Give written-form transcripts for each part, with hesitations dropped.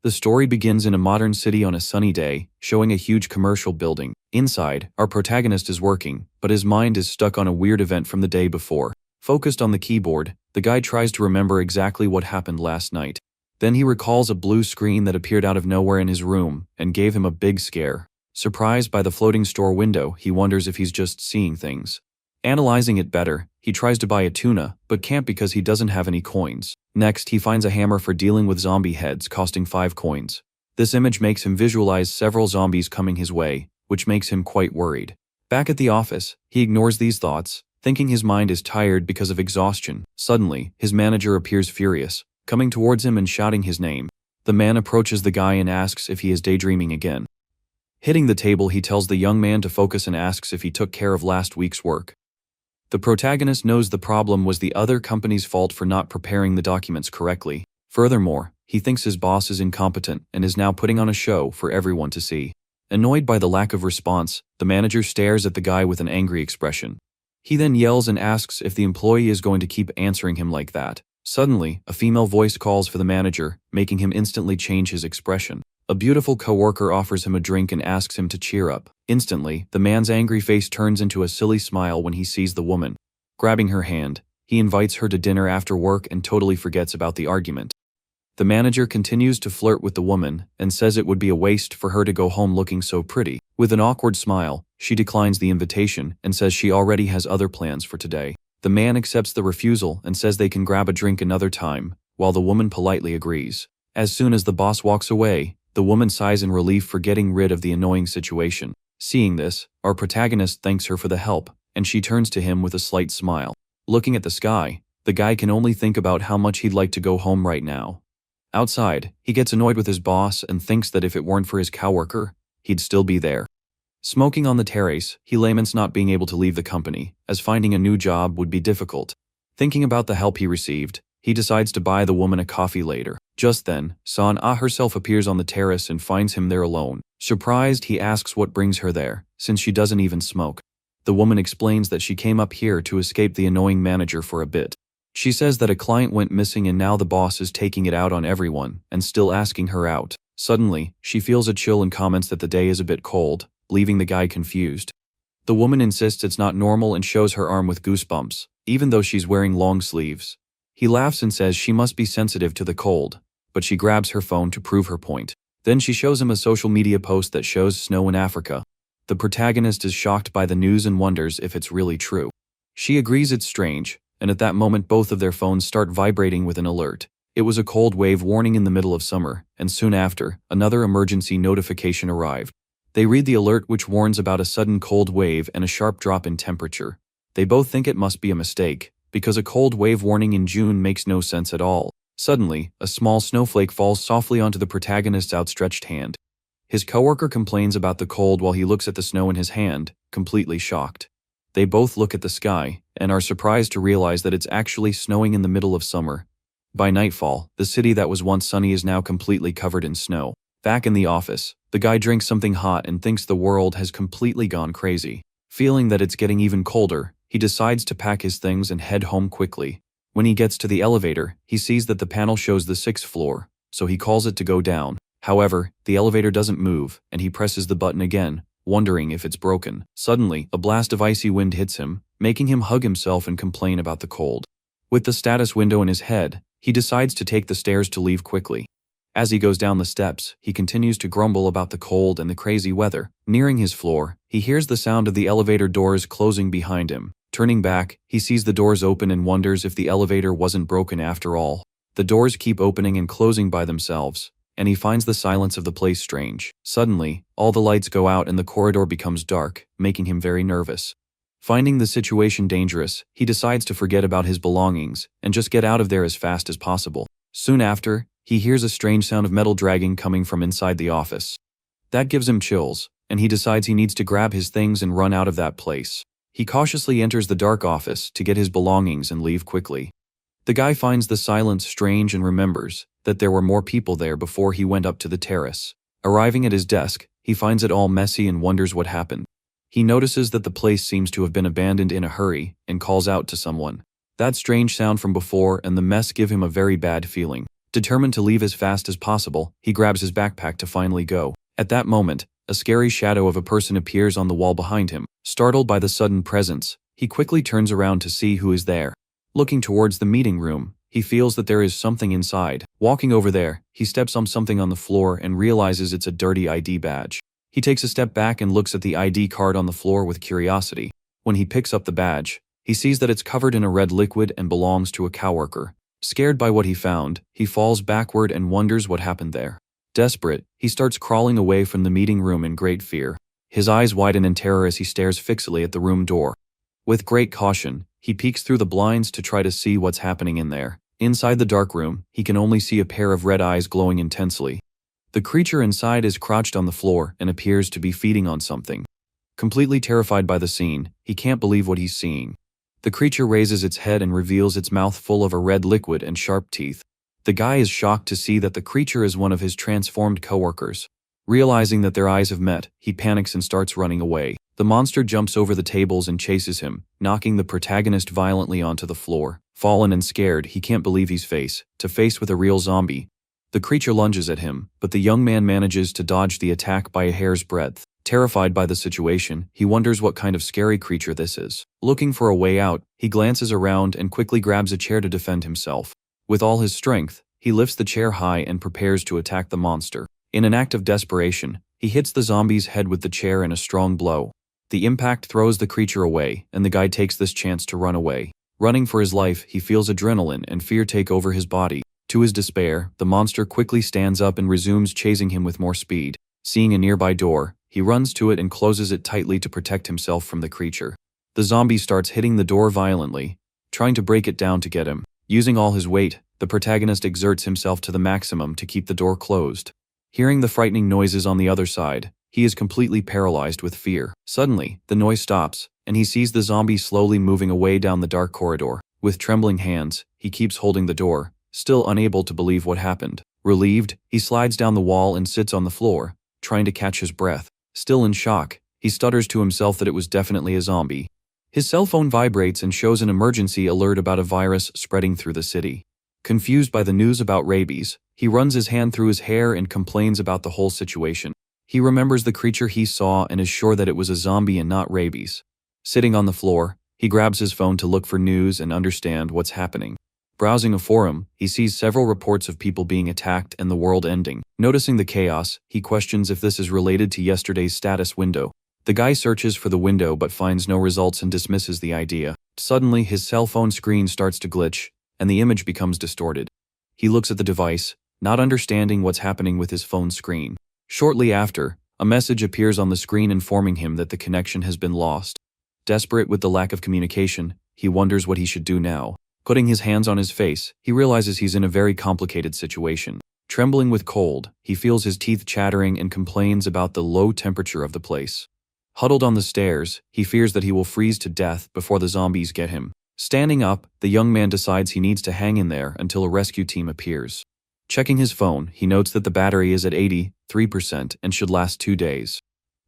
The story begins in a modern city on a sunny day, showing a huge commercial building. Inside, our protagonist is working, but his mind is stuck on a weird event from the day before. Focused on the keyboard, the guy tries to remember exactly what happened last night. Then he recalls a blue screen that appeared out of nowhere in his room and gave him a big scare. Surprised by the floating store window, he wonders if he's just seeing things. Analyzing it better, he tries to buy a tuna, but can't because he doesn't have any coins. Next, he finds a hammer for dealing with zombie heads costing 5 coins. This image makes him visualize several zombies coming his way, which makes him quite worried. Back at the office, he ignores these thoughts, thinking his mind is tired because of exhaustion. Suddenly, his manager appears furious, coming towards him and shouting his name. The man approaches the guy and asks if he is daydreaming again. Hitting the table, he tells the young man to focus and asks if he took care of last week's work. The protagonist knows the problem was the other company's fault for not preparing the documents correctly. Furthermore, he thinks his boss is incompetent and is now putting on a show for everyone to see. Annoyed by the lack of response, the manager stares at the guy with an angry expression. He then yells and asks if the employee is going to keep answering him like that. Suddenly, a female voice calls for the manager, making him instantly change his expression. A beautiful coworker offers him a drink and asks him to cheer up. Instantly, the man's angry face turns into a silly smile when he sees the woman. Grabbing her hand, he invites her to dinner after work and totally forgets about the argument. The manager continues to flirt with the woman and says it would be a waste for her to go home looking so pretty. With an awkward smile, she declines the invitation and says she already has other plans for today. The man accepts the refusal and says they can grab a drink another time, while the woman politely agrees. As soon as the boss walks away, the woman sighs in relief for getting rid of the annoying situation. Seeing this, our protagonist thanks her for the help, and she turns to him with a slight smile. Looking at the sky, the guy can only think about how much he'd like to go home right now. Outside, he gets annoyed with his boss and thinks that if it weren't for his coworker, he'd still be there. Smoking on the terrace, he laments not being able to leave the company, as finding a new job would be difficult. Thinking about the help he received, he decides to buy the woman a coffee later. Just then, San-Ah herself appears on the terrace and finds him there alone. Surprised, he asks what brings her there, since she doesn't even smoke. The woman explains that she came up here to escape the annoying manager for a bit. She says that a client went missing and now the boss is taking it out on everyone and still asking her out. Suddenly, she feels a chill and comments that the day is a bit cold, leaving the guy confused. The woman insists it's not normal and shows her arm with goosebumps, even though she's wearing long sleeves. He laughs and says she must be sensitive to the cold, but she grabs her phone to prove her point. Then she shows him a social media post that shows snow in Africa. The protagonist is shocked by the news and wonders if it's really true. She agrees it's strange, and at that moment both of their phones start vibrating with an alert. It was a cold wave warning in the middle of summer, and soon after, another emergency notification arrived. They read the alert which warns about a sudden cold wave and a sharp drop in temperature. They both think it must be a mistake, because a cold wave warning in June makes no sense at all. Suddenly, a small snowflake falls softly onto the protagonist's outstretched hand. His coworker complains about the cold while he looks at the snow in his hand, completely shocked. They both look at the sky and are surprised to realize that it's actually snowing in the middle of summer. By nightfall, the city that was once sunny is now completely covered in snow. Back in the office, the guy drinks something hot and thinks the world has completely gone crazy. Feeling that it's getting even colder, he decides to pack his things and head home quickly. When he gets to the elevator, he sees that the panel shows the 6th floor, so he calls it to go down. However, the elevator doesn't move, and he presses the button again, wondering if it's broken. Suddenly, a blast of icy wind hits him, making him hug himself and complain about the cold. With the status window in his head, he decides to take the stairs to leave quickly. As he goes down the steps, he continues to grumble about the cold and the crazy weather. Nearing his floor, he hears the sound of the elevator doors closing behind him. Turning back, he sees the doors open and wonders if the elevator wasn't broken after all. The doors keep opening and closing by themselves, and he finds the silence of the place strange. Suddenly, all the lights go out and the corridor becomes dark, making him very nervous. Finding the situation dangerous, he decides to forget about his belongings and just get out of there as fast as possible. Soon after, he hears a strange sound of metal dragging coming from inside the office. That gives him chills, and he decides he needs to grab his things and run out of that place. He cautiously enters the dark office to get his belongings and leave quickly. The guy finds the silence strange and remembers that there were more people there before he went up to the terrace. Arriving at his desk, he finds it all messy and wonders what happened. He notices that the place seems to have been abandoned in a hurry and calls out to someone. That strange sound from before and the mess give him a very bad feeling. Determined to leave as fast as possible, he grabs his backpack to finally go. At that moment, a scary shadow of a person appears on the wall behind him. Startled by the sudden presence, he quickly turns around to see who is there. Looking towards the meeting room, he feels that there is something inside. Walking over there, he steps on something on the floor and realizes it's a dirty ID badge. He takes a step back and looks at the ID card on the floor with curiosity. When he picks up the badge, he sees that it's covered in a red liquid and belongs to a coworker. Scared by what he found, he falls backward and wonders what happened there. Desperate, he starts crawling away from the meeting room in great fear. His eyes widen in terror as he stares fixedly at the room door. With great caution, he peeks through the blinds to try to see what's happening in there. Inside the dark room, he can only see a pair of red eyes glowing intensely. The creature inside is crouched on the floor and appears to be feeding on something. Completely terrified by the scene, he can't believe what he's seeing. The creature raises its head and reveals its mouth full of a red liquid and sharp teeth. The guy is shocked to see that the creature is one of his transformed coworkers. Realizing that their eyes have met, he panics and starts running away. The monster jumps over the tables and chases him, knocking the protagonist violently onto the floor. Fallen and scared, he can't believe he's face to face with a real zombie. The creature lunges at him, but the young man manages to dodge the attack by a hair's breadth. Terrified by the situation, he wonders what kind of scary creature this is. Looking for a way out, he glances around and quickly grabs a chair to defend himself. With all his strength, he lifts the chair high and prepares to attack the monster. In an act of desperation, he hits the zombie's head with the chair in a strong blow. The impact throws the creature away, and the guy takes this chance to run away. Running for his life, he feels adrenaline and fear take over his body. To his despair, the monster quickly stands up and resumes chasing him with more speed. Seeing a nearby door, he runs to it and closes it tightly to protect himself from the creature. The zombie starts hitting the door violently, trying to break it down to get him. Using all his weight, the protagonist exerts himself to the maximum to keep the door closed. Hearing the frightening noises on the other side, he is completely paralyzed with fear. Suddenly, the noise stops, and he sees the zombie slowly moving away down the dark corridor. With trembling hands, he keeps holding the door, still unable to believe what happened. Relieved, he slides down the wall and sits on the floor, trying to catch his breath. Still in shock, he stutters to himself that it was definitely a zombie. His cell phone vibrates and shows an emergency alert about a virus spreading through the city. Confused by the news about rabies, he runs his hand through his hair and complains about the whole situation. He remembers the creature he saw and is sure that it was a zombie and not rabies. Sitting on the floor, he grabs his phone to look for news and understand what's happening. Browsing a forum, he sees several reports of people being attacked and the world ending. Noticing the chaos, he questions if this is related to yesterday's status window. The guy searches for the window but finds no results and dismisses the idea. Suddenly, his cell phone screen starts to glitch, and the image becomes distorted. He looks at the device, not understanding what's happening with his phone screen. Shortly after, a message appears on the screen informing him that the connection has been lost. Desperate with the lack of communication, he wonders what he should do now. Putting his hands on his face, he realizes he's in a very complicated situation. Trembling with cold, he feels his teeth chattering and complains about the low temperature of the place. Huddled on the stairs, he fears that he will freeze to death before the zombies get him. Standing up, the young man decides he needs to hang in there until a rescue team appears. Checking his phone, he notes that the battery is at 83% and should last 2 days.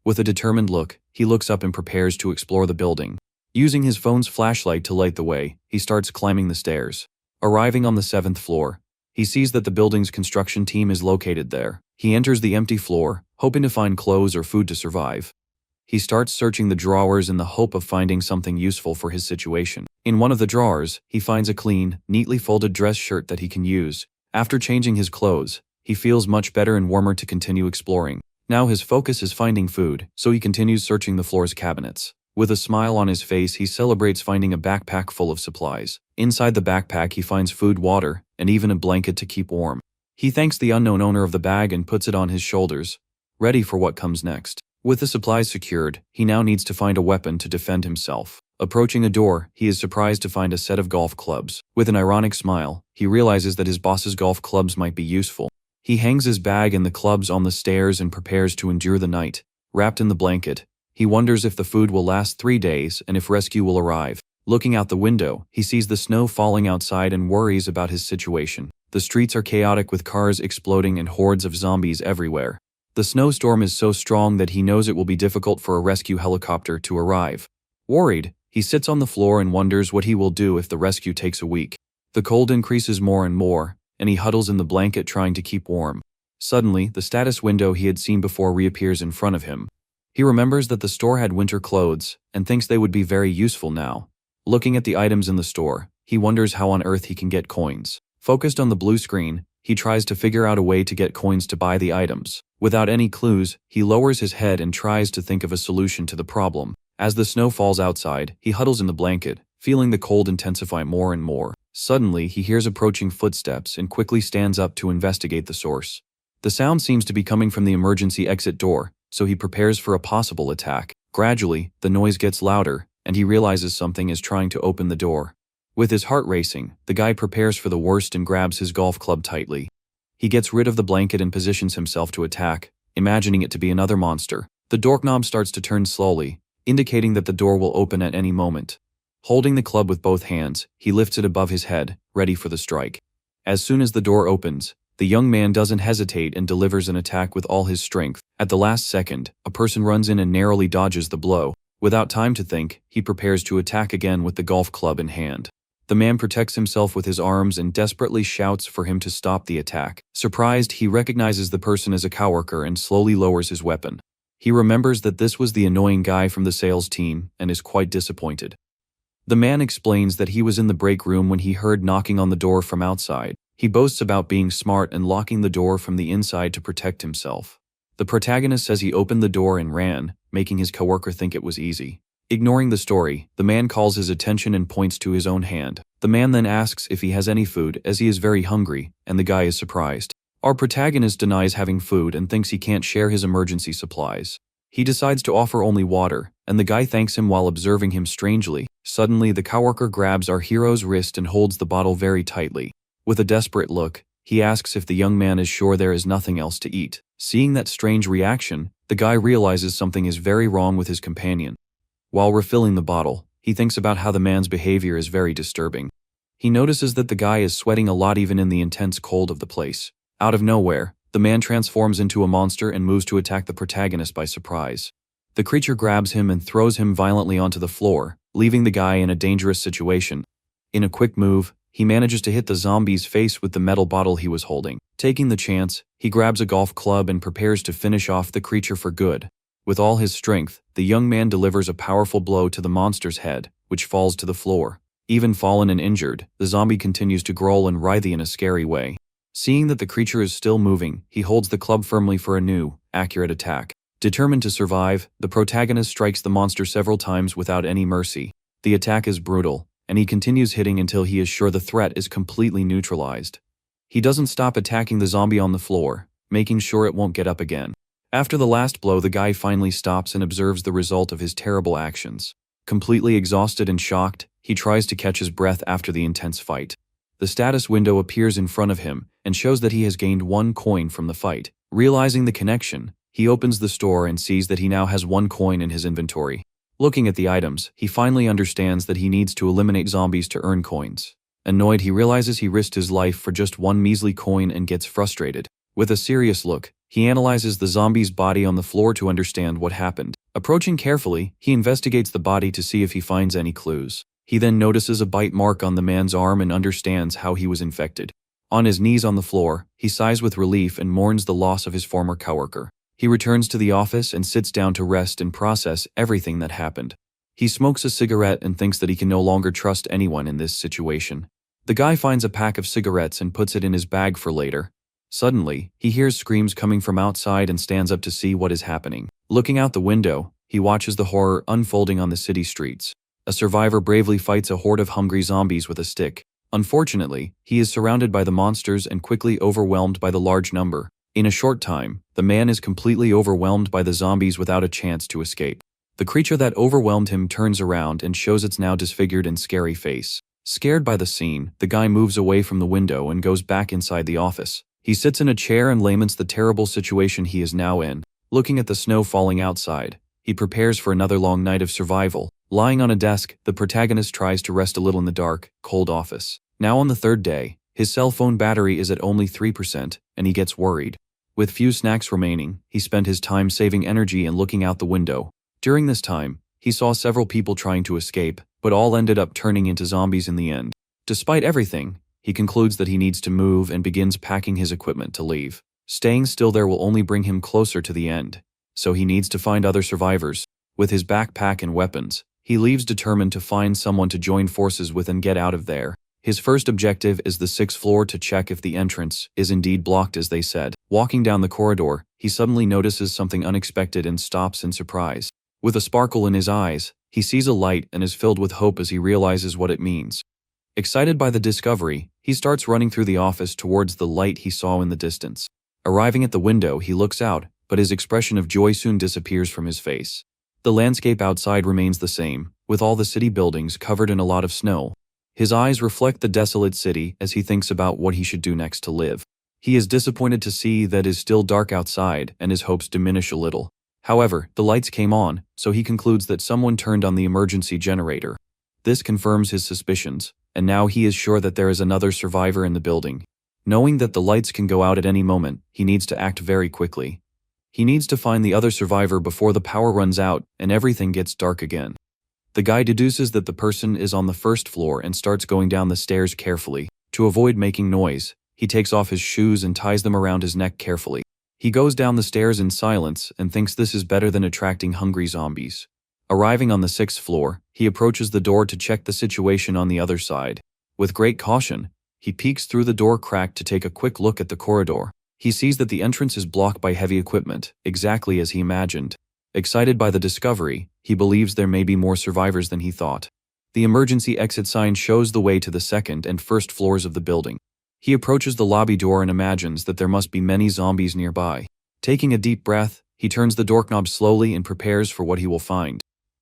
With a determined look, he looks up and prepares to explore the building. Using his phone's flashlight to light the way, he starts climbing the stairs. Arriving on the 7th floor, he sees that the building's construction team is located there. He enters the empty floor, hoping to find clothes or food to survive. He starts searching the drawers in the hope of finding something useful for his situation. In one of the drawers, he finds a clean, neatly folded dress shirt that he can use. After changing his clothes, he feels much better and warmer to continue exploring. Now his focus is finding food, so he continues searching the floor's cabinets. With a smile on his face, he celebrates finding a backpack full of supplies. Inside the backpack, he finds food, water, and even a blanket to keep warm. He thanks the unknown owner of the bag and puts it on his shoulders, ready for what comes next. With the supplies secured, he now needs to find a weapon to defend himself. Approaching a door, he is surprised to find a set of golf clubs. With an ironic smile, he realizes that his boss's golf clubs might be useful. He hangs his bag and the clubs on the stairs and prepares to endure the night. Wrapped in the blanket, he wonders if the food will last 3 days and if rescue will arrive. Looking out the window, he sees the snow falling outside and worries about his situation. The streets are chaotic with cars exploding and hordes of zombies everywhere. The snowstorm is so strong that he knows it will be difficult for a rescue helicopter to arrive. Worried, he sits on the floor and wonders what he will do if the rescue takes a week. The cold increases more and more, and he huddles in the blanket trying to keep warm. Suddenly, the status window he had seen before reappears in front of him. He remembers that the store had winter clothes, and thinks they would be very useful now. Looking at the items in the store, he wonders how on earth he can get coins. Focused on the blue screen, he tries to figure out a way to get coins to buy the items. Without any clues, he lowers his head and tries to think of a solution to the problem. As the snow falls outside, he huddles in the blanket, feeling the cold intensify more and more. Suddenly, he hears approaching footsteps and quickly stands up to investigate the source. The sound seems to be coming from the emergency exit door, so he prepares for a possible attack. Gradually, the noise gets louder, and he realizes something is trying to open the door. With his heart racing, the guy prepares for the worst and grabs his golf club tightly. He gets rid of the blanket and positions himself to attack, imagining it to be another monster. The doorknob starts to turn slowly, indicating that the door will open at any moment. Holding the club with both hands, he lifts it above his head, ready for the strike. As soon as the door opens, the young man doesn't hesitate and delivers an attack with all his strength. At the last second, a person runs in and narrowly dodges the blow. Without time to think, he prepares to attack again with the golf club in hand. The man protects himself with his arms and desperately shouts for him to stop the attack. Surprised, he recognizes the person as a coworker and slowly lowers his weapon. He remembers that this was the annoying guy from the sales team and is quite disappointed. The man explains that he was in the break room when he heard knocking on the door from outside. He boasts about being smart and locking the door from the inside to protect himself. The protagonist says he opened the door and ran, making his coworker think it was easy. Ignoring the story, the man calls his attention and points to his own hand. The man then asks if he has any food, as he is very hungry, and the guy is surprised. Our protagonist denies having food and thinks he can't share his emergency supplies. He decides to offer only water, and the guy thanks him while observing him strangely. Suddenly, the coworker grabs our hero's wrist and holds the bottle very tightly. With a desperate look, he asks if the young man is sure there is nothing else to eat. Seeing that strange reaction, the guy realizes something is very wrong with his companion. While refilling the bottle, he thinks about how the man's behavior is very disturbing. He notices that the guy is sweating a lot even in the intense cold of the place. Out of nowhere, the man transforms into a monster and moves to attack the protagonist by surprise. The creature grabs him and throws him violently onto the floor, leaving the guy in a dangerous situation. In a quick move, he manages to hit the zombie's face with the metal bottle he was holding. Taking the chance, he grabs a golf club and prepares to finish off the creature for good. With all his strength, the young man delivers a powerful blow to the monster's head, which falls to the floor. Even fallen and injured, the zombie continues to growl and writhe in a scary way. Seeing that the creature is still moving, he holds the club firmly for a new, accurate attack. Determined to survive, the protagonist strikes the monster several times without any mercy. The attack is brutal, and he continues hitting until he is sure the threat is completely neutralized. He doesn't stop attacking the zombie on the floor, making sure it won't get up again. After the last blow, the guy finally stops and observes the result of his terrible actions. Completely exhausted and shocked, he tries to catch his breath after the intense fight. The status window appears in front of him and shows that he has gained 1 coin from the fight. Realizing the connection, he opens the store and sees that he now has 1 coin in his inventory. Looking at the items, he finally understands that he needs to eliminate zombies to earn coins. Annoyed, he realizes he risked his life for just 1 measly coin and gets frustrated. With a serious look, he analyzes the zombie's body on the floor to understand what happened. Approaching carefully, he investigates the body to see if he finds any clues. He then notices a bite mark on the man's arm and understands how he was infected. On his knees on the floor, he sighs with relief and mourns the loss of his former coworker. He returns to the office and sits down to rest and process everything that happened. He smokes a cigarette and thinks that he can no longer trust anyone in this situation. The guy finds a pack of cigarettes and puts it in his bag for later. Suddenly, he hears screams coming from outside and stands up to see what is happening. Looking out the window, he watches the horror unfolding on the city streets. A survivor bravely fights a horde of hungry zombies with a stick. Unfortunately, he is surrounded by the monsters and quickly overwhelmed by the large number. In a short time, the man is completely overwhelmed by the zombies without a chance to escape. The creature that overwhelmed him turns around and shows its now disfigured and scary face. Scared by the scene, the guy moves away from the window and goes back inside the office. He sits in a chair and laments the terrible situation he is now in. Looking at the snow falling outside, he prepares for another long night of survival. Lying on a desk, the protagonist tries to rest a little in the dark, cold office. Now on the 3rd day, his cell phone battery is at only 3%, and he gets worried. With few snacks remaining, he spent his time saving energy and looking out the window. During this time, he saw several people trying to escape, but all ended up turning into zombies in the end. Despite everything, he concludes that he needs to move and begins packing his equipment to leave. Staying still there will only bring him closer to the end, so he needs to find other survivors. With his backpack and weapons, he leaves determined to find someone to join forces with and get out of there. His first objective is the 6th floor to check if the entrance is indeed blocked as they said. Walking down the corridor, he suddenly notices something unexpected and stops in surprise. With a sparkle in his eyes, he sees a light and is filled with hope as he realizes what it means. Excited by the discovery, he starts running through the office towards the light he saw in the distance. Arriving at the window, he looks out, but his expression of joy soon disappears from his face. The landscape outside remains the same, with all the city buildings covered in a lot of snow. His eyes reflect the desolate city as he thinks about what he should do next to live. He is disappointed to see that it is still dark outside and his hopes diminish a little. However, the lights came on, so he concludes that someone turned on the emergency generator. This confirms his suspicions, and now he is sure that there is another survivor in the building. Knowing that the lights can go out at any moment, he needs to act very quickly. He needs to find the other survivor before the power runs out and everything gets dark again. The guy deduces that the person is on the 1st floor and starts going down the stairs carefully. To avoid making noise, he takes off his shoes and ties them around his neck carefully. He goes down the stairs in silence and thinks this is better than attracting hungry zombies. Arriving on the 6th floor, he approaches the door to check the situation on the other side. With great caution, he peeks through the door crack to take a quick look at the corridor. He sees that the entrance is blocked by heavy equipment, exactly as he imagined. Excited by the discovery, he believes there may be more survivors than he thought. The emergency exit sign shows the way to the 2nd and 1st floors of the building. He approaches the lobby door and imagines that there must be many zombies nearby. Taking a deep breath, he turns the doorknob slowly and prepares for what he will find.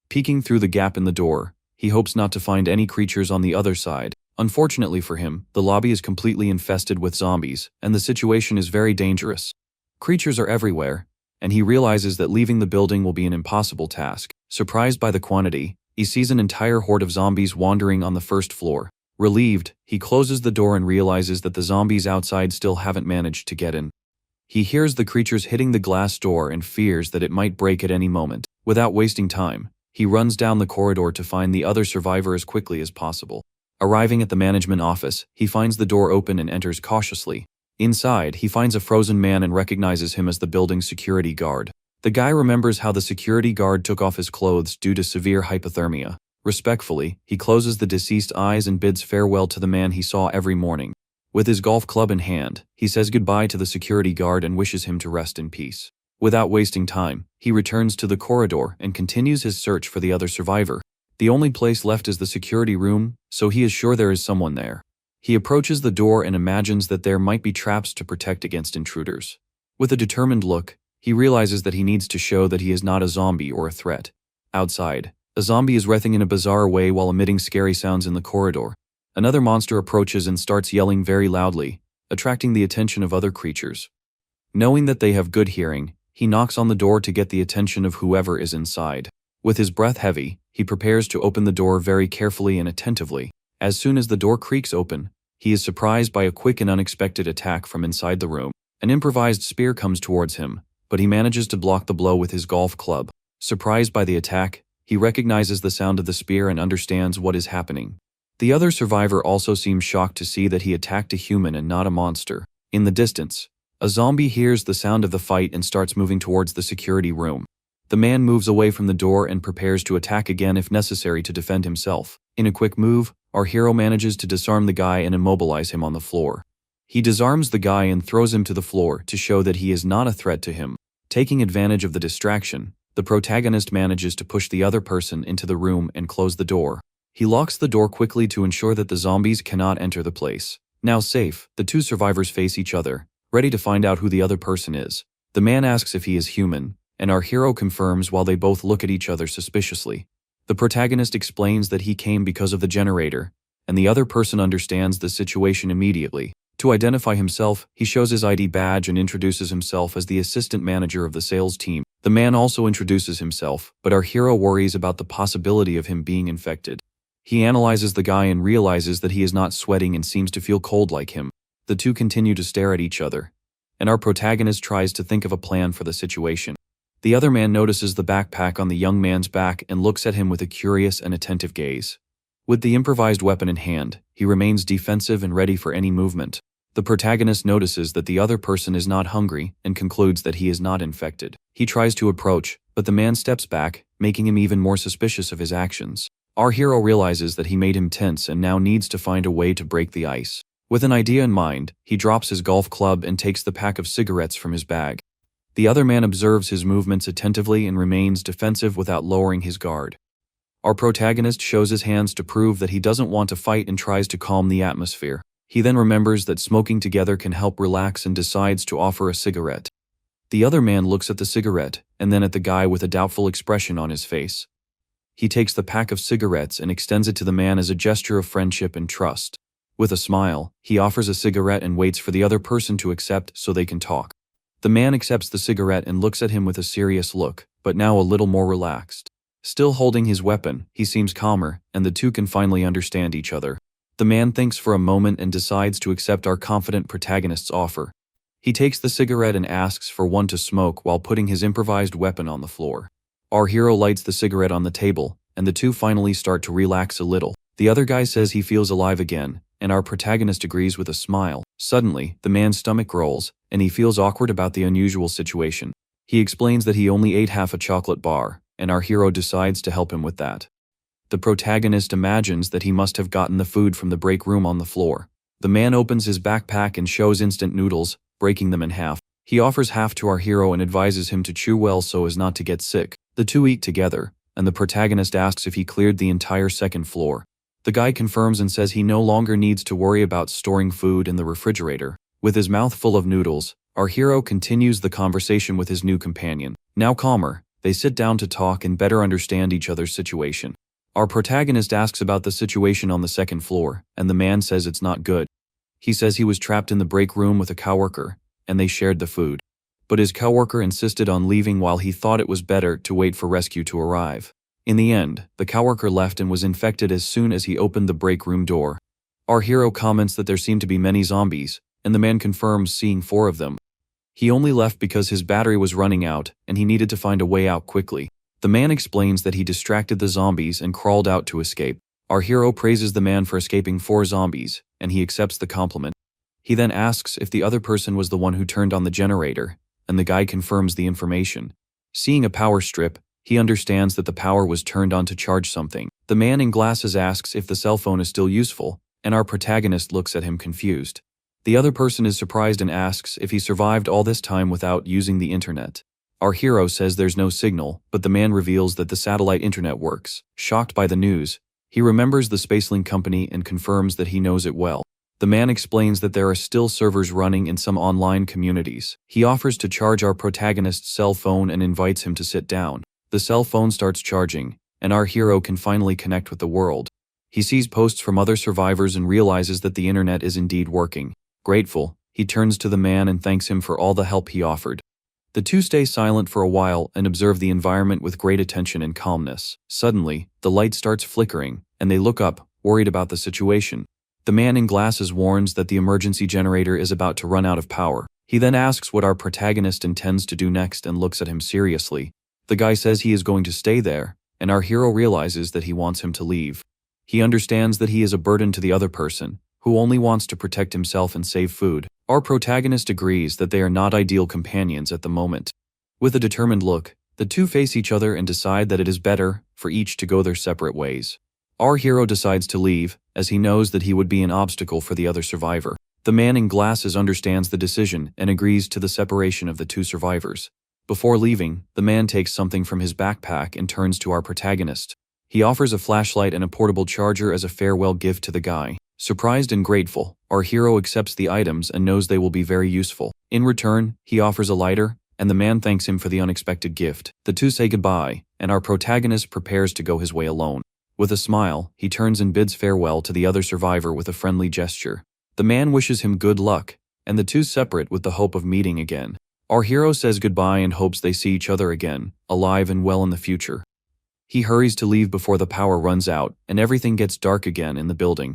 Peeking through the gap in the door, he hopes not to find any creatures on the other side. Unfortunately for him, the lobby is completely infested with zombies, and the situation is very dangerous. Creatures are everywhere, and he realizes that leaving the building will be an impossible task. Surprised by the quantity, he sees an entire horde of zombies wandering on the 1st floor. Relieved, he closes the door and realizes that the zombies outside still haven't managed to get in. He hears the creatures hitting the glass door and fears that it might break at any moment. Without wasting time, he runs down the corridor to find the other survivor as quickly as possible. Arriving at the management office, he finds the door open and enters cautiously. Inside, he finds a frozen man and recognizes him as the building's security guard. The guy remembers how the security guard took off his clothes due to severe hypothermia. Respectfully, he closes the deceased's eyes and bids farewell to the man he saw every morning. With his golf club in hand, he says goodbye to the security guard and wishes him to rest in peace. Without wasting time, he returns to the corridor and continues his search for the other survivor. The only place left is the security room, so he is sure there is someone there. He approaches the door and imagines that there might be traps to protect against intruders. With a determined look, he realizes that he needs to show that he is not a zombie or a threat. Outside, a zombie is writhing in a bizarre way while emitting scary sounds in the corridor. Another monster approaches and starts yelling very loudly, attracting the attention of other creatures. Knowing that they have good hearing, he knocks on the door to get the attention of whoever is inside. With his breath heavy, he prepares to open the door very carefully and attentively. As soon as the door creaks open, he is surprised by a quick and unexpected attack from inside the room. An improvised spear comes towards him, but he manages to block the blow with his golf club. Surprised by the attack, he recognizes the sound of the spear and understands what is happening. The other survivor also seems shocked to see that he attacked a human and not a monster. In the distance, a zombie hears the sound of the fight and starts moving towards the security room. The man moves away from the door and prepares to attack again if necessary to defend himself. In a quick move, our hero manages to disarm the guy and immobilize him on the floor. He disarms the guy and throws him to the floor to show that he is not a threat to him. Taking advantage of the distraction, the protagonist manages to push the other person into the room and close the door. He locks the door quickly to ensure that the zombies cannot enter the place. Now safe, the two survivors face each other, ready to find out who the other person is. The man asks if he is human, and our hero confirms while they both look at each other suspiciously. The protagonist explains that he came because of the generator, and the other person understands the situation immediately. To identify himself, he shows his ID badge and introduces himself as the assistant manager of the sales team. The man also introduces himself, but our hero worries about the possibility of him being infected. He analyzes the guy and realizes that he is not sweating and seems to feel cold like him. The two continue to stare at each other, and our protagonist tries to think of a plan for the situation. The other man notices the backpack on the young man's back and looks at him with a curious and attentive gaze. With the improvised weapon in hand, he remains defensive and ready for any movement. The protagonist notices that the other person is not hungry and concludes that he is not infected. He tries to approach, but the man steps back, making him even more suspicious of his actions. Our hero realizes that he made him tense and now needs to find a way to break the ice. With an idea in mind, he drops his golf club and takes the pack of cigarettes from his bag. The other man observes his movements attentively and remains defensive without lowering his guard. Our protagonist shows his hands to prove that he doesn't want to fight and tries to calm the atmosphere. He then remembers that smoking together can help relax and decides to offer a cigarette. The other man looks at the cigarette and then at the guy with a doubtful expression on his face. He takes the pack of cigarettes and extends it to the man as a gesture of friendship and trust. With a smile, he offers a cigarette and waits for the other person to accept so they can talk. The man accepts the cigarette and looks at him with a serious look, but now a little more relaxed. Still holding his weapon, he seems calmer, and the two can finally understand each other. The man thinks for a moment and decides to accept our confident protagonist's offer. He takes the cigarette and asks for one to smoke while putting his improvised weapon on the floor. Our hero lights the cigarette on the table, and the two finally start to relax a little. The other guy says he feels alive again, and our protagonist agrees with a smile. Suddenly, the man's stomach rolls, and he feels awkward about the unusual situation. He explains that he only ate half a chocolate bar, and our hero decides to help him with that. The protagonist imagines that he must have gotten the food from the break room on the floor. The man opens his backpack and shows instant noodles, breaking them in half. He offers half to our hero and advises him to chew well so as not to get sick. The two eat together, and the protagonist asks if he cleared the entire second floor. The guy confirms and says he no longer needs to worry about storing food in the refrigerator. With his mouth full of noodles, our hero continues the conversation with his new companion. Now calmer, they sit down to talk and better understand each other's situation. Our protagonist asks about the situation on the second floor, and the man says it's not good. He says he was trapped in the break room with a coworker, and they shared the food. But his coworker insisted on leaving while he thought it was better to wait for rescue to arrive. In the end, the coworker left and was infected as soon as he opened the break room door. Our hero comments that there seem to be many zombies, and the man confirms seeing 4 of them. He only left because his battery was running out, and he needed to find a way out quickly. The man explains that he distracted the zombies and crawled out to escape. Our hero praises the man for escaping 4 zombies, and he accepts the compliment. He then asks if the other person was the one who turned on the generator, and the guy confirms the information. Seeing a power strip, he understands that the power was turned on to charge something. The man in glasses asks if the cell phone is still useful, and our protagonist looks at him confused. The other person is surprised and asks if he survived all this time without using the internet. Our hero says there's no signal, but the man reveals that the satellite internet works. Shocked by the news, he remembers the Spacelink company and confirms that he knows it well. The man explains that there are still servers running in some online communities. He offers to charge our protagonist's cell phone and invites him to sit down. The cell phone starts charging, and our hero can finally connect with the world. He sees posts from other survivors and realizes that the internet is indeed working. Grateful, he turns to the man and thanks him for all the help he offered. The two stay silent for a while and observe the environment with great attention and calmness. Suddenly, the light starts flickering, and they look up, worried about the situation. The man in glasses warns that the emergency generator is about to run out of power. He then asks what our protagonist intends to do next and looks at him seriously. The guy says he is going to stay there, and our hero realizes that he wants him to leave. He understands that he is a burden to the other person, who only wants to protect himself and save food. Our protagonist agrees that they are not ideal companions at the moment. With a determined look, the two face each other and decide that it is better for each to go their separate ways. Our hero decides to leave, as he knows that he would be an obstacle for the other survivor. The man in glasses understands the decision and agrees to the separation of the two survivors. Before leaving, the man takes something from his backpack and turns to our protagonist. He offers a flashlight and a portable charger as a farewell gift to the guy. Surprised and grateful, our hero accepts the items and knows they will be very useful. In return, he offers a lighter, and the man thanks him for the unexpected gift. The two say goodbye, and our protagonist prepares to go his way alone. With a smile, he turns and bids farewell to the other survivor with a friendly gesture. The man wishes him good luck, and the two separate with the hope of meeting again. Our hero says goodbye and hopes they see each other again, alive and well in the future. He hurries to leave before the power runs out, and everything gets dark again in the building.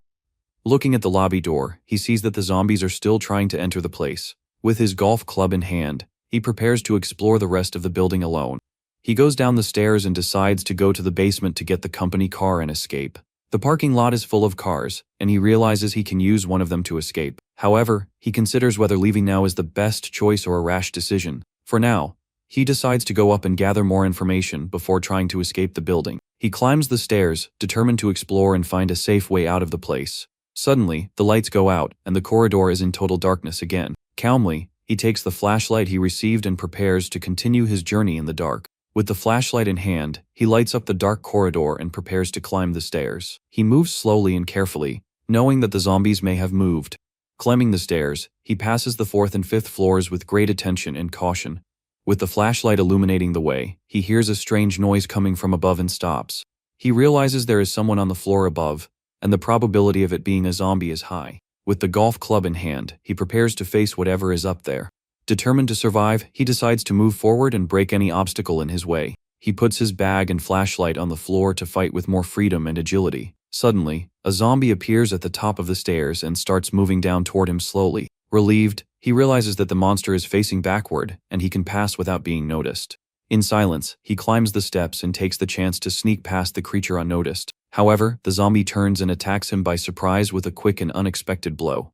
Looking at the lobby door, he sees that the zombies are still trying to enter the place. With his golf club in hand, he prepares to explore the rest of the building alone. He goes down the stairs and decides to go to the basement to get the company car and escape. The parking lot is full of cars, and he realizes he can use one of them to escape. However, he considers whether leaving now is the best choice or a rash decision. For now, he decides to go up and gather more information before trying to escape the building. He climbs the stairs, determined to explore and find a safe way out of the place. Suddenly, the lights go out, and the corridor is in total darkness again. Calmly, he takes the flashlight he received and prepares to continue his journey in the dark. With the flashlight in hand, he lights up the dark corridor and prepares to climb the stairs. He moves slowly and carefully, knowing that the zombies may have moved. Climbing the stairs, he passes the 4th and 5th floors with great attention and caution. With the flashlight illuminating the way, he hears a strange noise coming from above and stops. He realizes there is someone on the floor above, and the probability of it being a zombie is high. With the golf club in hand, he prepares to face whatever is up there. Determined to survive, he decides to move forward and break any obstacle in his way. He puts his bag and flashlight on the floor to fight with more freedom and agility. Suddenly, a zombie appears at the top of the stairs and starts moving down toward him slowly. Relieved, he realizes that the monster is facing backward and he can pass without being noticed. In silence, he climbs the steps and takes the chance to sneak past the creature unnoticed. However, the zombie turns and attacks him by surprise with a quick and unexpected blow.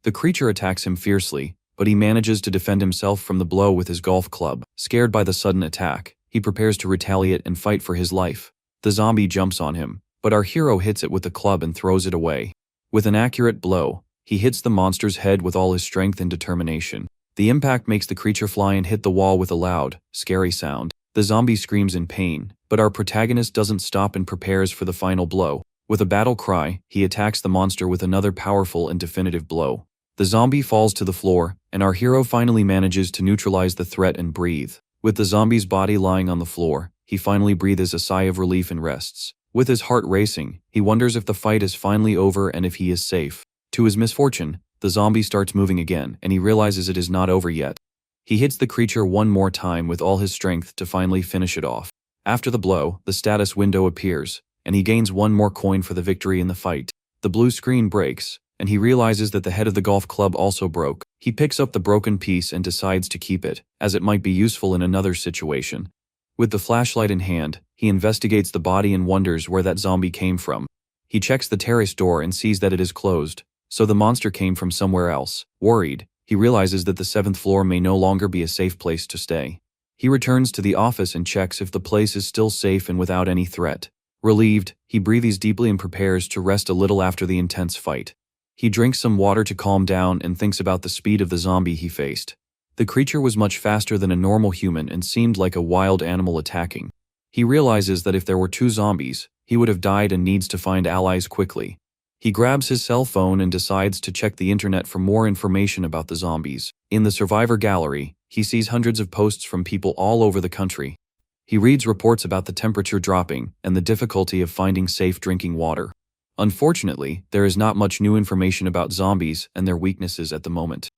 The creature attacks him fiercely, but he manages to defend himself from the blow with his golf club. Scared by the sudden attack, he prepares to retaliate and fight for his life. The zombie jumps on him, but our hero hits it with the club and throws it away. With an accurate blow, he hits the monster's head with all his strength and determination. The impact makes the creature fly and hit the wall with a loud, scary sound. The zombie screams in pain, but our protagonist doesn't stop and prepares for the final blow. With a battle cry, he attacks the monster with another powerful and definitive blow. The zombie falls to the floor, and our hero finally manages to neutralize the threat and breathe. With the zombie's body lying on the floor, he finally breathes a sigh of relief and rests. With his heart racing, he wonders if the fight is finally over and if he is safe. To his misfortune, the zombie starts moving again, and he realizes it is not over yet. He hits the creature one more time with all his strength to finally finish it off. After the blow, the status window appears, and he gains one more coin for the victory in the fight. The blue screen breaks, and he realizes that the head of the golf club also broke. He picks up the broken piece and decides to keep it, as it might be useful in another situation. With the flashlight in hand, he investigates the body and wonders where that zombie came from. He checks the terrace door and sees that it is closed, so the monster came from somewhere else. Worried, he realizes that the 7th floor may no longer be a safe place to stay. He returns to the office and checks if the place is still safe and without any threat. Relieved, he breathes deeply and prepares to rest a little after the intense fight. He drinks some water to calm down and thinks about the speed of the zombie he faced. The creature was much faster than a normal human and seemed like a wild animal attacking. He realizes that if there were 2 zombies, he would have died and needs to find allies quickly. He grabs his cell phone and decides to check the internet for more information about the zombies. In the survivor gallery, he sees hundreds of posts from people all over the country. He reads reports about the temperature dropping and the difficulty of finding safe drinking water. Unfortunately, there is not much new information about zombies and their weaknesses at the moment.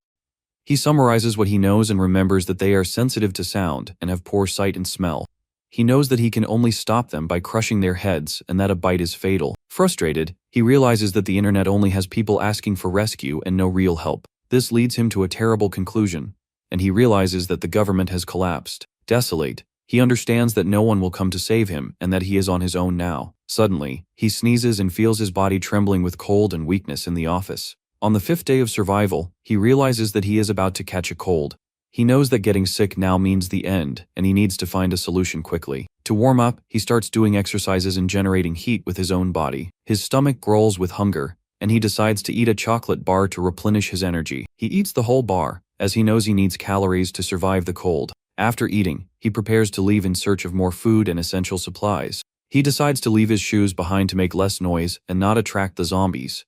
He summarizes what he knows and remembers that they are sensitive to sound and have poor sight and smell. He knows that he can only stop them by crushing their heads and that a bite is fatal. Frustrated, he realizes that the internet only has people asking for rescue and no real help. This leads him to a terrible conclusion, and he realizes that the government has collapsed. Desolate, he understands that no one will come to save him and that he is on his own now. Suddenly, he sneezes and feels his body trembling with cold and weakness in the office. On the 5th day of survival, he realizes that he is about to catch a cold. He knows that getting sick now means the end, and he needs to find a solution quickly. To warm up, he starts doing exercises and generating heat with his own body. His stomach growls with hunger, and he decides to eat a chocolate bar to replenish his energy. He eats the whole bar, as he knows he needs calories to survive the cold. After eating, he prepares to leave in search of more food and essential supplies. He decides to leave his shoes behind to make less noise and not attract the zombies.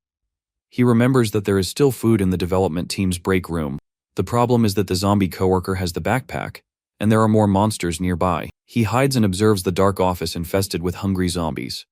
He remembers that there is still food in the development team's break room. The problem is that the zombie coworker has the backpack, and there are more monsters nearby. He hides and observes the dark office infested with hungry zombies.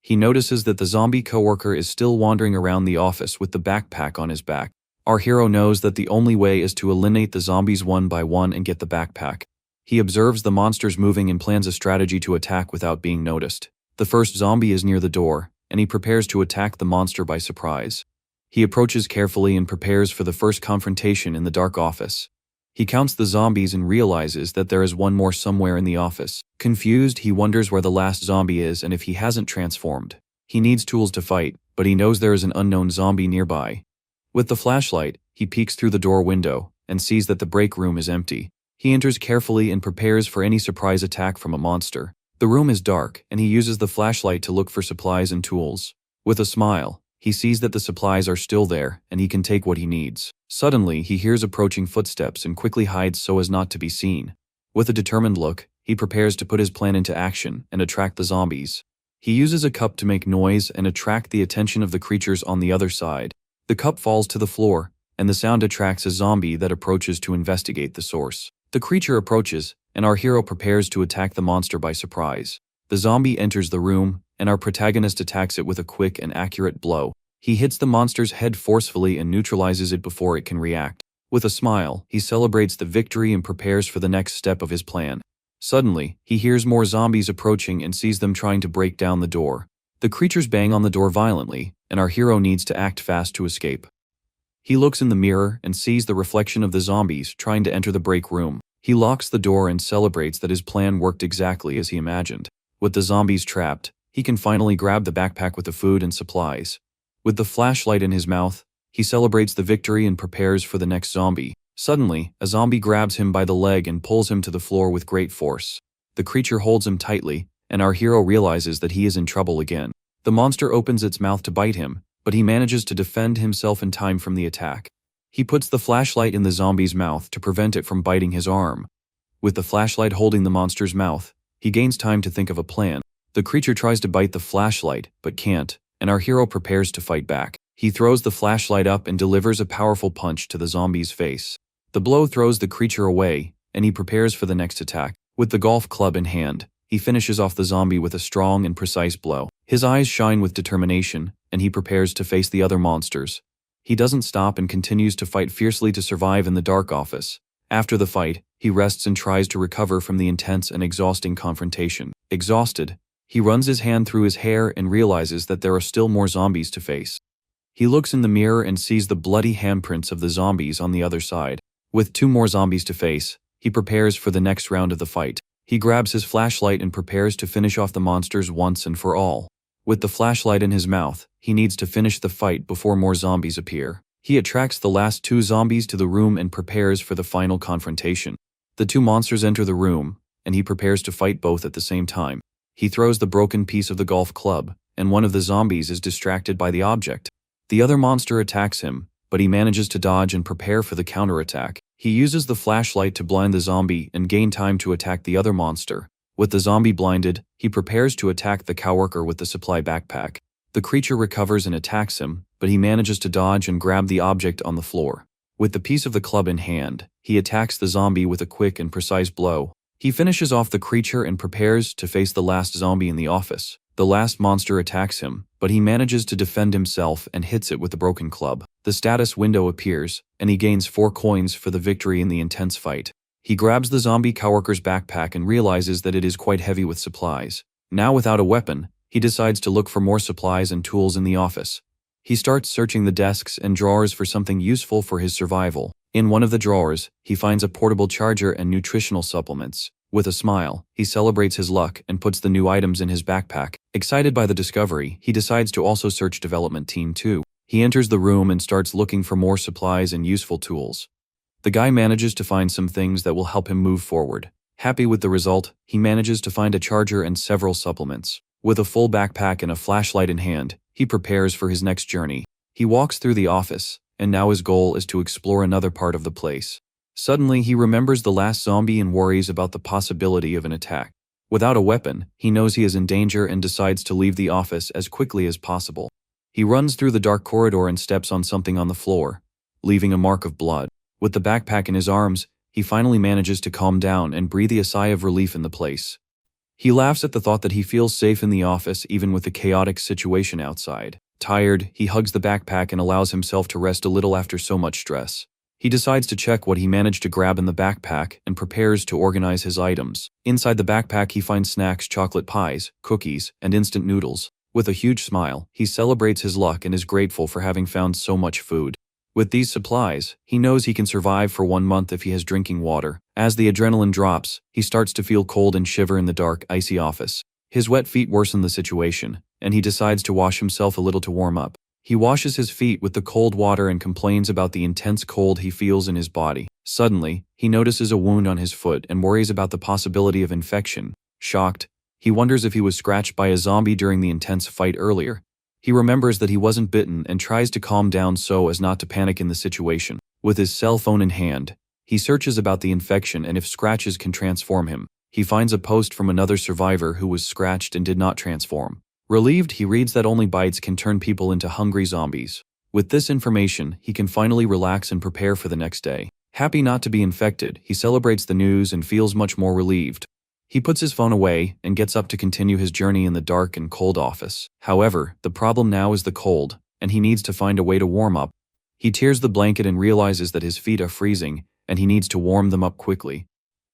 He notices that the zombie coworker is still wandering around the office with the backpack on his back. Our hero knows that the only way is to eliminate the zombies one by one and get the backpack. He observes the monsters moving and plans a strategy to attack without being noticed. The first zombie is near the door, and he prepares to attack the monster by surprise. He approaches carefully and prepares for the first confrontation in the dark office. He counts the zombies and realizes that there is one more somewhere in the office. Confused, he wonders where the last zombie is and if he hasn't transformed. He needs tools to fight, but he knows there is an unknown zombie nearby. With the flashlight, he peeks through the door window and sees that the break room is empty. He enters carefully and prepares for any surprise attack from a monster. The room is dark, and he uses the flashlight to look for supplies and tools. With a smile, he sees that the supplies are still there, and he can take what he needs. Suddenly, he hears approaching footsteps and quickly hides so as not to be seen. With a determined look, he prepares to put his plan into action and attract the zombies. He uses a cup to make noise and attract the attention of the creatures on the other side. The cup falls to the floor, and the sound attracts a zombie that approaches to investigate the source. The creature approaches, and our hero prepares to attack the monster by surprise. The zombie enters the room, and our protagonist attacks it with a quick and accurate blow. He hits the monster's head forcefully and neutralizes it before it can react. With a smile, he celebrates the victory and prepares for the next step of his plan. Suddenly, he hears more zombies approaching and sees them trying to break down the door. The creatures bang on the door violently, and our hero needs to act fast to escape. He looks in the mirror and sees the reflection of the zombies trying to enter the break room. He locks the door and celebrates that his plan worked exactly as he imagined. With the zombies trapped, he can finally grab the backpack with the food and supplies. With the flashlight in his mouth, he celebrates the victory and prepares for the next zombie. Suddenly, a zombie grabs him by the leg and pulls him to the floor with great force. The creature holds him tightly, and our hero realizes that he is in trouble again. The monster opens its mouth to bite him, but he manages to defend himself in time from the attack. He puts the flashlight in the zombie's mouth to prevent it from biting his arm. With the flashlight holding the monster's mouth, he gains time to think of a plan. The creature tries to bite the flashlight, but can't, and our hero prepares to fight back. He throws the flashlight up and delivers a powerful punch to the zombie's face. The blow throws the creature away, and he prepares for the next attack. With the golf club in hand, he finishes off the zombie with a strong and precise blow. His eyes shine with determination, and he prepares to face the other monsters. He doesn't stop and continues to fight fiercely to survive in the dark office. After the fight, he rests and tries to recover from the intense and exhausting confrontation. Exhausted, he runs his hand through his hair and realizes that there are still more zombies to face. He looks in the mirror and sees the bloody handprints of the zombies on the other side. With 2 more zombies to face, he prepares for the next round of the fight. He grabs his flashlight and prepares to finish off the monsters once and for all. With the flashlight in his mouth, he needs to finish the fight before more zombies appear. He attracts the last 2 zombies to the room and prepares for the final confrontation. The 2 monsters enter the room, and he prepares to fight both at the same time. He throws the broken piece of the golf club, and one of the zombies is distracted by the object. The other monster attacks him, but he manages to dodge and prepare for the counterattack. He uses the flashlight to blind the zombie and gain time to attack the other monster. With the zombie blinded, he prepares to attack the coworker with the supply backpack. The creature recovers and attacks him, but he manages to dodge and grab the object on the floor. With the piece of the club in hand, he attacks the zombie with a quick and precise blow. He finishes off the creature and prepares to face the last zombie in the office. The last monster attacks him, but he manages to defend himself and hits it with the broken club. The status window appears, and he gains 4 coins for the victory in the intense fight. He grabs the zombie coworker's backpack and realizes that it is quite heavy with supplies. Now without a weapon, he decides to look for more supplies and tools in the office. He starts searching the desks and drawers for something useful for his survival. In one of the drawers, he finds a portable charger and nutritional supplements. With a smile, he celebrates his luck and puts the new items in his backpack. Excited by the discovery, he decides to also search Development Team 2. He enters the room and starts looking for more supplies and useful tools. The guy manages to find some things that will help him move forward. Happy with the result, he manages to find a charger and several supplements. With a full backpack and a flashlight in hand, he prepares for his next journey. He walks through the office, and now his goal is to explore another part of the place. Suddenly, he remembers the last zombie and worries about the possibility of an attack. Without a weapon, he knows he is in danger and decides to leave the office as quickly as possible. He runs through the dark corridor and steps on something on the floor, leaving a mark of blood. With the backpack in his arms, he finally manages to calm down and breathe a sigh of relief in the place. He laughs at the thought that he feels safe in the office even with the chaotic situation outside. Tired, he hugs the backpack and allows himself to rest a little after so much stress. He decides to check what he managed to grab in the backpack and prepares to organize his items. Inside the backpack, he finds snacks, chocolate pies, cookies, and instant noodles. With a huge smile, he celebrates his luck and is grateful for having found so much food. With these supplies, he knows he can survive for 1 month if he has drinking water. As the adrenaline drops, he starts to feel cold and shiver in the dark, icy office. His wet feet worsen the situation, and he decides to wash himself a little to warm up. He washes his feet with the cold water and complains about the intense cold he feels in his body. Suddenly, he notices a wound on his foot and worries about the possibility of infection. Shocked, he wonders if he was scratched by a zombie during the intense fight earlier. He remembers that he wasn't bitten and tries to calm down so as not to panic in the situation. With his cell phone in hand, he searches about the infection and if scratches can transform him. He finds a post from another survivor who was scratched and did not transform. Relieved, he reads that only bites can turn people into hungry zombies. With this information, he can finally relax and prepare for the next day. Happy not to be infected, he celebrates the news and feels much more relieved. He puts his phone away and gets up to continue his journey in the dark and cold office. However, the problem now is the cold, and he needs to find a way to warm up. He tears the blanket and realizes that his feet are freezing, and he needs to warm them up quickly.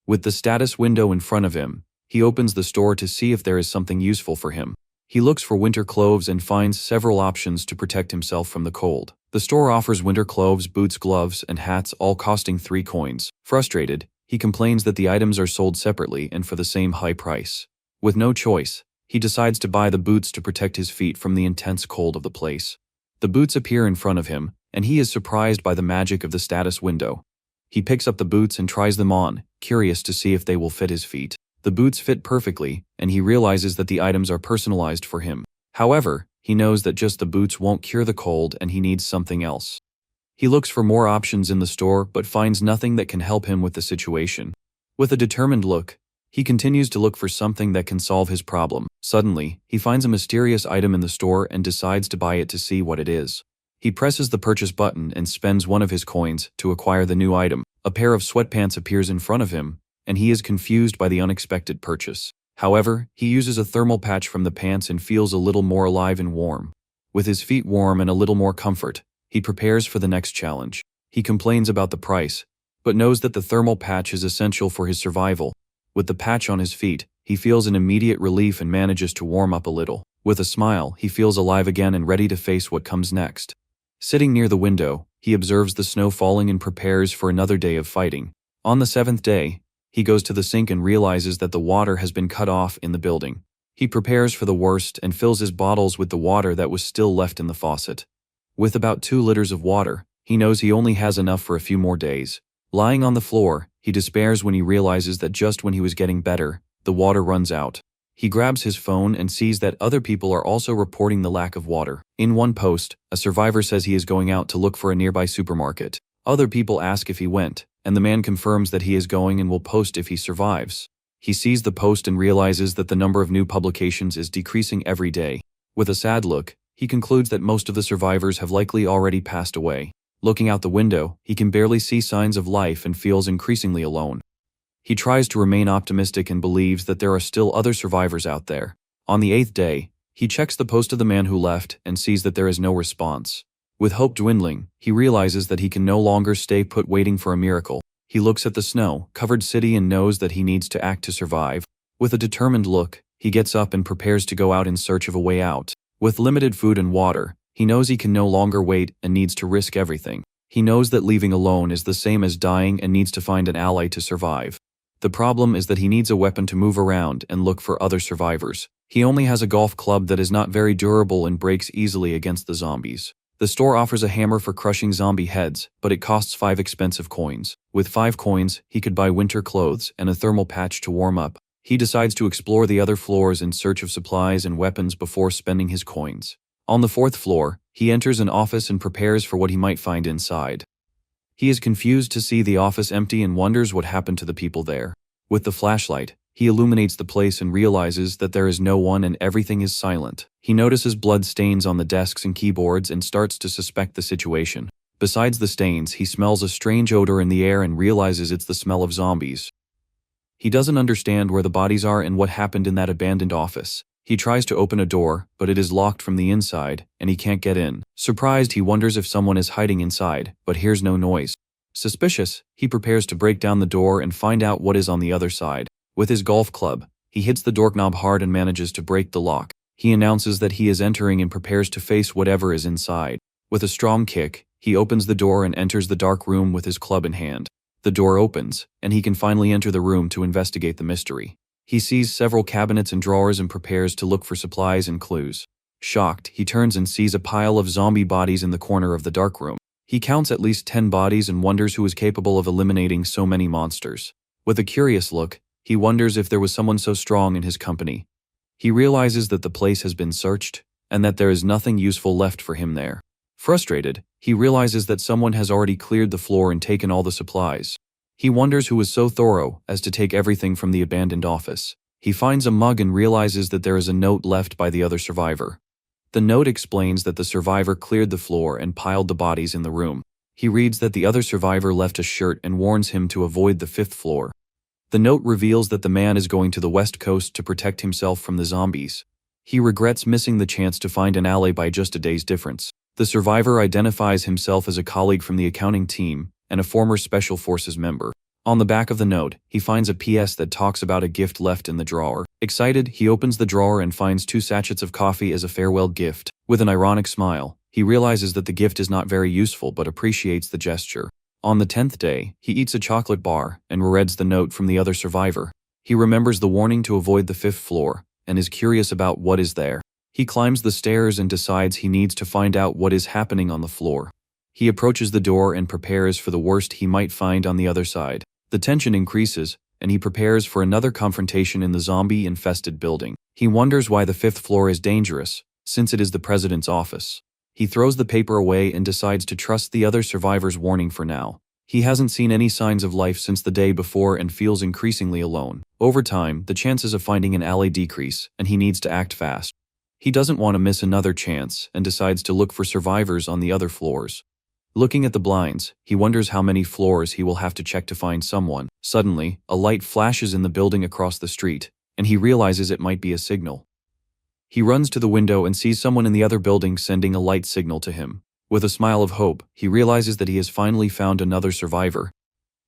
With the status window in front of him, he opens the store to see if there is something useful for him. He looks for winter clothes and finds several options to protect himself from the cold. The store offers winter clothes, boots, gloves, and hats, all costing 3 coins. Frustrated, he complains that the items are sold separately and for the same high price. With no choice, he decides to buy the boots to protect his feet from the intense cold of the place. The boots appear in front of him, and he is surprised by the magic of the status window. He picks up the boots and tries them on, curious to see if they will fit his feet. The boots fit perfectly, and he realizes that the items are personalized for him. However, he knows that just the boots won't cure the cold and he needs something else. He looks for more options in the store but finds nothing that can help him with the situation. With a determined look, he continues to look for something that can solve his problem. Suddenly, he finds a mysterious item in the store and decides to buy it to see what it is. He presses the purchase button and spends one of his coins to acquire the new item. A pair of sweatpants appears in front of him, and he is confused by the unexpected purchase. However, he uses a thermal patch from the pants and feels a little more alive and warm. With his feet warm and a little more comfort, he prepares for the next challenge. He complains about the price, but knows that the thermal patch is essential for his survival. With the patch on his feet, he feels an immediate relief and manages to warm up a little. With a smile, he feels alive again and ready to face what comes next. Sitting near the window, he observes the snow falling and prepares for another day of fighting. On the 7th day, he goes to the sink and realizes that the water has been cut off in the building. He prepares for the worst and fills his bottles with the water that was still left in the faucet. With about 2 liters of water, he knows he only has enough for a few more days. Lying on the floor, he despairs when he realizes that just when he was getting better, the water runs out. He grabs his phone and sees that other people are also reporting the lack of water. In one post, a survivor says he is going out to look for a nearby supermarket. Other people ask if he went, and the man confirms that he is going and will post if he survives. He sees the post and realizes that the number of new publications is decreasing every day. With a sad look, he concludes that most of the survivors have likely already passed away. Looking out the window, he can barely see signs of life and feels increasingly alone. He tries to remain optimistic and believes that there are still other survivors out there. On the 8th day, he checks the post of the man who left and sees that there is no response. With hope dwindling, he realizes that he can no longer stay put waiting for a miracle. He looks at the snow-covered city and knows that he needs to act to survive. With a determined look, he gets up and prepares to go out in search of a way out. With limited food and water, he knows he can no longer wait and needs to risk everything. He knows that leaving alone is the same as dying and needs to find an ally to survive. The problem is that he needs a weapon to move around and look for other survivors. He only has a golf club that is not very durable and breaks easily against the zombies. The store offers a hammer for crushing zombie heads, but it costs 5 expensive coins. With 5 coins, he could buy winter clothes and a thermal patch to warm up. He decides to explore the other floors in search of supplies and weapons before spending his coins. On the 4th floor, he enters an office and prepares for what he might find inside. He is confused to see the office empty and wonders what happened to the people there. With the flashlight, he illuminates the place and realizes that there is no one and everything is silent. He notices blood stains on the desks and keyboards and starts to suspect the situation. Besides the stains, he smells a strange odor in the air and realizes it's the smell of zombies. He doesn't understand where the bodies are and what happened in that abandoned office. He tries to open a door, but it is locked from the inside, and he can't get in. Surprised, he wonders if someone is hiding inside, but hears no noise. Suspicious, he prepares to break down the door and find out what is on the other side. With his golf club, he hits the doorknob hard and manages to break the lock. He announces that he is entering and prepares to face whatever is inside. With a strong kick, he opens the door and enters the dark room with his club in hand. The door opens, and he can finally enter the room to investigate the mystery. He sees several cabinets and drawers and prepares to look for supplies and clues. Shocked, he turns and sees a pile of zombie bodies in the corner of the dark room. He counts at least 10 bodies and wonders who is capable of eliminating so many monsters. With a curious look, he wonders if there was someone so strong in his company. He realizes that the place has been searched, and that there is nothing useful left for him there. Frustrated, he realizes that someone has already cleared the floor and taken all the supplies. He wonders who was so thorough as to take everything from the abandoned office. He finds a mug and realizes that there is a note left by the other survivor. The note explains that the survivor cleared the floor and piled the bodies in the room. He reads that the other survivor left a shirt and warns him to avoid the 5th floor. The note reveals that the man is going to the West Coast to protect himself from the zombies. He regrets missing the chance to find an ally by just a day's difference. The survivor identifies himself as a colleague from the accounting team and a former Special Forces member. On the back of the note, he finds a PS that talks about a gift left in the drawer. Excited, he opens the drawer and finds 2 sachets of coffee as a farewell gift. With an ironic smile, he realizes that the gift is not very useful but appreciates the gesture. On the 10th day, he eats a chocolate bar and rereads the note from the other survivor. He remembers the warning to avoid the 5th floor and is curious about what is there. He climbs the stairs and decides he needs to find out what is happening on the floor. He approaches the door and prepares for the worst he might find on the other side. The tension increases, and he prepares for another confrontation in the zombie-infested building. He wonders why the 5th floor is dangerous, since it is the president's office. He throws the paper away and decides to trust the other survivor's warning for now. He hasn't seen any signs of life since the day before and feels increasingly alone. Over time, the chances of finding an ally decrease, and he needs to act fast. He doesn't want to miss another chance and decides to look for survivors on the other floors. Looking at the blinds, he wonders how many floors he will have to check to find someone. Suddenly, a light flashes in the building across the street, and he realizes it might be a signal. He runs to the window and sees someone in the other building sending a light signal to him. With a smile of hope, he realizes that he has finally found another survivor.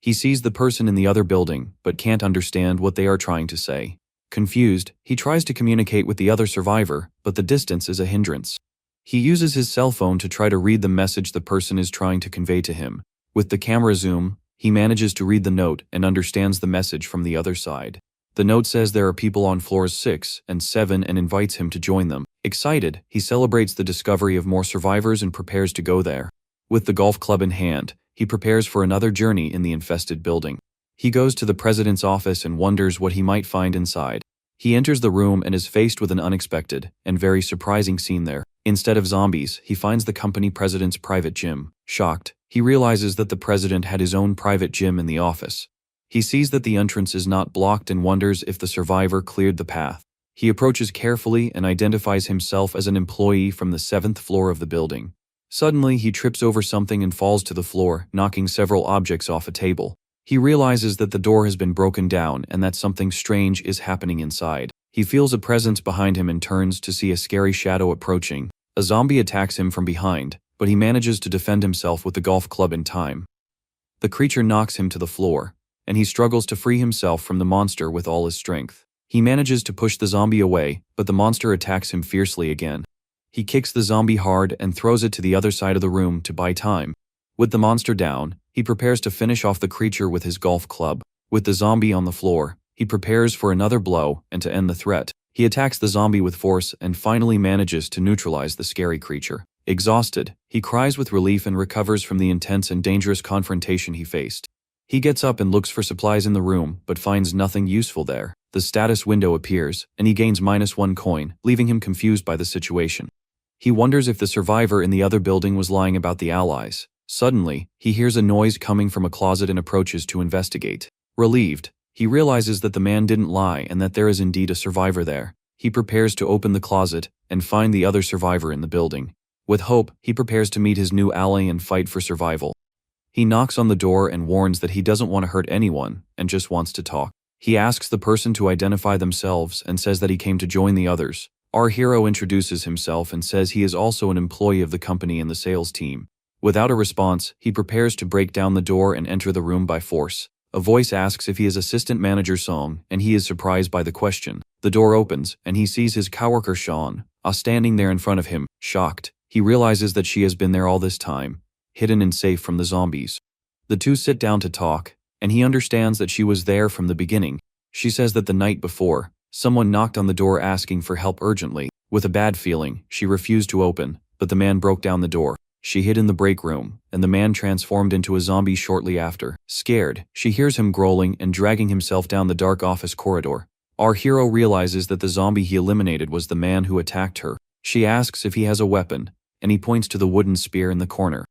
He sees the person in the other building, but can't understand what they are trying to say. Confused, he tries to communicate with the other survivor, but the distance is a hindrance. He uses his cell phone to try to read the message the person is trying to convey to him. With the camera zoom, he manages to read the note and understands the message from the other side. The note says there are people on floors 6 and 7 and invites him to join them. Excited, he celebrates the discovery of more survivors and prepares to go there. With the golf club in hand, he prepares for another journey in the infested building. He goes to the president's office and wonders what he might find inside. He enters the room and is faced with an unexpected and very surprising scene there. Instead of zombies, he finds the company president's private gym. Shocked, he realizes that the president had his own private gym in the office. He sees that the entrance is not blocked and wonders if the survivor cleared the path. He approaches carefully and identifies himself as an employee from the 7th floor of the building. Suddenly, he trips over something and falls to the floor, knocking several objects off a table. He realizes that the door has been broken down and that something strange is happening inside. He feels a presence behind him and turns to see a scary shadow approaching. A zombie attacks him from behind, but he manages to defend himself with the golf club in time. The creature knocks him to the floor, and he struggles to free himself from the monster with all his strength. He manages to push the zombie away, but the monster attacks him fiercely again. He kicks the zombie hard and throws it to the other side of the room to buy time. With the monster down, he prepares to finish off the creature with his golf club. With the zombie on the floor, he prepares for another blow and to end the threat. He attacks the zombie with force and finally manages to neutralize the scary creature. Exhausted, he cries with relief and recovers from the intense and dangerous confrontation he faced. He gets up and looks for supplies in the room, but finds nothing useful there. The status window appears, and he gains -1 coin, leaving him confused by the situation. He wonders if the survivor in the other building was lying about the allies. Suddenly, he hears a noise coming from a closet and approaches to investigate. Relieved, he realizes that the man didn't lie and that there is indeed a survivor there. He prepares to open the closet and find the other survivor in the building. With hope, he prepares to meet his new ally and fight for survival. He knocks on the door and warns that he doesn't want to hurt anyone and just wants to talk. He asks the person to identify themselves and says that he came to join the others. Our hero introduces himself and says he is also an employee of the company and the sales team. Without a response, he prepares to break down the door and enter the room by force. A voice asks if he is assistant manager Song, and he is surprised by the question. The door opens, and he sees his coworker Sean, standing there in front of him. Shocked, he realizes that she has been there all this time, hidden and safe from the zombies. The two sit down to talk, and he understands that she was there from the beginning. She says that the night before, someone knocked on the door asking for help urgently. With a bad feeling, she refused to open, but the man broke down the door. She hid in the break room, and the man transformed into a zombie shortly after. Scared, she hears him growling and dragging himself down the dark office corridor. Our hero realizes that the zombie he eliminated was the man who attacked her. She asks if he has a weapon, and he points to the wooden spear in the corner.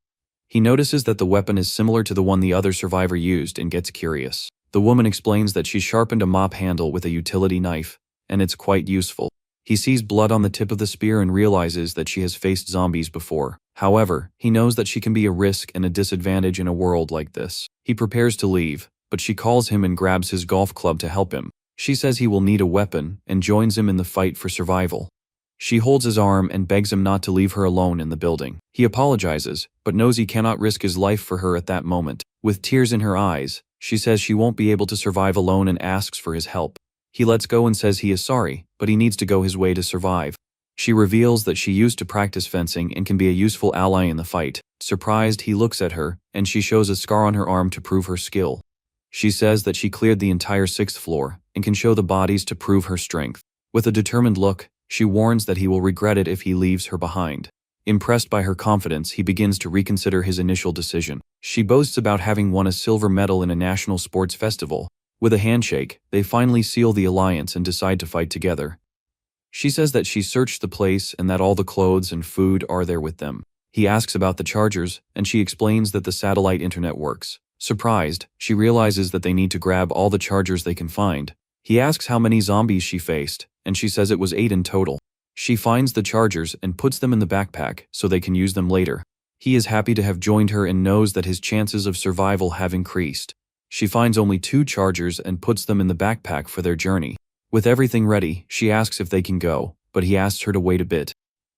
He notices that the weapon is similar to the one the other survivor used and gets curious. The woman explains that she sharpened a mop handle with a utility knife, and it's quite useful. He sees blood on the tip of the spear and realizes that she has faced zombies before. However, he knows that she can be a risk and a disadvantage in a world like this. He prepares to leave, but she calls him and grabs his golf club to help him. She says he will need a weapon and joins him in the fight for survival. She holds his arm and begs him not to leave her alone in the building. He apologizes, but knows he cannot risk his life for her at that moment. With tears in her eyes, she says she won't be able to survive alone and asks for his help. He lets go and says he is sorry, but he needs to go his way to survive. She reveals that she used to practice fencing and can be a useful ally in the fight. Surprised, he looks at her, and she shows a scar on her arm to prove her skill. She says that she cleared the entire 6th floor and can show the bodies to prove her strength. With a determined look, she warns that he will regret it if he leaves her behind. Impressed by her confidence, he begins to reconsider his initial decision. She boasts about having won a silver medal in a national sports festival. With a handshake, they finally seal the alliance and decide to fight together. She says that she searched the place and that all the clothes and food are there with them. He asks about the chargers, and she explains that the satellite internet works. Surprised, she realizes that they need to grab all the chargers they can find. He asks how many zombies she faced, and she says it was 8 in total. She finds the chargers and puts them in the backpack so they can use them later. He is happy to have joined her and knows that his chances of survival have increased. She finds only 2 chargers and puts them in the backpack for their journey. With everything ready, she asks if they can go, but he asks her to wait a bit.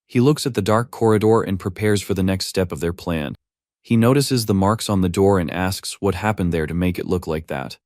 He looks at the dark corridor and prepares for the next step of their plan. He notices the marks on the door and asks what happened there to make it look like that.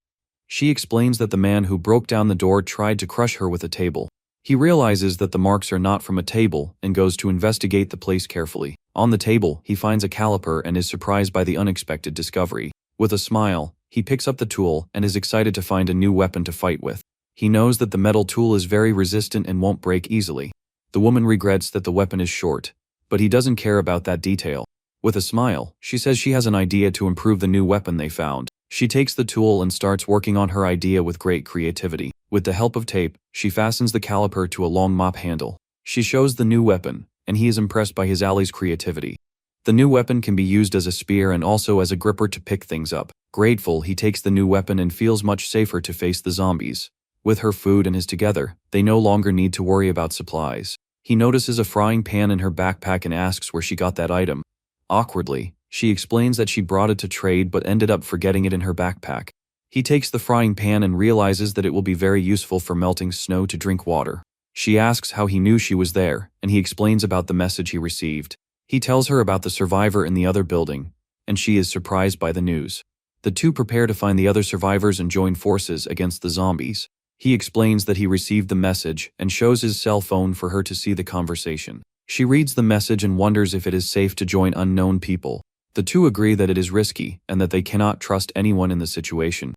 She explains that the man who broke down the door tried to crush her with a table. He realizes that the marks are not from a table and goes to investigate the place carefully. On the table, he finds a caliper and is surprised by the unexpected discovery. With a smile, he picks up the tool and is excited to find a new weapon to fight with. He knows that the metal tool is very resistant and won't break easily. The woman regrets that the weapon is short, but he doesn't care about that detail. With a smile, she says she has an idea to improve the new weapon they found. She takes the tool and starts working on her idea with great creativity. With the help of tape, she fastens the caliper to a long mop handle. She shows the new weapon, and he is impressed by his ally's creativity. The new weapon can be used as a spear and also as a gripper to pick things up. Grateful, he takes the new weapon and feels much safer to face the zombies. With her food and his together, they no longer need to worry about supplies. He notices a frying pan in her backpack and asks where she got that item. Awkwardly, she explains that she brought it to trade but ended up forgetting it in her backpack. He takes the frying pan and realizes that it will be very useful for melting snow to drink water. She asks how he knew she was there, and he explains about the message he received. He tells her about the survivor in the other building, and she is surprised by the news. The two prepare to find the other survivors and join forces against the zombies. He explains that he received the message and shows his cell phone for her to see the conversation. She reads the message and wonders if it is safe to join unknown people. The two agree that it is risky and that they cannot trust anyone in the situation.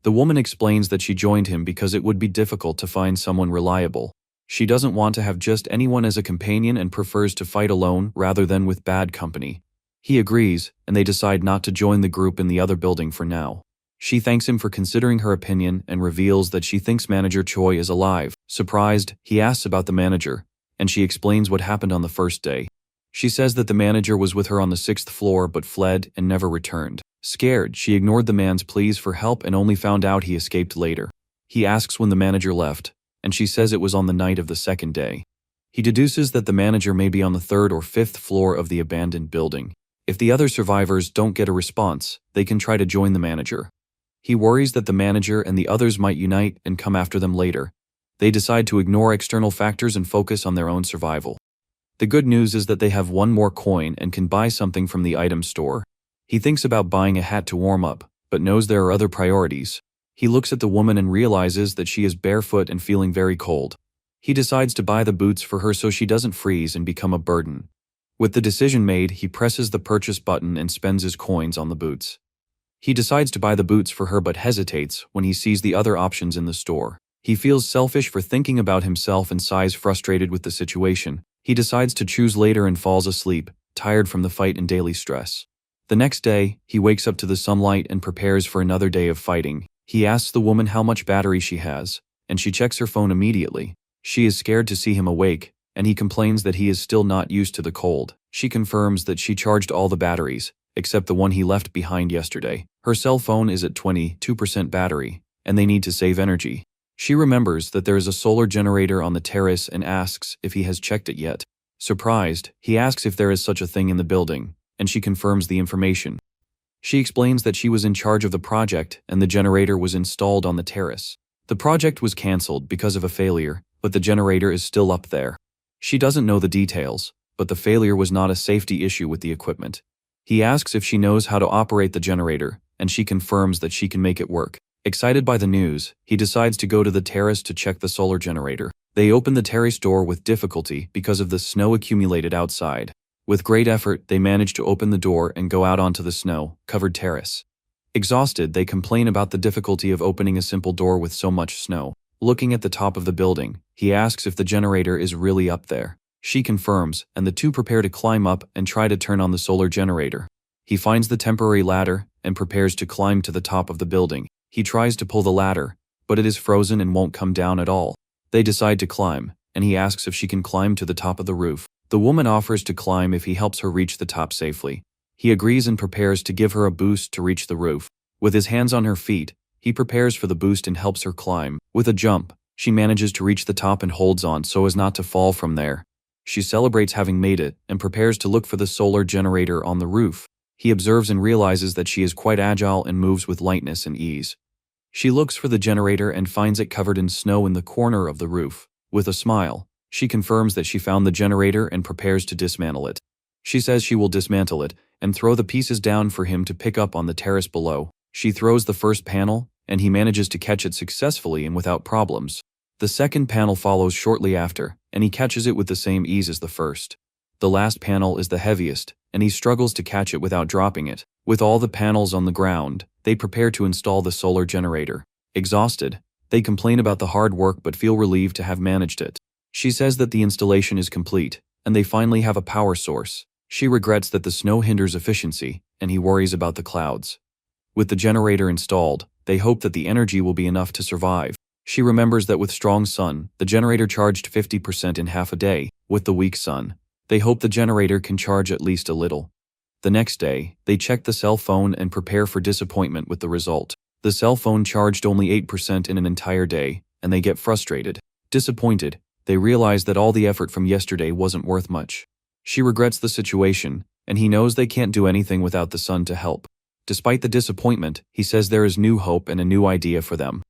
The woman explains that she joined him because it would be difficult to find someone reliable. She doesn't want to have just anyone as a companion and prefers to fight alone rather than with bad company. He agrees, and they decide not to join the group in the other building for now. She thanks him for considering her opinion and reveals that she thinks Manager Choi is alive. Surprised, he asks about the manager, and she explains what happened on the first day. She says that the manager was with her on the 6th floor but fled and never returned. Scared, she ignored the man's pleas for help and only found out he escaped later. He asks when the manager left, and she says it was on the night of the 2nd day. He deduces that the manager may be on the 3rd or 5th floor of the abandoned building. If the other survivors don't get a response, they can try to join the manager. He worries that the manager and the others might unite and come after them later. They decide to ignore external factors and focus on their own survival. The good news is that they have one more coin and can buy something from the item store. He thinks about buying a hat to warm up, but knows there are other priorities. He looks at the woman and realizes that she is barefoot and feeling very cold. He decides to buy the boots for her so she doesn't freeze and become a burden. With the decision made, he presses the purchase button and spends his coins on the boots. He decides to buy the boots for her but hesitates when he sees the other options in the store. He feels selfish for thinking about himself and sighs frustrated with the situation. He decides to choose later and falls asleep, tired from the fight and daily stress. The next day, he wakes up to the sunlight and prepares for another day of fighting. He asks the woman how much battery she has, and she checks her phone immediately. She is scared to see him awake, and he complains that he is still not used to the cold. She confirms that she charged all the batteries, except the one he left behind yesterday. Her cell phone is at 22% battery, and they need to save energy. She remembers that there is a solar generator on the terrace and asks if he has checked it yet. Surprised, he asks if there is such a thing in the building, and she confirms the information. She explains that she was in charge of the project and the generator was installed on the terrace. The project was cancelled because of a failure, but the generator is still up there. She doesn't know the details, but the failure was not a safety issue with the equipment. He asks if she knows how to operate the generator, and she confirms that she can make it work. Excited by the news, he decides to go to the terrace to check the solar generator. They open the terrace door with difficulty because of the snow accumulated outside. With great effort, they manage to open the door and go out onto the snow-covered terrace. Exhausted, they complain about the difficulty of opening a simple door with so much snow. Looking at the top of the building, he asks if the generator is really up there. She confirms, and the two prepare to climb up and try to turn on the solar generator. He finds the temporary ladder and prepares to climb to the top of the building. He tries to pull the ladder, but it is frozen and won't come down at all. They decide to climb, and he asks if she can climb to the top of the roof. The woman offers to climb if he helps her reach the top safely. He agrees and prepares to give her a boost to reach the roof. With his hands on her feet, he prepares for the boost and helps her climb. With a jump, she manages to reach the top and holds on so as not to fall from there. She celebrates having made it and prepares to look for the solar generator on the roof. He observes and realizes that she is quite agile and moves with lightness and ease. She looks for the generator and finds it covered in snow in the corner of the roof. With a smile, she confirms that she found the generator and prepares to dismantle it. She says she will dismantle it and throw the pieces down for him to pick up on the terrace below. She throws the first panel, and he manages to catch it successfully and without problems. The second panel follows shortly after, and he catches it with the same ease as the first. The last panel is the heaviest, and he struggles to catch it without dropping it. With all the panels on the ground, they prepare to install the solar generator. Exhausted, they complain about the hard work but feel relieved to have managed it. She says that the installation is complete, and they finally have a power source. She regrets that the snow hinders efficiency, and he worries about the clouds. With the generator installed, they hope that the energy will be enough to survive. She remembers that with strong sun, the generator charged 50% in half a day. With the weak sun, they hope the generator can charge at least a little. The next day, they check the cell phone and prepare for disappointment with the result. The cell phone charged only 8% in an entire day, and they get frustrated. Disappointed, they realize that all the effort from yesterday wasn't worth much. She regrets the situation, and he knows they can't do anything without the sun to help. Despite the disappointment, he says there is new hope and a new idea for them.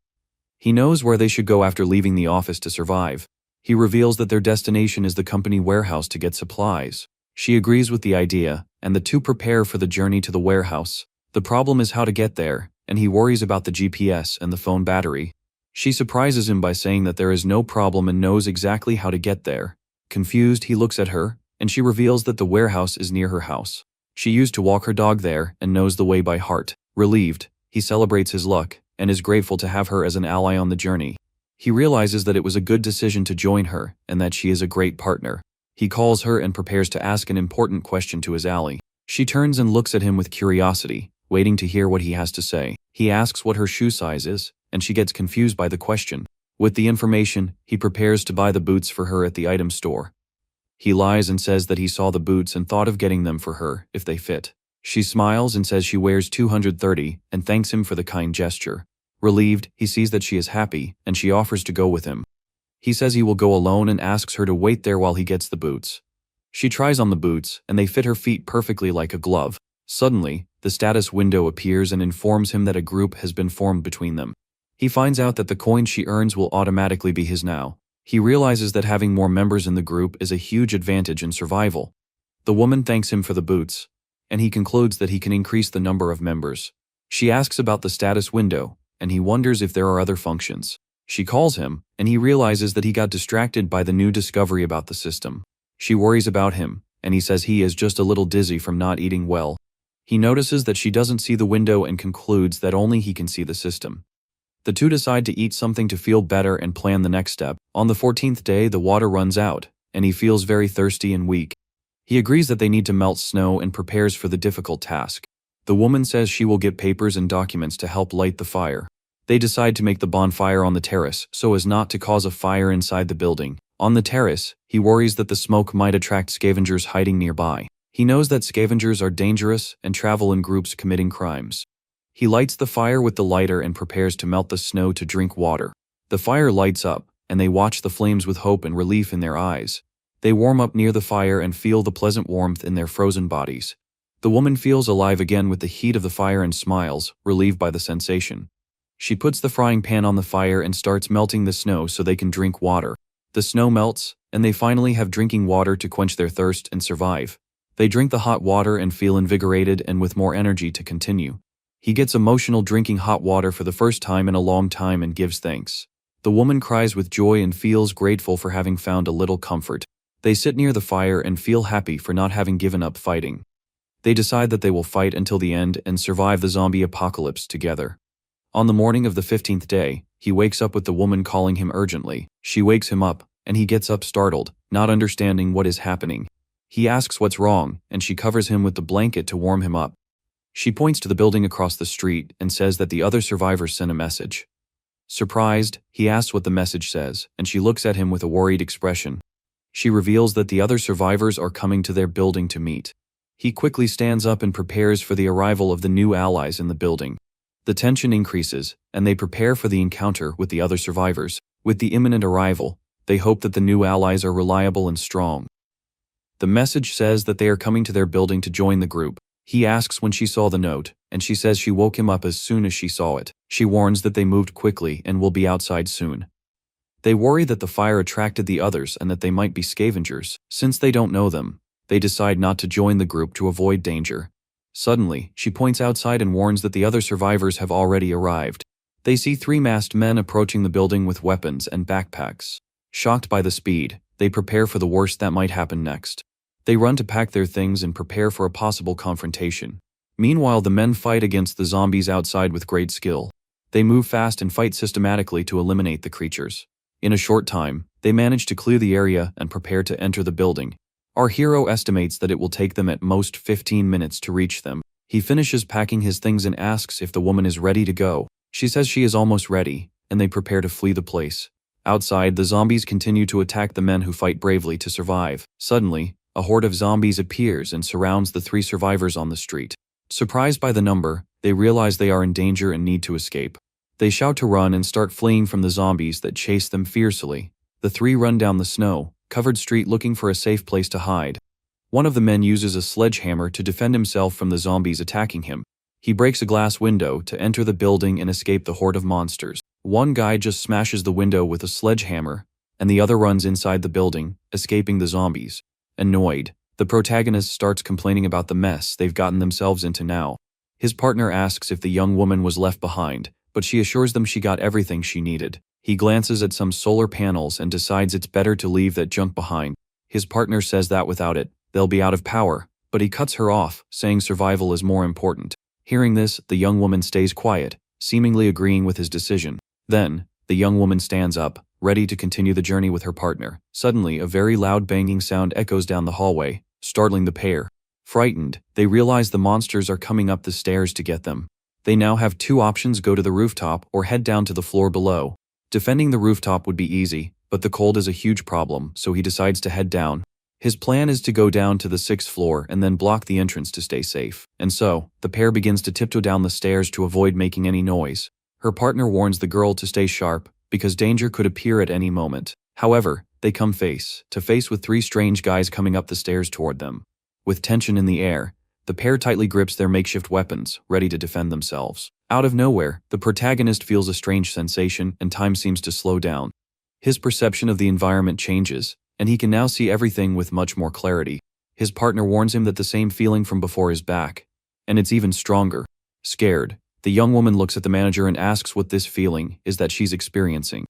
He knows where they should go after leaving the office to survive. He reveals that their destination is the company warehouse to get supplies. She agrees with the idea, and the two prepare for the journey to the warehouse. The problem is how to get there, and he worries about the GPS and the phone battery. She surprises him by saying that there is no problem and knows exactly how to get there. Confused, he looks at her, and she reveals that the warehouse is near her house. She used to walk her dog there and knows the way by heart. Relieved, he celebrates his luck and is grateful to have her as an ally on the journey. He realizes that it was a good decision to join her and that she is a great partner. He calls her and prepares to ask an important question to his ally. She turns and looks at him with curiosity, waiting to hear what he has to say. He asks what her shoe size is, and she gets confused by the question. With the information, he prepares to buy the boots for her at the item store. He lies and says that he saw the boots and thought of getting them for her, if they fit. She smiles and says she wears 230 and thanks him for the kind gesture. Relieved, he sees that she is happy, and she offers to go with him. He says he will go alone and asks her to wait there while he gets the boots. She tries on the boots, and they fit her feet perfectly like a glove. Suddenly, the status window appears and informs him that a group has been formed between them. He finds out that the coin she earns will automatically be his now. He realizes that having more members in the group is a huge advantage in survival. The woman thanks him for the boots, and he concludes that he can increase the number of members. She asks about the status window, and he wonders if there are other functions. She calls him, and he realizes that he got distracted by the new discovery about the system. She worries about him, and he says he is just a little dizzy from not eating well. He notices that she doesn't see the window and concludes that only he can see the system. The two decide to eat something to feel better and plan the next step. On the 14th day, the water runs out, and he feels very thirsty and weak. He agrees that they need to melt snow and prepares for the difficult task. The woman says she will get papers and documents to help light the fire. They decide to make the bonfire on the terrace so as not to cause a fire inside the building. On the terrace, he worries that the smoke might attract scavengers hiding nearby. He knows that scavengers are dangerous and travel in groups committing crimes. He lights the fire with the lighter and prepares to melt the snow to drink water. The fire lights up, and they watch the flames with hope and relief in their eyes. They warm up near the fire and feel the pleasant warmth in their frozen bodies. The woman feels alive again with the heat of the fire and smiles, relieved by the sensation. She puts the frying pan on the fire and starts melting the snow so they can drink water. The snow melts, and they finally have drinking water to quench their thirst and survive. They drink the hot water and feel invigorated and with more energy to continue. He gets emotional drinking hot water for the first time in a long time and gives thanks. The woman cries with joy and feels grateful for having found a little comfort. They sit near the fire and feel happy for not having given up fighting. They decide that they will fight until the end and survive the zombie apocalypse together. On the morning of the 15th day, he wakes up with the woman calling him urgently. She wakes him up, and he gets up startled, not understanding what is happening. He asks what's wrong, and she covers him with the blanket to warm him up. She points to the building across the street and says that the other survivors sent a message. Surprised, he asks what the message says, and she looks at him with a worried expression. She reveals that the other survivors are coming to their building to meet. He quickly stands up and prepares for the arrival of the new allies in the building. The tension increases, and they prepare for the encounter with the other survivors. With the imminent arrival, they hope that the new allies are reliable and strong. The message says that they are coming to their building to join the group. He asks when she saw the note, and she says she woke him up as soon as she saw it. She warns that they moved quickly and will be outside soon. They worry that the fire attracted the others and that they might be scavengers. Since they don't know them, they decide not to join the group to avoid danger. Suddenly, she points outside and warns that the other survivors have already arrived. They see three masked men approaching the building with weapons and backpacks. Shocked by the speed, they prepare for the worst that might happen next. They run to pack their things and prepare for a possible confrontation. Meanwhile, the men fight against the zombies outside with great skill. They move fast and fight systematically to eliminate the creatures. In a short time, they manage to clear the area and prepare to enter the building. Our hero estimates that it will take them at most 15 minutes to reach them. He finishes packing his things and asks if the woman is ready to go. She says she is almost ready, and they prepare to flee the place. Outside, the zombies continue to attack the men who fight bravely to survive. Suddenly, a horde of zombies appears and surrounds the three survivors on the street. Surprised by the number, they realize they are in danger and need to escape. They shout to run and start fleeing from the zombies that chase them fiercely. The three run down the snow-covered street looking for a safe place to hide. One of the men uses a sledgehammer to defend himself from the zombies attacking him. He breaks a glass window to enter the building and escape the horde of monsters. One guy just smashes the window with a sledgehammer, and the other runs inside the building, escaping the zombies. Annoyed, the protagonist starts complaining about the mess they've gotten themselves into now. His partner asks if the young woman was left behind, but she assures them she got everything she needed. He glances at some solar panels and decides it's better to leave that junk behind. His partner says that without it, they'll be out of power, but he cuts her off, saying survival is more important. Hearing this, the young woman stays quiet, seemingly agreeing with his decision. Then, the young woman stands up, ready to continue the journey with her partner. Suddenly, a very loud banging sound echoes down the hallway, startling the pair. Frightened, they realize the monsters are coming up the stairs to get them. They now have two options: go to the rooftop or head down to the floor below. Defending the rooftop would be easy, but the cold is a huge problem, so he decides to head down. His plan is to go down to the 6th floor and then block the entrance to stay safe. And so, the pair begins to tiptoe down the stairs to avoid making any noise. Her partner warns the girl to stay sharp, because danger could appear at any moment. However, they come face to face with three strange guys coming up the stairs toward them. With tension in the air, the pair tightly grips their makeshift weapons, ready to defend themselves. Out of nowhere, the protagonist feels a strange sensation and time seems to slow down. His perception of the environment changes, and he can now see everything with much more clarity. His partner warns him that the same feeling from before is back, and it's even stronger. Scared, the young woman looks at the manager and asks what this feeling is that she's experiencing.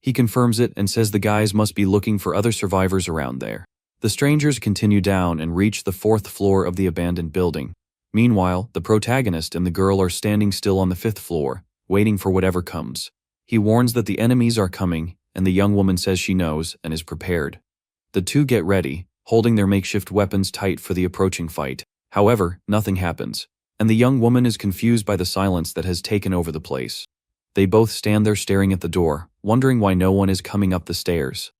He confirms it and says the guys must be looking for other survivors around there. The strangers continue down and reach the 4th floor of the abandoned building. Meanwhile, the protagonist and the girl are standing still on the 5th floor, waiting for whatever comes. He warns that the enemies are coming, and the young woman says she knows and is prepared. The two get ready, holding their makeshift weapons tight for the approaching fight. However, nothing happens, and the young woman is confused by the silence that has taken over the place. They both stand there staring at the door, wondering why no one is coming up the stairs.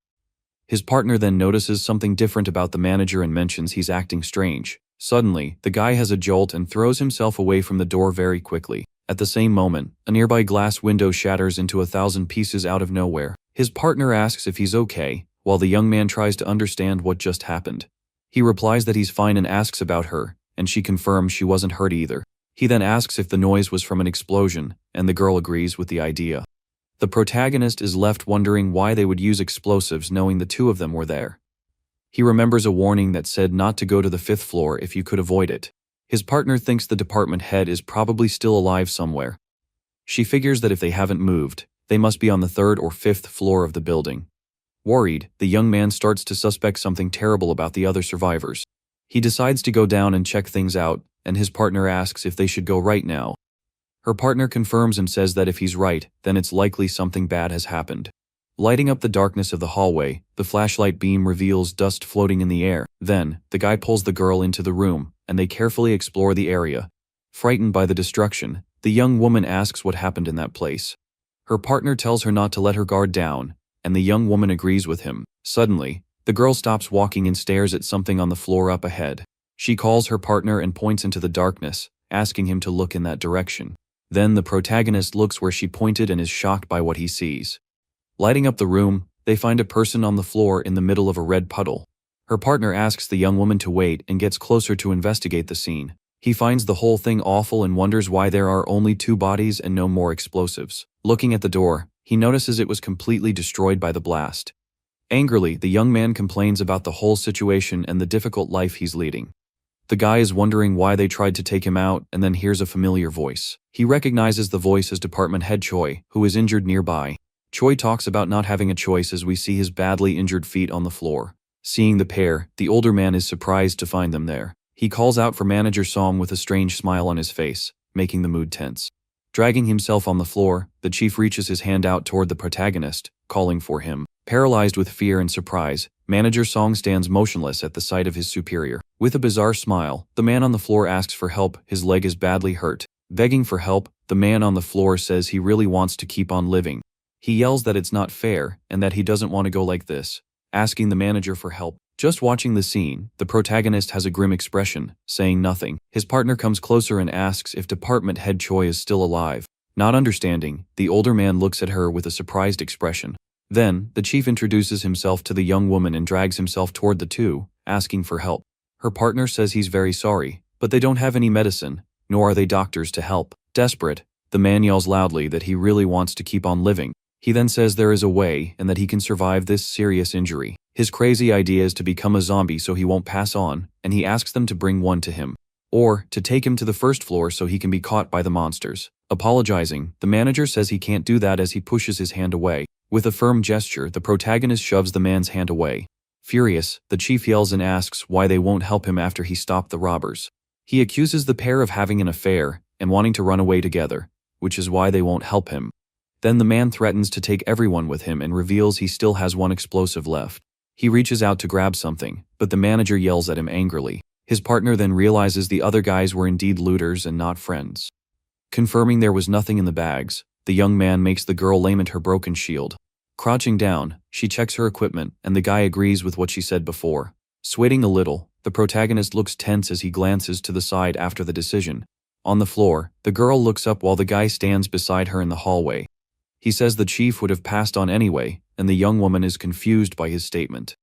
His partner then notices something different about the manager and mentions he's acting strange. Suddenly, the guy has a jolt and throws himself away from the door very quickly. At the same moment, a nearby glass window shatters into 1,000 pieces out of nowhere. His partner asks if he's okay, while the young man tries to understand what just happened. He replies that he's fine and asks about her, and she confirms she wasn't hurt either. He then asks if the noise was from an explosion, and the girl agrees with the idea. The protagonist is left wondering why they would use explosives knowing the two of them were there. He remembers a warning that said not to go to the 5th floor if you could avoid it. His partner thinks the department head is probably still alive somewhere. She figures that if they haven't moved, they must be on the 3rd or 5th floor of the building. Worried, the young man starts to suspect something terrible about the other survivors. He decides to go down and check things out, and his partner asks if they should go right now. Her partner confirms and says that if he's right, then it's likely something bad has happened. Lighting up the darkness of the hallway, the flashlight beam reveals dust floating in the air. Then, the guy pulls the girl into the room, and they carefully explore the area. Frightened by the destruction, the young woman asks what happened in that place. Her partner tells her not to let her guard down, and the young woman agrees with him. Suddenly, the girl stops walking and stares at something on the floor up ahead. She calls her partner and points into the darkness, asking him to look in that direction. Then the protagonist looks where she pointed and is shocked by what he sees. Lighting up the room, they find a person on the floor in the middle of a red puddle. Her partner asks the young woman to wait and gets closer to investigate the scene. He finds the whole thing awful and wonders why there are only 2 bodies and no more explosives. Looking at the door, he notices it was completely destroyed by the blast. Angrily, the young man complains about the whole situation and the difficult life he's leading. The guy is wondering why they tried to take him out and then hears a familiar voice. He recognizes the voice as department head Choi, who is injured nearby. Choi talks about not having a choice as we see his badly injured feet on the floor. Seeing the pair, the older man is surprised to find them there. He calls out for Manager Song with a strange smile on his face, making the mood tense. Dragging himself on the floor, the chief reaches his hand out toward the protagonist, calling for him. Paralyzed with fear and surprise, Manager Song stands motionless at the sight of his superior. With a bizarre smile, the man on the floor asks for help. His leg is badly hurt. Begging for help, the man on the floor says he really wants to keep on living. He yells that it's not fair and that he doesn't want to go like this, asking the manager for help. Just watching the scene, the protagonist has a grim expression, saying nothing. His partner comes closer and asks if department head Choi is still alive. Not understanding, the older man looks at her with a surprised expression. Then, the chief introduces himself to the young woman and drags himself toward the two, asking for help. Her partner says he's very sorry, but they don't have any medicine, nor are they doctors to help. Desperate, the man yells loudly that he really wants to keep on living. He then says there is a way and that he can survive this serious injury. His crazy idea is to become a zombie so he won't pass on, and he asks them to bring one to him. Or, to take him to the 1st floor so he can be caught by the monsters. Apologizing, the manager says he can't do that as he pushes his hand away. With a firm gesture, the protagonist shoves the man's hand away. Furious, the chief yells and asks why they won't help him after he stopped the robbers. He accuses the pair of having an affair and wanting to run away together, which is why they won't help him. Then the man threatens to take everyone with him and reveals he still has 1 explosive left. He reaches out to grab something, but the manager yells at him angrily. His partner then realizes the other guys were indeed looters and not friends. Confirming there was nothing in the bags, the young man makes the girl lament her broken shield. Crouching down, she checks her equipment, and the guy agrees with what she said before. Sweating a little, the protagonist looks tense as he glances to the side after the decision. On the floor, the girl looks up while the guy stands beside her in the hallway. He says the chief would have passed on anyway, and the young woman is confused by his statement.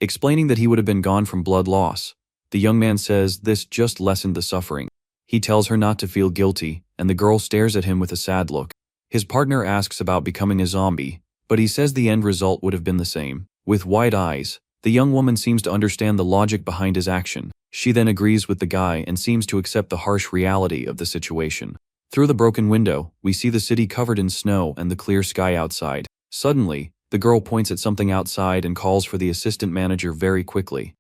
Explaining that he would have been gone from blood loss, the young man says this just lessened the suffering. He tells her not to feel guilty, and the girl stares at him with a sad look. His partner asks about becoming a zombie, but he says the end result would have been the same. With wide eyes, the young woman seems to understand the logic behind his action. She then agrees with the guy and seems to accept the harsh reality of the situation. Through the broken window, we see the city covered in snow and the clear sky outside. Suddenly, the girl points at something outside and calls for the assistant manager very quickly.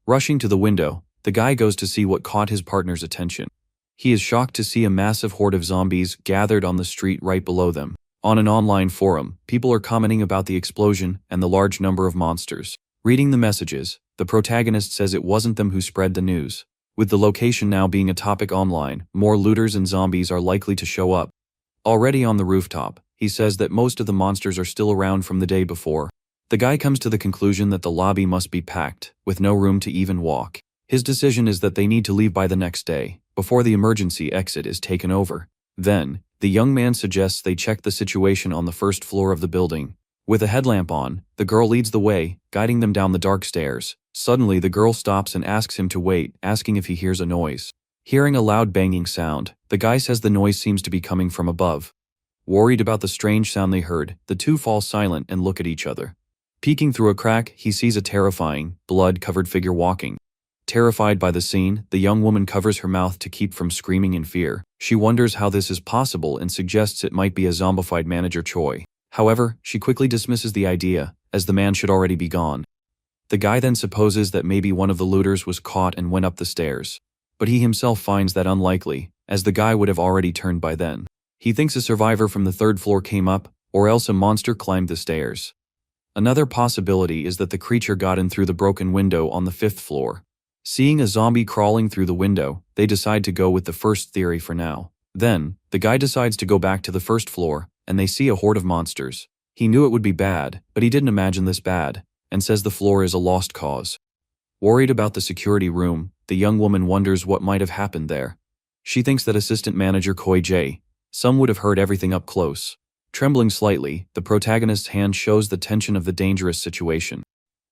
Rushing to the window, the guy goes to see what caught his partner's attention. He is shocked to see a massive horde of zombies gathered on the street right below them. On an online forum, people are commenting about the explosion and the large number of monsters. Reading the messages, the protagonist says it wasn't them who spread the news. With the location now being a topic online, more looters and zombies are likely to show up. Already on the rooftop, he says that most of the monsters are still around from the day before. The guy comes to the conclusion that the lobby must be packed, with no room to even walk. His decision is that they need to leave by the next day, before the emergency exit is taken over. Then, the young man suggests they check the situation on the first floor of the building. With a headlamp on, the girl leads the way, guiding them down the dark stairs. Suddenly the girl stops and asks him to wait, asking if he hears a noise. Hearing a loud banging sound, the guy says the noise seems to be coming from above. Worried about the strange sound they heard, the two fall silent and look at each other. Peeking through a crack, he sees a terrifying, blood-covered figure walking. Terrified by the scene, the young woman covers her mouth to keep from screaming in fear. She wonders how this is possible and suggests it might be a zombified manager Choi. However, she quickly dismisses the idea, as the man should already be gone. The guy then supposes that maybe one of the looters was caught and went up the stairs. But he himself finds that unlikely, as the guy would have already turned by then. He thinks a survivor from the third floor came up, or else a monster climbed the stairs. Another possibility is that the creature got in through the broken window on the fifth floor. Seeing a zombie crawling through the window, they decide to go with the first theory for now. Then, the guy decides to go back to the first floor, and they see a horde of monsters. He knew it would be bad, but he didn't imagine this bad, and says the floor is a lost cause. Worried about the security room, the young woman wonders what might have happened there. She thinks that assistant manager Koi Jae, some would have heard everything up close. Trembling slightly, the protagonist's hand shows the tension of the dangerous situation.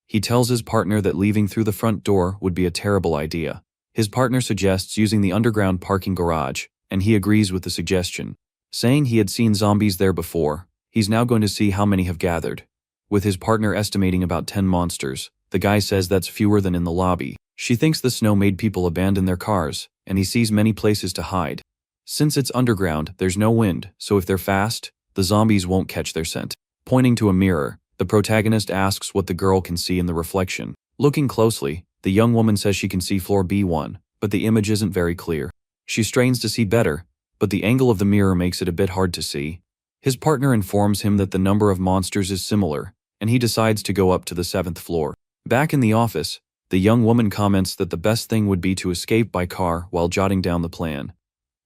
He tells his partner that leaving through the front door would be a terrible idea. His partner suggests using the underground parking garage, and he agrees with the suggestion. Saying he had seen zombies there before, he's now going to see how many have gathered. With his partner estimating about 10 monsters, the guy says that's fewer than in the lobby. She thinks the snow made people abandon their cars, and he sees many places to hide. Since it's underground, there's no wind, so if they're fast, the zombies won't catch their scent. Pointing to a mirror, the protagonist asks what the girl can see in the reflection. Looking closely, the young woman says she can see floor B1, but the image isn't very clear. She strains to see better, but the angle of the mirror makes it a bit hard to see. His partner informs him that the number of monsters is similar, and he decides to go up to the 7th floor. Back in the office, the young woman comments that the best thing would be to escape by car while jotting down the plan.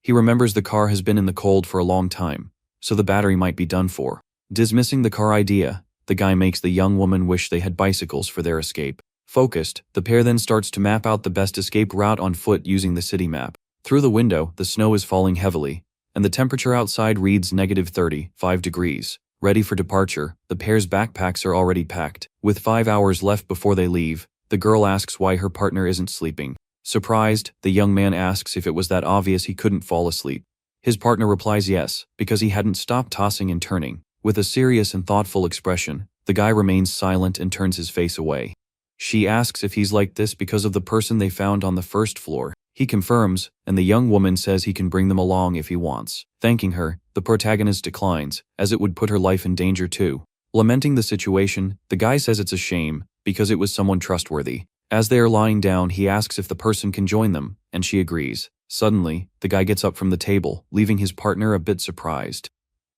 He remembers the car has been in the cold for a long time, so the battery might be done for. Dismissing the car idea, the guy makes the young woman wish they had bicycles for their escape. Focused, the pair then starts to map out the best escape route on foot using the city map. Through the window, the snow is falling heavily, and the temperature outside reads -35 degrees. Ready for departure, the pair's backpacks are already packed. With 5 hours left before they leave, the girl asks why her partner isn't sleeping. Surprised, the young man asks if it was that obvious he couldn't fall asleep. His partner replies yes, because he hadn't stopped tossing and turning. With a serious and thoughtful expression, the guy remains silent and turns his face away. She asks if he's like this because of the person they found on the first floor. He confirms, and the young woman says he can bring them along if he wants. Thanking her, the protagonist declines, as it would put her life in danger too. Lamenting the situation, the guy says it's a shame, because it was someone trustworthy. As they are lying down, he asks if the person can join them, and she agrees. Suddenly, the guy gets up from the table, leaving his partner a bit surprised.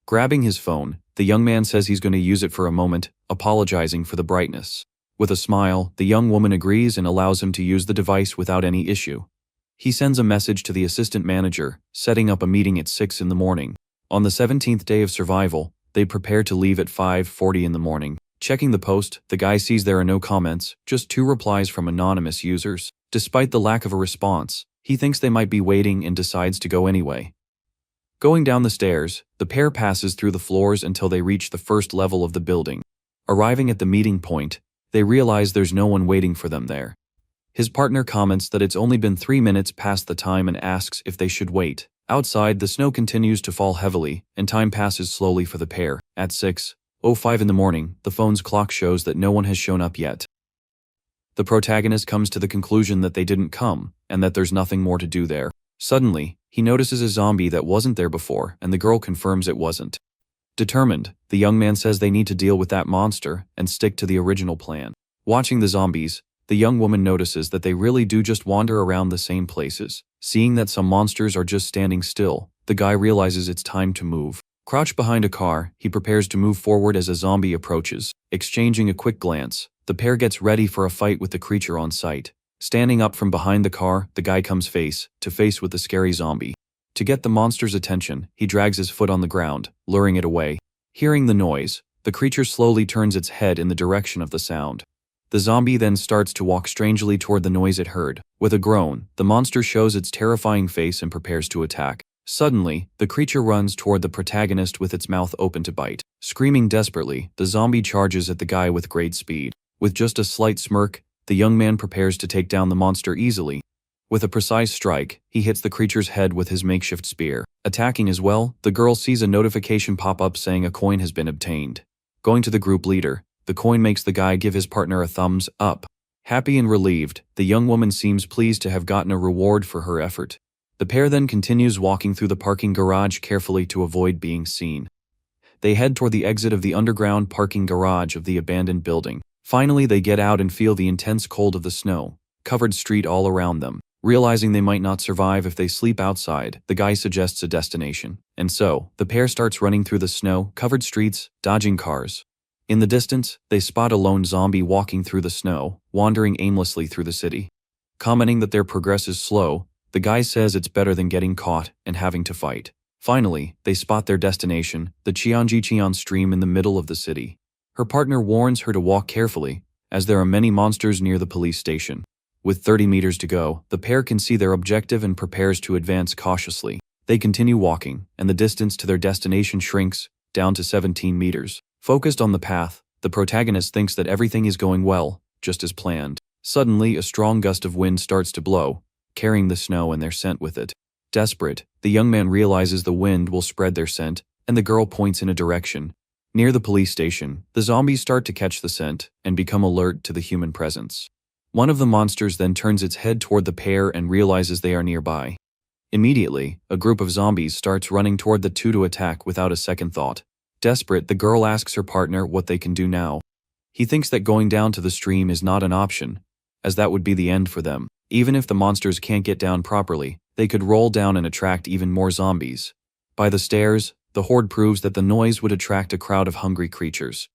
Grabbing his phone, the young man says he's going to use it for a moment, apologizing for the brightness. With a smile, the young woman agrees and allows him to use the device without any issue. He sends a message to the assistant manager, setting up a meeting at 6 in the morning. On the 17th day of survival, they prepare to leave at 5:40 in the morning. Checking the post, the guy sees there are no comments, just 2 replies from anonymous users. Despite the lack of a response, he thinks they might be waiting and decides to go anyway. Going down the stairs, the pair passes through the floors until they reach the first level of the building. Arriving at the meeting point, they realize there's no one waiting for them there. His partner comments that it's only been 3 minutes past the time and asks if they should wait. Outside, the snow continues to fall heavily, and time passes slowly for the pair. At 6:05 in the morning, the phone's clock shows that no one has shown up yet. The protagonist comes to the conclusion that they didn't come, and that there's nothing more to do there. Suddenly, he notices a zombie that wasn't there before, and the girl confirms it wasn't. Determined, the young man says they need to deal with that monster and stick to the original plan. Watching the zombies, the young woman notices that they really do just wander around the same places. Seeing that some monsters are just standing still, the guy realizes it's time to move. Crouched behind a car, he prepares to move forward as a zombie approaches. Exchanging a quick glance, the pair gets ready for a fight with the creature on sight. Standing up from behind the car, the guy comes face to face with the scary zombie. To get the monster's attention, he drags his foot on the ground, luring it away. Hearing the noise, the creature slowly turns its head in the direction of the sound. The zombie then starts to walk strangely toward the noise it heard. With a groan, the monster shows its terrifying face and prepares to attack. Suddenly, the creature runs toward the protagonist with its mouth open to bite. Screaming desperately, the zombie charges at the guy with great speed. With just a slight smirk, the young man prepares to take down the monster easily. With a precise strike, he hits the creature's head with his makeshift spear. Attacking as well, the girl sees a notification pop up saying a coin has been obtained. Going to the group leader, the coin makes the guy give his partner a thumbs up. Happy and relieved, the young woman seems pleased to have gotten a reward for her effort. The pair then continues walking through the parking garage carefully to avoid being seen. They head toward the exit of the underground parking garage of the abandoned building. Finally, they get out and feel the intense cold of the snow-covered street all around them. Realizing they might not survive if they sleep outside, the guy suggests a destination. And so, the pair starts running through the snow-covered streets, dodging cars. In the distance, they spot a lone zombie walking through the snow, wandering aimlessly through the city. Commenting that their progress is slow, the guy says it's better than getting caught and having to fight. Finally, they spot their destination, the Cheonjicheon stream in the middle of the city. Her partner warns her to walk carefully, as there are many monsters near the police station. With 30 meters to go, the pair can see their objective and prepares to advance cautiously. They continue walking, and the distance to their destination shrinks, down to 17 meters. Focused on the path, the protagonist thinks that everything is going well, just as planned. Suddenly, a strong gust of wind starts to blow, carrying the snow and their scent with it. Desperate, the young man realizes the wind will spread their scent, and the girl points in a direction. Near the police station, the zombies start to catch the scent and become alert to the human presence. One of the monsters then turns its head toward the pair and realizes they are nearby. Immediately, a group of zombies starts running toward the two to attack without a second thought. Desperate, the girl asks her partner what they can do now. He thinks that going down to the stream is not an option, as that would be the end for them. Even if the monsters can't get down properly, they could roll down and attract even more zombies. By the stairs, the horde proves that the noise would attract a crowd of hungry creatures.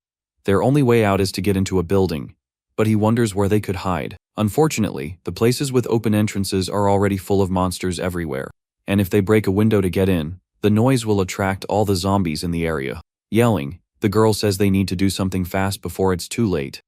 Their only way out is to get into a building, but he wonders where they could hide. Unfortunately, the places with open entrances are already full of monsters everywhere, and if they break a window to get in, the noise will attract all the zombies in the area. Yelling, the girl says they need to do something fast before it's too late.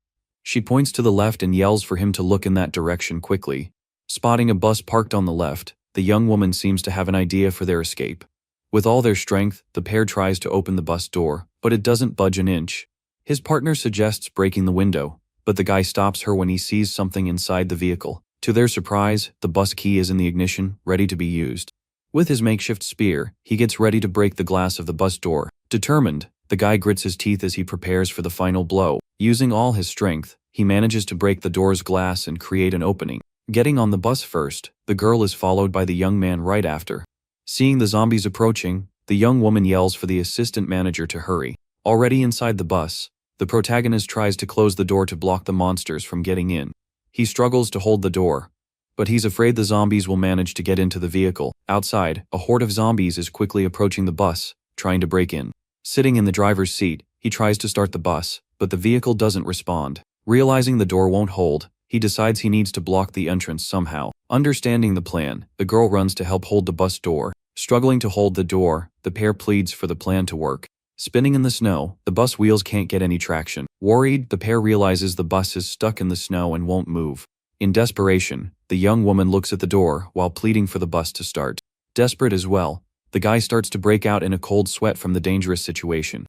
She points to the left and yells for him to look in that direction quickly. Spotting a bus parked on the left, the young woman seems to have an idea for their escape. With all their strength, the pair tries to open the bus door, but it doesn't budge an inch. His partner suggests breaking the window, but the guy stops her when he sees something inside the vehicle. To their surprise, the bus key is in the ignition, ready to be used. With his makeshift spear, he gets ready to break the glass of the bus door. Determined, the guy grits his teeth as he prepares for the final blow. Using all his strength, he manages to break the door's glass and create an opening. Getting on the bus first, the girl is followed by the young man right after. Seeing the zombies approaching, the young woman yells for the assistant manager to hurry. Already inside the bus, the protagonist tries to close the door to block the monsters from getting in. He struggles to hold the door, but he's afraid the zombies will manage to get into the vehicle. Outside, a horde of zombies is quickly approaching the bus, trying to break in. Sitting in the driver's seat, he tries to start the bus, but the vehicle doesn't respond. Realizing the door won't hold, he decides he needs to block the entrance somehow. Understanding the plan, the girl runs to help hold the bus door. Struggling to hold the door, the pair pleads for the plan to work. Spinning in the snow, the bus wheels can't get any traction. Worried, the pair realizes the bus is stuck in the snow and won't move. In desperation, the young woman looks at the door while pleading for the bus to start. Desperate as well, the guy starts to break out in a cold sweat from the dangerous situation.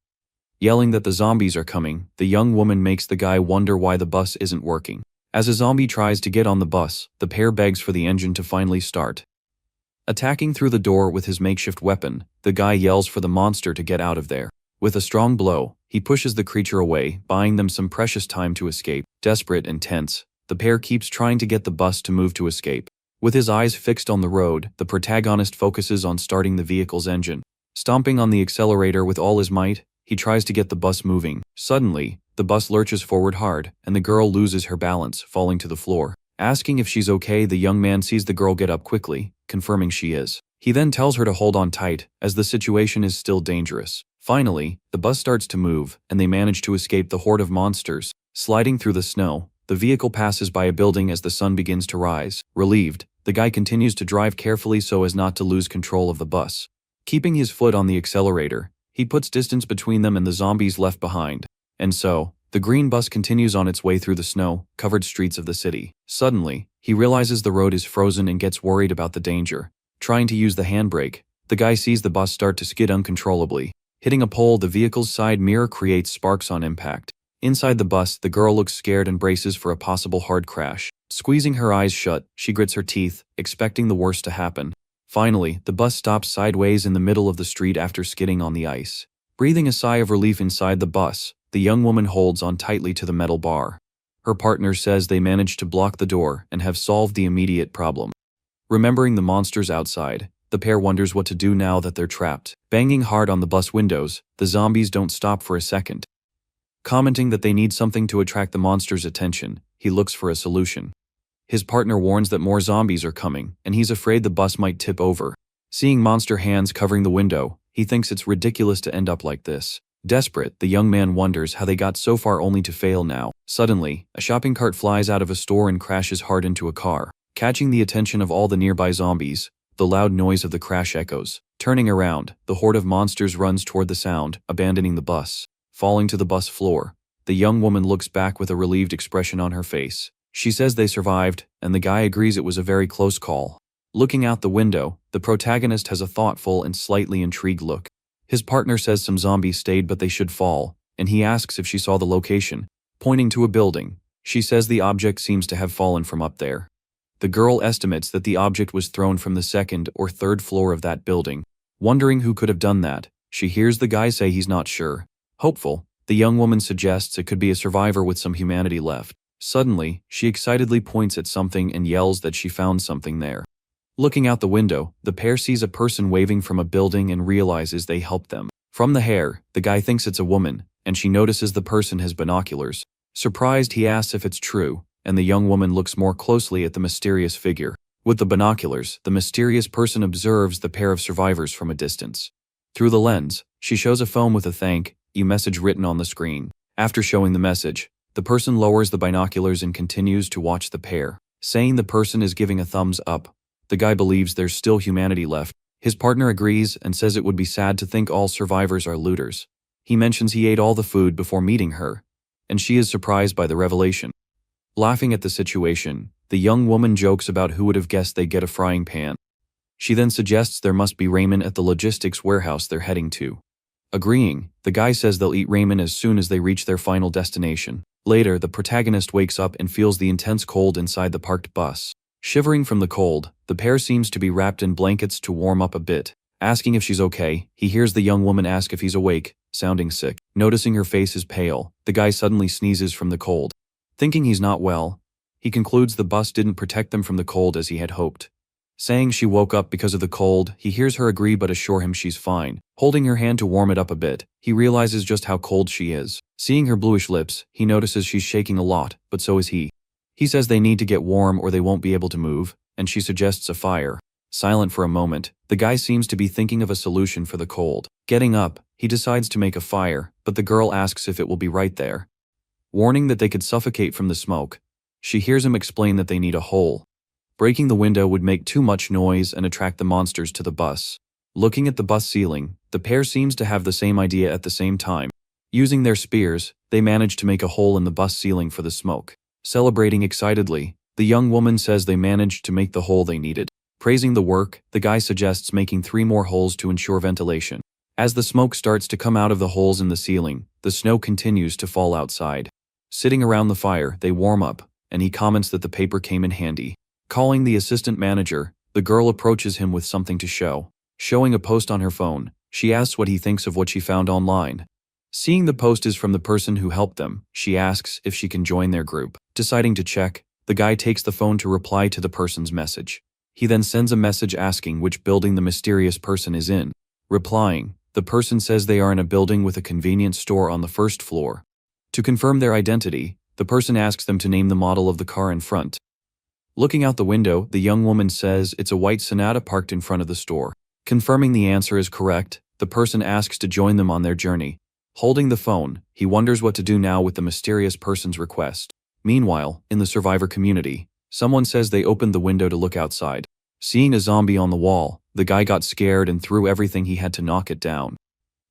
Yelling that the zombies are coming, the young woman makes the guy wonder why the bus isn't working. As a zombie tries to get on the bus, the pair begs for the engine to finally start. Attacking through the door with his makeshift weapon, the guy yells for the monster to get out of there. With a strong blow, he pushes the creature away, buying them some precious time to escape. Desperate and tense, the pair keeps trying to get the bus to move to escape. With his eyes fixed on the road, the protagonist focuses on starting the vehicle's engine. Stomping on the accelerator with all his might, he tries to get the bus moving. Suddenly, the bus lurches forward hard, and the girl loses her balance, falling to the floor. Asking if she's okay, the young man sees the girl get up quickly, confirming she is. He then tells her to hold on tight, as the situation is still dangerous. Finally, the bus starts to move, and they manage to escape the horde of monsters. Sliding through the snow, the vehicle passes by a building as the sun begins to rise. Relieved, the guy continues to drive carefully so as not to lose control of the bus. Keeping his foot on the accelerator, he puts distance between them and the zombies left behind. And so, the green bus continues on its way through the snow-covered streets of the city. Suddenly, he realizes the road is frozen and gets worried about the danger. Trying to use the handbrake, the guy sees the bus start to skid uncontrollably. Hitting a pole, the vehicle's side mirror creates sparks on impact. Inside the bus, the girl looks scared and braces for a possible hard crash. Squeezing her eyes shut, she grits her teeth, expecting the worst to happen. Finally, the bus stops sideways in the middle of the street after skidding on the ice. Breathing a sigh of relief inside the bus, the young woman holds on tightly to the metal bar. Her partner says they managed to block the door and have solved the immediate problem. Remembering the monsters outside, the pair wonders what to do now that they're trapped. Banging hard on the bus windows, the zombies don't stop for a second. Commenting that they need something to attract the monster's attention, he looks for a solution. His partner warns that more zombies are coming, and he's afraid the bus might tip over. Seeing monster hands covering the window, he thinks it's ridiculous to end up like this. Desperate, the young man wonders how they got so far only to fail now. Suddenly, a shopping cart flies out of a store and crashes hard into a car. Catching the attention of all the nearby zombies, the loud noise of the crash echoes. Turning around, the horde of monsters runs toward the sound, abandoning the bus. Falling to the bus floor, the young woman looks back with a relieved expression on her face. She says they survived, and the guy agrees it was a very close call. Looking out the window, the protagonist has a thoughtful and slightly intrigued look. His partner says some zombies stayed but they should fall, and he asks if she saw the location. Pointing to a building, she says the object seems to have fallen from up there. The girl estimates that the object was thrown from the second or third floor of that building. Wondering who could have done that, she hears the guy say he's not sure. Hopeful, the young woman suggests it could be a survivor with some humanity left. Suddenly, she excitedly points at something and yells that she found something there. Looking out the window, the pair sees a person waving from a building and realizes they helped them. From the hair, the guy thinks it's a woman, and she notices the person has binoculars. Surprised, he asks if it's true, and the young woman looks more closely at the mysterious figure. With the binoculars, the mysterious person observes the pair of survivors from a distance. Through the lens, she shows a phone with a thank you message written on the screen. After showing the message, the person lowers the binoculars and continues to watch the pair. Saying the person is giving a thumbs up, the guy believes there's still humanity left. His partner agrees and says it would be sad to think all survivors are looters. He mentions he ate all the food before meeting her, and she is surprised by the revelation. Laughing at the situation, the young woman jokes about who would have guessed they'd get a frying pan. She then suggests there must be ramen at the logistics warehouse they're heading to. Agreeing, the guy says they'll eat ramen as soon as they reach their final destination. Later, the protagonist wakes up and feels the intense cold inside the parked bus. Shivering from the cold, the pair seems to be wrapped in blankets to warm up a bit. Asking if she's okay, he hears the young woman ask if he's awake, sounding sick. Noticing her face is pale, the guy suddenly sneezes from the cold. Thinking he's not well, he concludes the bus didn't protect them from the cold as he had hoped. Saying she woke up because of the cold, he hears her agree but assure him she's fine. Holding her hand to warm it up a bit, he realizes just how cold she is. Seeing her bluish lips, he notices she's shaking a lot, but so is he. He says they need to get warm or they won't be able to move, and she suggests a fire. Silent for a moment, the guy seems to be thinking of a solution for the cold. Getting up, he decides to make a fire, but the girl asks if it will be right there. Warning that they could suffocate from the smoke, she hears him explain that they need a hole. Breaking the window would make too much noise and attract the monsters to the bus. Looking at the bus ceiling, the pair seems to have the same idea at the same time. Using their spears, they manage to make a hole in the bus ceiling for the smoke. Celebrating excitedly, the young woman says they managed to make the hole they needed. Praising the work, the guy suggests making 3 more holes to ensure ventilation. As the smoke starts to come out of the holes in the ceiling, the snow continues to fall outside. Sitting around the fire, they warm up, and he comments that the paper came in handy. Calling the assistant manager, the girl approaches him with something to show. Showing a post on her phone, she asks what he thinks of what she found online. Seeing the post is from the person who helped them, she asks if she can join their group. Deciding to check, the guy takes the phone to reply to the person's message. He then sends a message asking which building the mysterious person is in. Replying, the person says they are in a building with a convenience store on the 1st floor. To confirm their identity, the person asks them to name the model of the car in front. Looking out the window, the young woman says it's a white Sonata parked in front of the store. Confirming the answer is correct, the person asks to join them on their journey. Holding the phone, he wonders what to do now with the mysterious person's request. Meanwhile, in the survivor community, someone says they opened the window to look outside. Seeing a zombie on the wall, the guy got scared and threw everything he had to knock it down.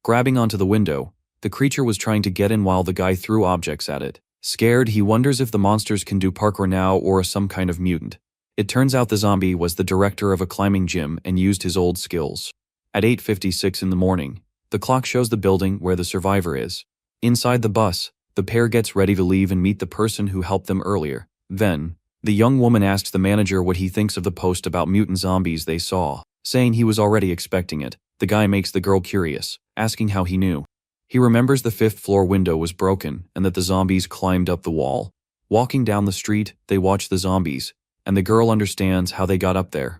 Grabbing onto the window, the creature was trying to get in while the guy threw objects at it. Scared, he wonders if the monsters can do parkour now or are some kind of mutant. It turns out the zombie was the director of a climbing gym and used his old skills. At 8:56 in the morning, the clock shows the building where the survivor is. Inside the bus, the pair gets ready to leave and meet the person who helped them earlier. Then, the young woman asks the manager what he thinks of the post about mutant zombies they saw, saying he was already expecting it. The guy makes the girl curious, asking how he knew. He remembers the 5th floor window was broken and that the zombies climbed up the wall. Walking down the street, they watch the zombies, and the girl understands how they got up there.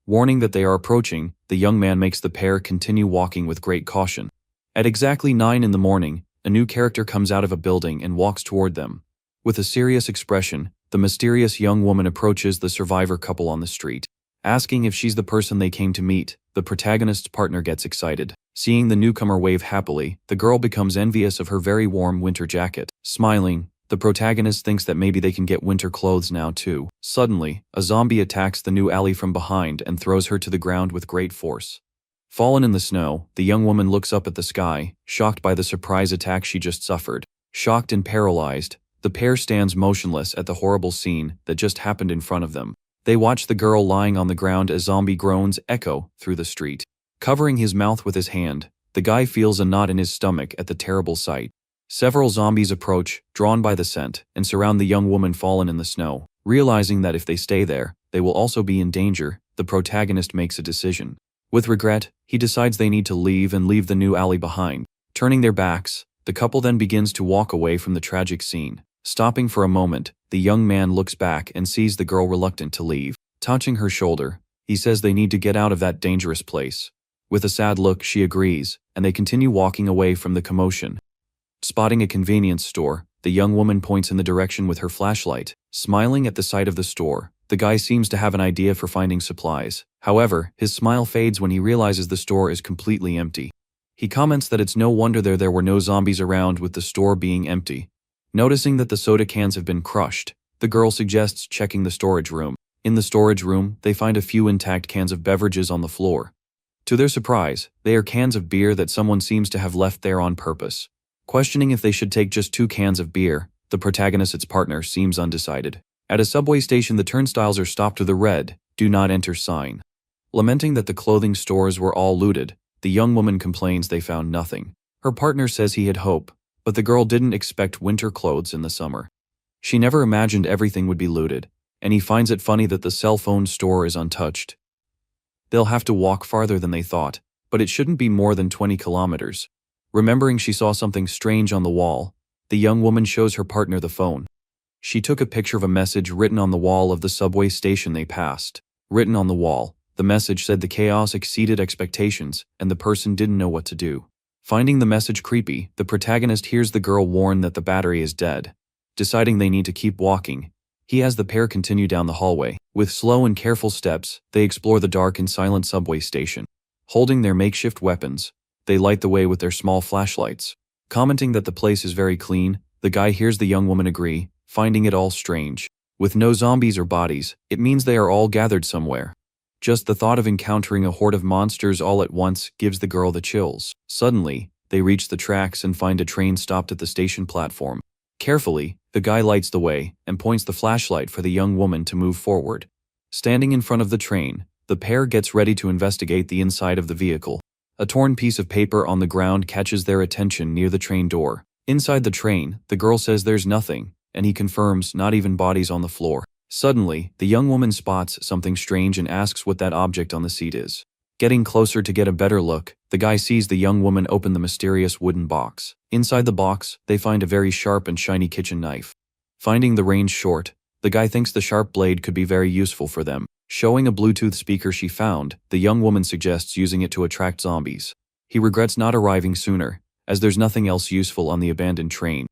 Warning that they are approaching, the young man makes the pair continue walking with great caution. At exactly 9 in the morning, a new character comes out of a building and walks toward them. With a serious expression, the mysterious young woman approaches the survivor couple on the street. Asking if she's the person they came to meet, the protagonist's partner gets excited. Seeing the newcomer wave happily, the girl becomes envious of her very warm winter jacket. Smiling, the protagonist thinks that maybe they can get winter clothes now too. Suddenly, a zombie attacks the new ally from behind and throws her to the ground with great force. Fallen in the snow, the young woman looks up at the sky, shocked by the surprise attack she just suffered. Shocked and paralyzed, the pair stands motionless at the horrible scene that just happened in front of them. They watch the girl lying on the ground as zombie groans echo through the street. Covering his mouth with his hand, the guy feels a knot in his stomach at the terrible sight. Several zombies approach, drawn by the scent, and surround the young woman fallen in the snow. Realizing that if they stay there, they will also be in danger, the protagonist makes a decision. With regret, he decides they need to leave and leave the new ally behind. Turning their backs, the couple then begins to walk away from the tragic scene. Stopping for a moment, the young man looks back and sees the girl reluctant to leave. Touching her shoulder, he says they need to get out of that dangerous place. With a sad look, she agrees, and they continue walking away from the commotion. Spotting a convenience store, the young woman points in the direction with her flashlight. Smiling at the sight of the store, the guy seems to have an idea for finding supplies. However, his smile fades when he realizes the store is completely empty. He comments that it's no wonder there were no zombies around with the store being empty. Noticing that the soda cans have been crushed, the girl suggests checking the storage room. In the storage room, they find a few intact cans of beverages on the floor. To their surprise, they are cans of beer that someone seems to have left there on purpose. Questioning if they should take just 2 cans of beer, the protagonist's partner seems undecided. At a subway station, the turnstiles are stopped with a red, "Do not enter" sign. Lamenting that the clothing stores were all looted, the young woman complains they found nothing. Her partner says he had hope, but the girl didn't expect winter clothes in the summer. She never imagined everything would be looted, and he finds it funny that the cell phone store is untouched. They'll have to walk farther than they thought, but it shouldn't be more than 20 kilometers. Remembering she saw something strange on the wall, the young woman shows her partner the phone. She took a picture of a message written on the wall of the subway station they passed. Written on the wall, the message said the chaos exceeded expectations and the person didn't know what to do. Finding the message creepy, the protagonist hears the girl warn that the battery is dead. Deciding they need to keep walking, he has the pair continue down the hallway. With slow and careful steps, they explore the dark and silent subway station. Holding their makeshift weapons, they light the way with their small flashlights. Commenting that the place is very clean, the guy hears the young woman agree, finding it all strange. With no zombies or bodies, it means they are all gathered somewhere. Just the thought of encountering a horde of monsters all at once gives the girl the chills. Suddenly, they reach the tracks and find a train stopped at the station platform. Carefully, the guy lights the way and points the flashlight for the young woman to move forward. Standing in front of the train, the pair gets ready to investigate the inside of the vehicle. A torn piece of paper on the ground catches their attention near the train door. Inside the train, the girl says there's nothing, and he confirms not even bodies on the floor. Suddenly, the young woman spots something strange and asks what that object on the seat is. Getting closer to get a better look, the guy sees the young woman open the mysterious wooden box. Inside the box, they find a very sharp and shiny kitchen knife. Finding the range short, the guy thinks the sharp blade could be very useful for them. Showing a Bluetooth speaker she found, the young woman suggests using it to attract zombies. He regrets not arriving sooner, as there's nothing else useful on the abandoned train.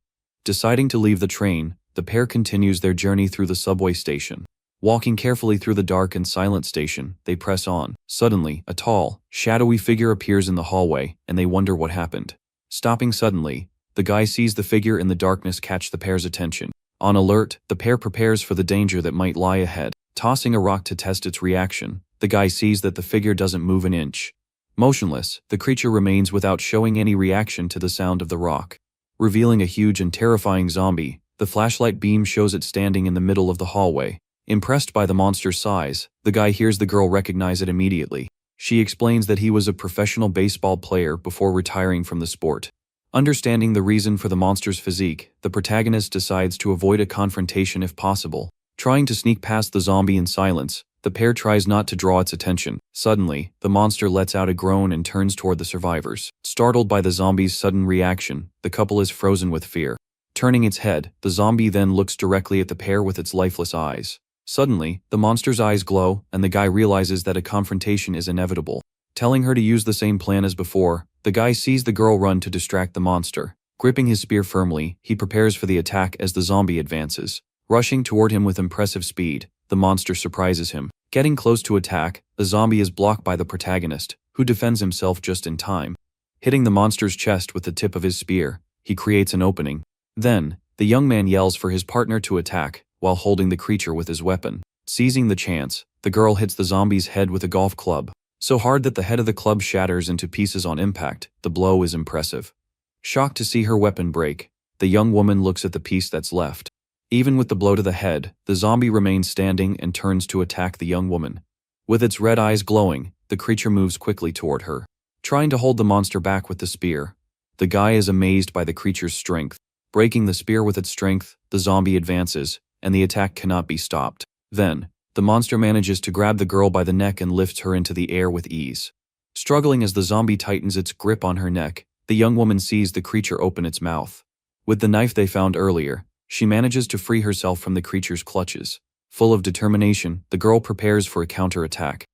Deciding to leave the train, the pair continues their journey through the subway station. Walking carefully through the dark and silent station, they press on. Suddenly, a tall, shadowy figure appears in the hallway, and they wonder what happened. Stopping suddenly, the guy sees the figure in the darkness catch the pair's attention. On alert, the pair prepares for the danger that might lie ahead. Tossing a rock to test its reaction, the guy sees that the figure doesn't move an inch. Motionless, the creature remains without showing any reaction to the sound of the rock. Revealing a huge and terrifying zombie, the flashlight beam shows it standing in the middle of the hallway. Impressed by the monster's size, the guy hears the girl recognize it immediately. She explains that he was a professional baseball player before retiring from the sport. Understanding the reason for the monster's physique, the protagonist decides to avoid a confrontation if possible. Trying to sneak past the zombie in silence, the pair tries not to draw its attention. Suddenly, the monster lets out a groan and turns toward the survivors. Startled by the zombie's sudden reaction, the couple is frozen with fear. Turning its head, the zombie then looks directly at the pair with its lifeless eyes. Suddenly, the monster's eyes glow, and the guy realizes that a confrontation is inevitable. Telling her to use the same plan as before, the guy sees the girl run to distract the monster. Gripping his spear firmly, he prepares for the attack as the zombie advances. Rushing toward him with impressive speed, the monster surprises him. Getting close to attack, the zombie is blocked by the protagonist, who defends himself just in time. Hitting the monster's chest with the tip of his spear, he creates an opening. Then, the young man yells for his partner to attack, while holding the creature with his weapon. Seizing the chance, the girl hits the zombie's head with a golf club. So hard that the head of the club shatters into pieces on impact, the blow is impressive. Shocked to see her weapon break, the young woman looks at the piece that's left. Even with the blow to the head, the zombie remains standing and turns to attack the young woman. With its red eyes glowing, the creature moves quickly toward her. Trying to hold the monster back with the spear, the guy is amazed by the creature's strength. Breaking the spear with its strength, the zombie advances, and the attack cannot be stopped. Then, the monster manages to grab the girl by the neck and lifts her into the air with ease. Struggling as the zombie tightens its grip on her neck, the young woman sees the creature open its mouth. With the knife they found earlier, she manages to free herself from the creature's clutches. Full of determination, the girl prepares for a counterattack.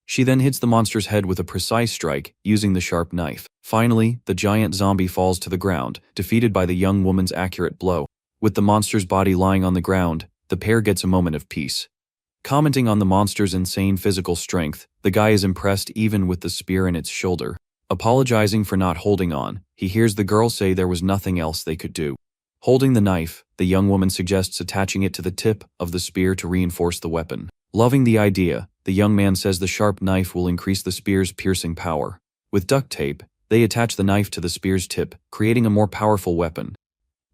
She then hits the monster's head with a precise strike, using the sharp knife. Finally, the giant zombie falls to the ground, defeated by the young woman's accurate blow. With the monster's body lying on the ground, the pair gets a moment of peace. Commenting on the monster's insane physical strength, the guy is impressed even with the spear in its shoulder. Apologizing for not holding on, he hears the girl say there was nothing else they could do. Holding the knife, the young woman suggests attaching it to the tip of the spear to reinforce the weapon. Loving the idea, the young man says the sharp knife will increase the spear's piercing power. With duct tape, they attach the knife to the spear's tip, creating a more powerful weapon.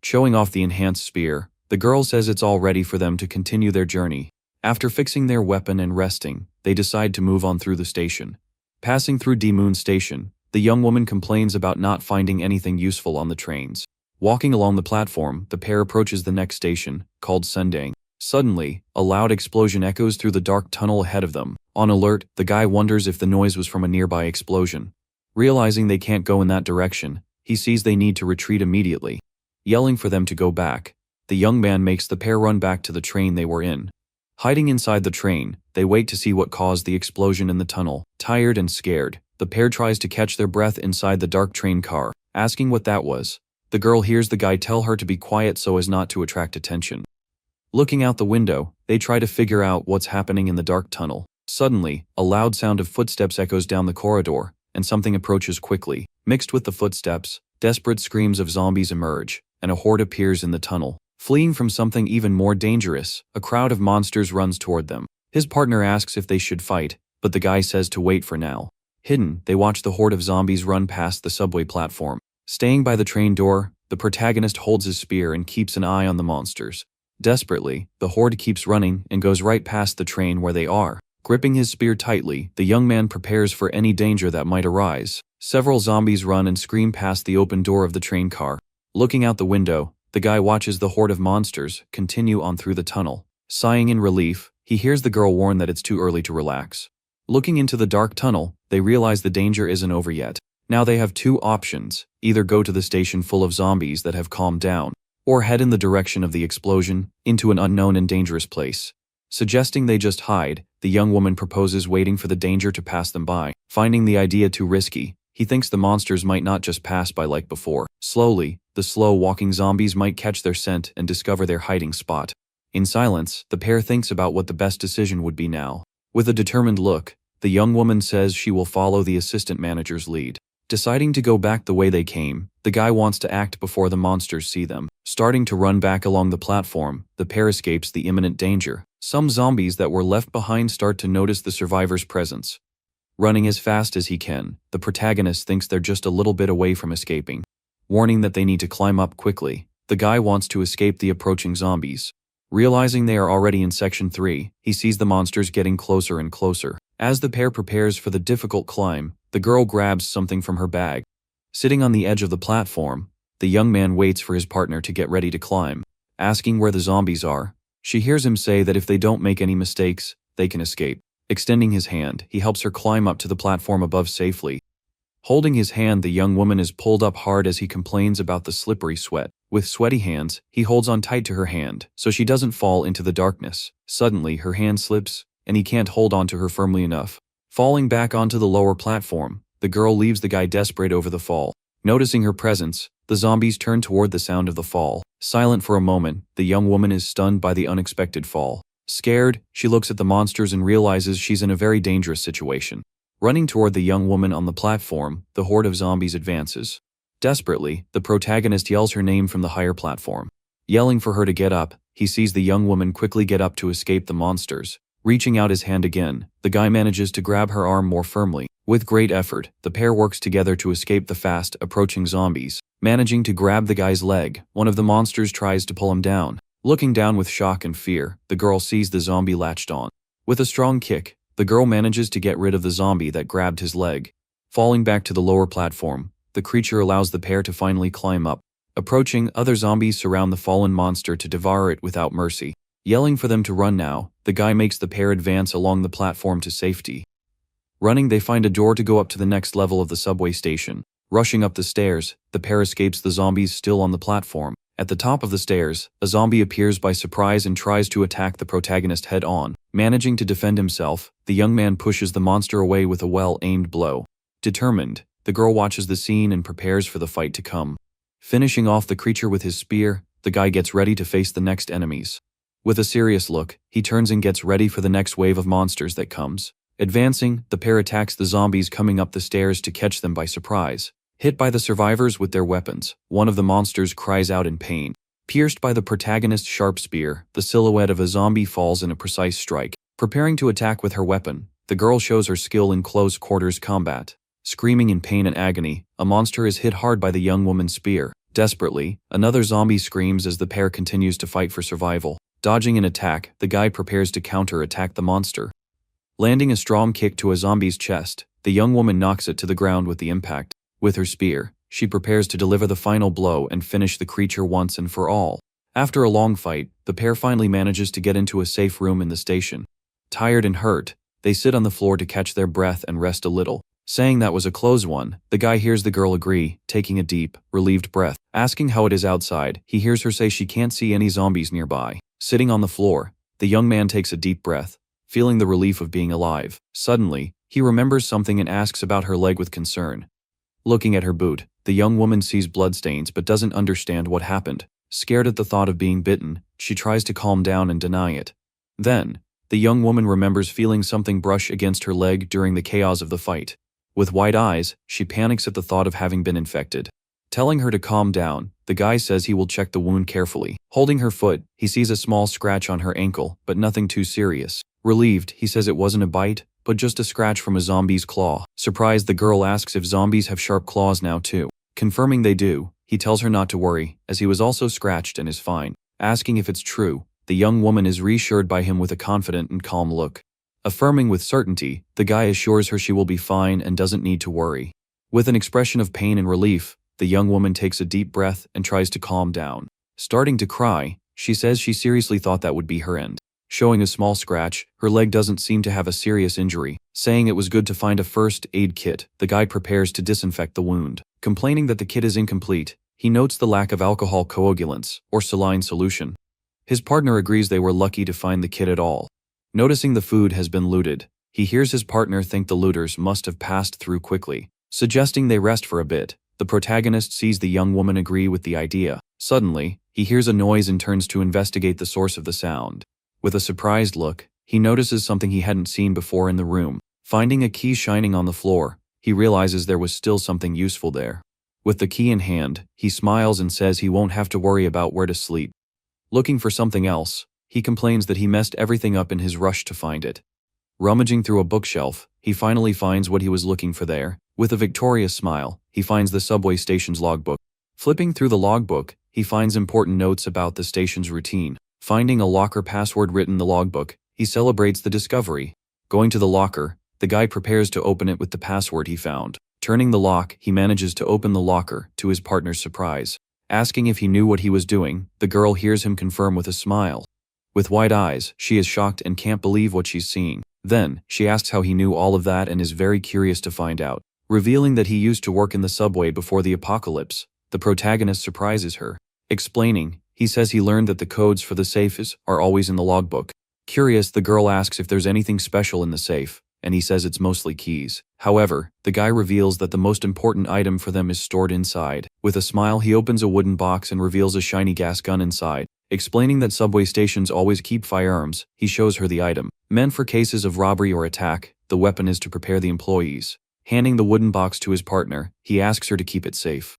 Showing off the enhanced spear, the girl says it's all ready for them to continue their journey. After fixing their weapon and resting, they decide to move on through the station. Passing through D-Moon Station, the young woman complains about not finding anything useful on the trains. Walking along the platform, the pair approaches the next station, called Sendang. Suddenly, a loud explosion echoes through the dark tunnel ahead of them. On alert, the guy wonders if the noise was from a nearby explosion. Realizing they can't go in that direction, he sees they need to retreat immediately. Yelling for them to go back, the young man makes the pair run back to the train they were in. Hiding inside the train, they wait to see what caused the explosion in the tunnel. Tired and scared, the pair tries to catch their breath inside the dark train car, asking what that was. The girl hears the guy tell her to be quiet so as not to attract attention. Looking out the window, they try to figure out what's happening in the dark tunnel. Suddenly, a loud sound of footsteps echoes down the corridor, and something approaches quickly. Mixed with the footsteps, desperate screams of zombies emerge, and a horde appears in the tunnel. Fleeing from something even more dangerous, a crowd of monsters runs toward them. His partner asks if they should fight, but the guy says to wait for now. Hidden, they watch the horde of zombies run past the subway platform. Staying by the train door, the protagonist holds his spear and keeps an eye on the monsters. Desperately, the horde keeps running and goes right past the train where they are. Gripping his spear tightly, the young man prepares for any danger that might arise. Several zombies run and scream past the open door of the train car. Looking out the window, the guy watches the horde of monsters continue on through the tunnel. Sighing in relief, he hears the girl warn that it's too early to relax. Looking into the dark tunnel, they realize the danger isn't over yet. Now they have two options: either go to the station full of zombies that have calmed down, or head in the direction of the explosion, into an unknown and dangerous place. Suggesting they just hide, the young woman proposes waiting for the danger to pass them by. Finding the idea too risky, he thinks the monsters might not just pass by like before. Slowly, the slow-walking zombies might catch their scent and discover their hiding spot. In silence, the pair thinks about what the best decision would be now. With a determined look, the young woman says she will follow the assistant manager's lead. Deciding to go back the way they came, the guy wants to act before the monsters see them. Starting to run back along the platform, the pair escapes the imminent danger. Some zombies that were left behind start to notice the survivor's presence. Running as fast as he can, the protagonist thinks they're just a little bit away from escaping. Warning that they need to climb up quickly, the guy wants to escape the approaching zombies. Realizing they are already in Section 3, he sees the monsters getting closer and closer. As the pair prepares for the difficult climb, the girl grabs something from her bag. Sitting on the edge of the platform, the young man waits for his partner to get ready to climb. Asking where the zombies are, she hears him say that if they don't make any mistakes, they can escape. Extending his hand, he helps her climb up to the platform above safely. Holding his hand, the young woman is pulled up hard as he complains about the slippery sweat. With sweaty hands, he holds on tight to her hand, so she doesn't fall into the darkness. Suddenly, her hand slips, and he can't hold on to her firmly enough. Falling back onto the lower platform, the girl leaves the guy desperate over the fall. Noticing her presence, the zombies turn toward the sound of the fall. Silent for a moment, the young woman is stunned by the unexpected fall. Scared, she looks at the monsters and realizes she's in a very dangerous situation. Running toward the young woman on the platform, the horde of zombies advances. Desperately, the protagonist yells her name from the higher platform. Yelling for her to get up, he sees the young woman quickly get up to escape the monsters. Reaching out his hand again, the guy manages to grab her arm more firmly. With great effort, the pair works together to escape the fast-approaching zombies. Managing to grab the guy's leg, one of the monsters tries to pull him down. Looking down with shock and fear, the girl sees the zombie latched on. With a strong kick, the girl manages to get rid of the zombie that grabbed his leg. Falling back to the lower platform, the creature allows the pair to finally climb up. Approaching, other zombies surround the fallen monster to devour it without mercy. Yelling for them to run now, the guy makes the pair advance along the platform to safety. Running, they find a door to go up to the next level of the subway station. Rushing up the stairs, the pair escapes the zombies still on the platform. At the top of the stairs, a zombie appears by surprise and tries to attack the protagonist head-on. Managing to defend himself, the young man pushes the monster away with a well-aimed blow. Determined, the girl watches the scene and prepares for the fight to come. Finishing off the creature with his spear, the guy gets ready to face the next enemies. With a serious look, he turns and gets ready for the next wave of monsters that comes. Advancing, the pair attacks the zombies coming up the stairs to catch them by surprise. Hit by the survivors with their weapons, one of the monsters cries out in pain. Pierced by the protagonist's sharp spear, the silhouette of a zombie falls in a precise strike. Preparing to attack with her weapon, the girl shows her skill in close quarters combat. Screaming in pain and agony, a monster is hit hard by the young woman's spear. Desperately, another zombie screams as the pair continues to fight for survival. Dodging an attack, the guy prepares to counter-attack the monster. Landing a strong kick to a zombie's chest, the young woman knocks it to the ground with the impact. With her spear, she prepares to deliver the final blow and finish the creature once and for all. After a long fight, the pair finally manages to get into a safe room in the station. Tired and hurt, they sit on the floor to catch their breath and rest a little. Saying that was a close one, the guy hears the girl agree, taking a deep, relieved breath. Asking how it is outside, he hears her say she can't see any zombies nearby. Sitting on the floor, the young man takes a deep breath, feeling the relief of being alive. Suddenly, he remembers something and asks about her leg with concern. Looking at her boot, the young woman sees bloodstains but doesn't understand what happened. Scared at the thought of being bitten, she tries to calm down and deny it. Then, the young woman remembers feeling something brush against her leg during the chaos of the fight. With wide eyes, she panics at the thought of having been infected. Telling her to calm down, the guy says he will check the wound carefully. Holding her foot, he sees a small scratch on her ankle, but nothing too serious. Relieved, he says it wasn't a bite, but just a scratch from a zombie's claw. Surprised, the girl asks if zombies have sharp claws now too. Confirming they do, he tells her not to worry, as he was also scratched and is fine. Asking if it's true, the young woman is reassured by him with a confident and calm look. Affirming with certainty, the guy assures her she will be fine and doesn't need to worry. With an expression of pain and relief, the young woman takes a deep breath and tries to calm down. Starting to cry, she says she seriously thought that would be her end. Showing a small scratch, her leg doesn't seem to have a serious injury. Saying it was good to find a first aid kit, the guy prepares to disinfect the wound. Complaining that the kit is incomplete, he notes the lack of alcohol coagulants, or saline solution. His partner agrees they were lucky to find the kit at all. Noticing the food has been looted, he hears his partner think the looters must have passed through quickly. Suggesting they rest for a bit, the protagonist sees the young woman agree with the idea. Suddenly, He hears a noise and turns to investigate the source of the sound. With a surprised look, he notices something he hadn't seen before in the room. Finding a key shining on the floor, he realizes there was still something useful there. With the key in hand, he smiles and says he won't have to worry about where to sleep. Looking for something else, he complains that he messed everything up in his rush to find it. Rummaging through a bookshelf, he finally finds what he was looking for there. With a victorious smile, he finds the subway station's logbook. Flipping through the logbook, he finds important notes about the station's routine. Finding a locker password written in the logbook, he celebrates the discovery. Going to the locker, the guy prepares to open it with the password he found. Turning the lock, he manages to open the locker, to his partner's surprise. Asking if he knew what he was doing, the girl hears him confirm with a smile. With wide eyes, she is shocked and can't believe what she's seeing. Then, she asks how he knew all of that and is very curious to find out. Revealing that he used to work in the subway before the apocalypse, the protagonist surprises her. Explaining, he says he learned that the codes for the safes are always in the logbook. Curious, the girl asks if there's anything special in the safe, and he says it's mostly keys. However, the guy reveals that the most important item for them is stored inside. With a smile, he opens a wooden box and reveals a shiny gas gun inside. Explaining that subway stations always keep firearms, he shows her the item. Meant for cases of robbery or attack, the weapon is to prepare the employees. Handing the wooden box to his partner, he asks her to keep it safe.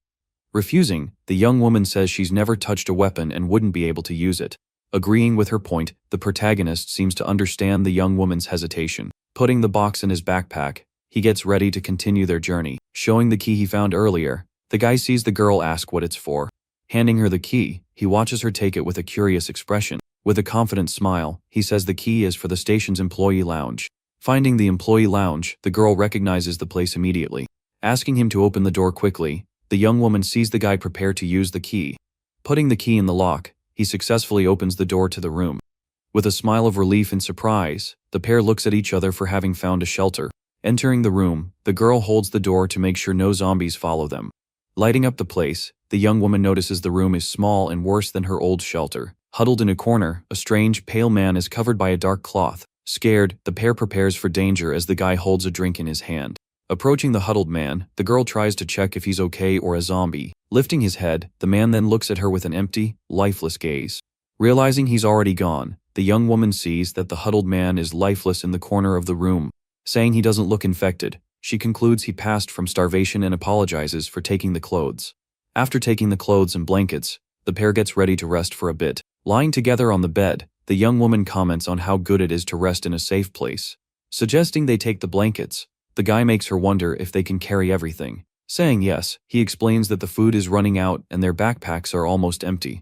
Refusing, the young woman says she's never touched a weapon and wouldn't be able to use it. Agreeing with her point, the protagonist seems to understand the young woman's hesitation. Putting the box in his backpack, he gets ready to continue their journey. Showing the key he found earlier, the guy sees the girl ask what it's for. Handing her the key, he watches her take it with a curious expression. With a confident smile, he says the key is for the station's employee lounge. Finding the employee lounge, the girl recognizes the place immediately. Asking him to open the door quickly, the young woman sees the guy prepare to use the key. Putting the key in the lock, he successfully opens the door to the room. With a smile of relief and surprise, the pair looks at each other for having found a shelter. Entering the room, the girl holds the door to make sure no zombies follow them. Lighting up the place, the young woman notices the room is small and worse than her old shelter. Huddled in a corner, a strange, pale man is covered by a dark cloth. Scared, the pair prepares for danger as the guy holds a drink in his hand. Approaching the huddled man, the girl tries to check if he's okay or a zombie. Lifting his head, the man then looks at her with an empty, lifeless gaze. Realizing he's already gone, the young woman sees that the huddled man is lifeless in the corner of the room. Saying he doesn't look infected, she concludes he passed from starvation and apologizes for taking the clothes. After taking the clothes and blankets, the pair gets ready to rest for a bit. Lying together on the bed, the young woman comments on how good it is to rest in a safe place. Suggesting they take the blankets, the guy makes her wonder if they can carry everything. Saying yes, he explains that the food is running out and their backpacks are almost empty.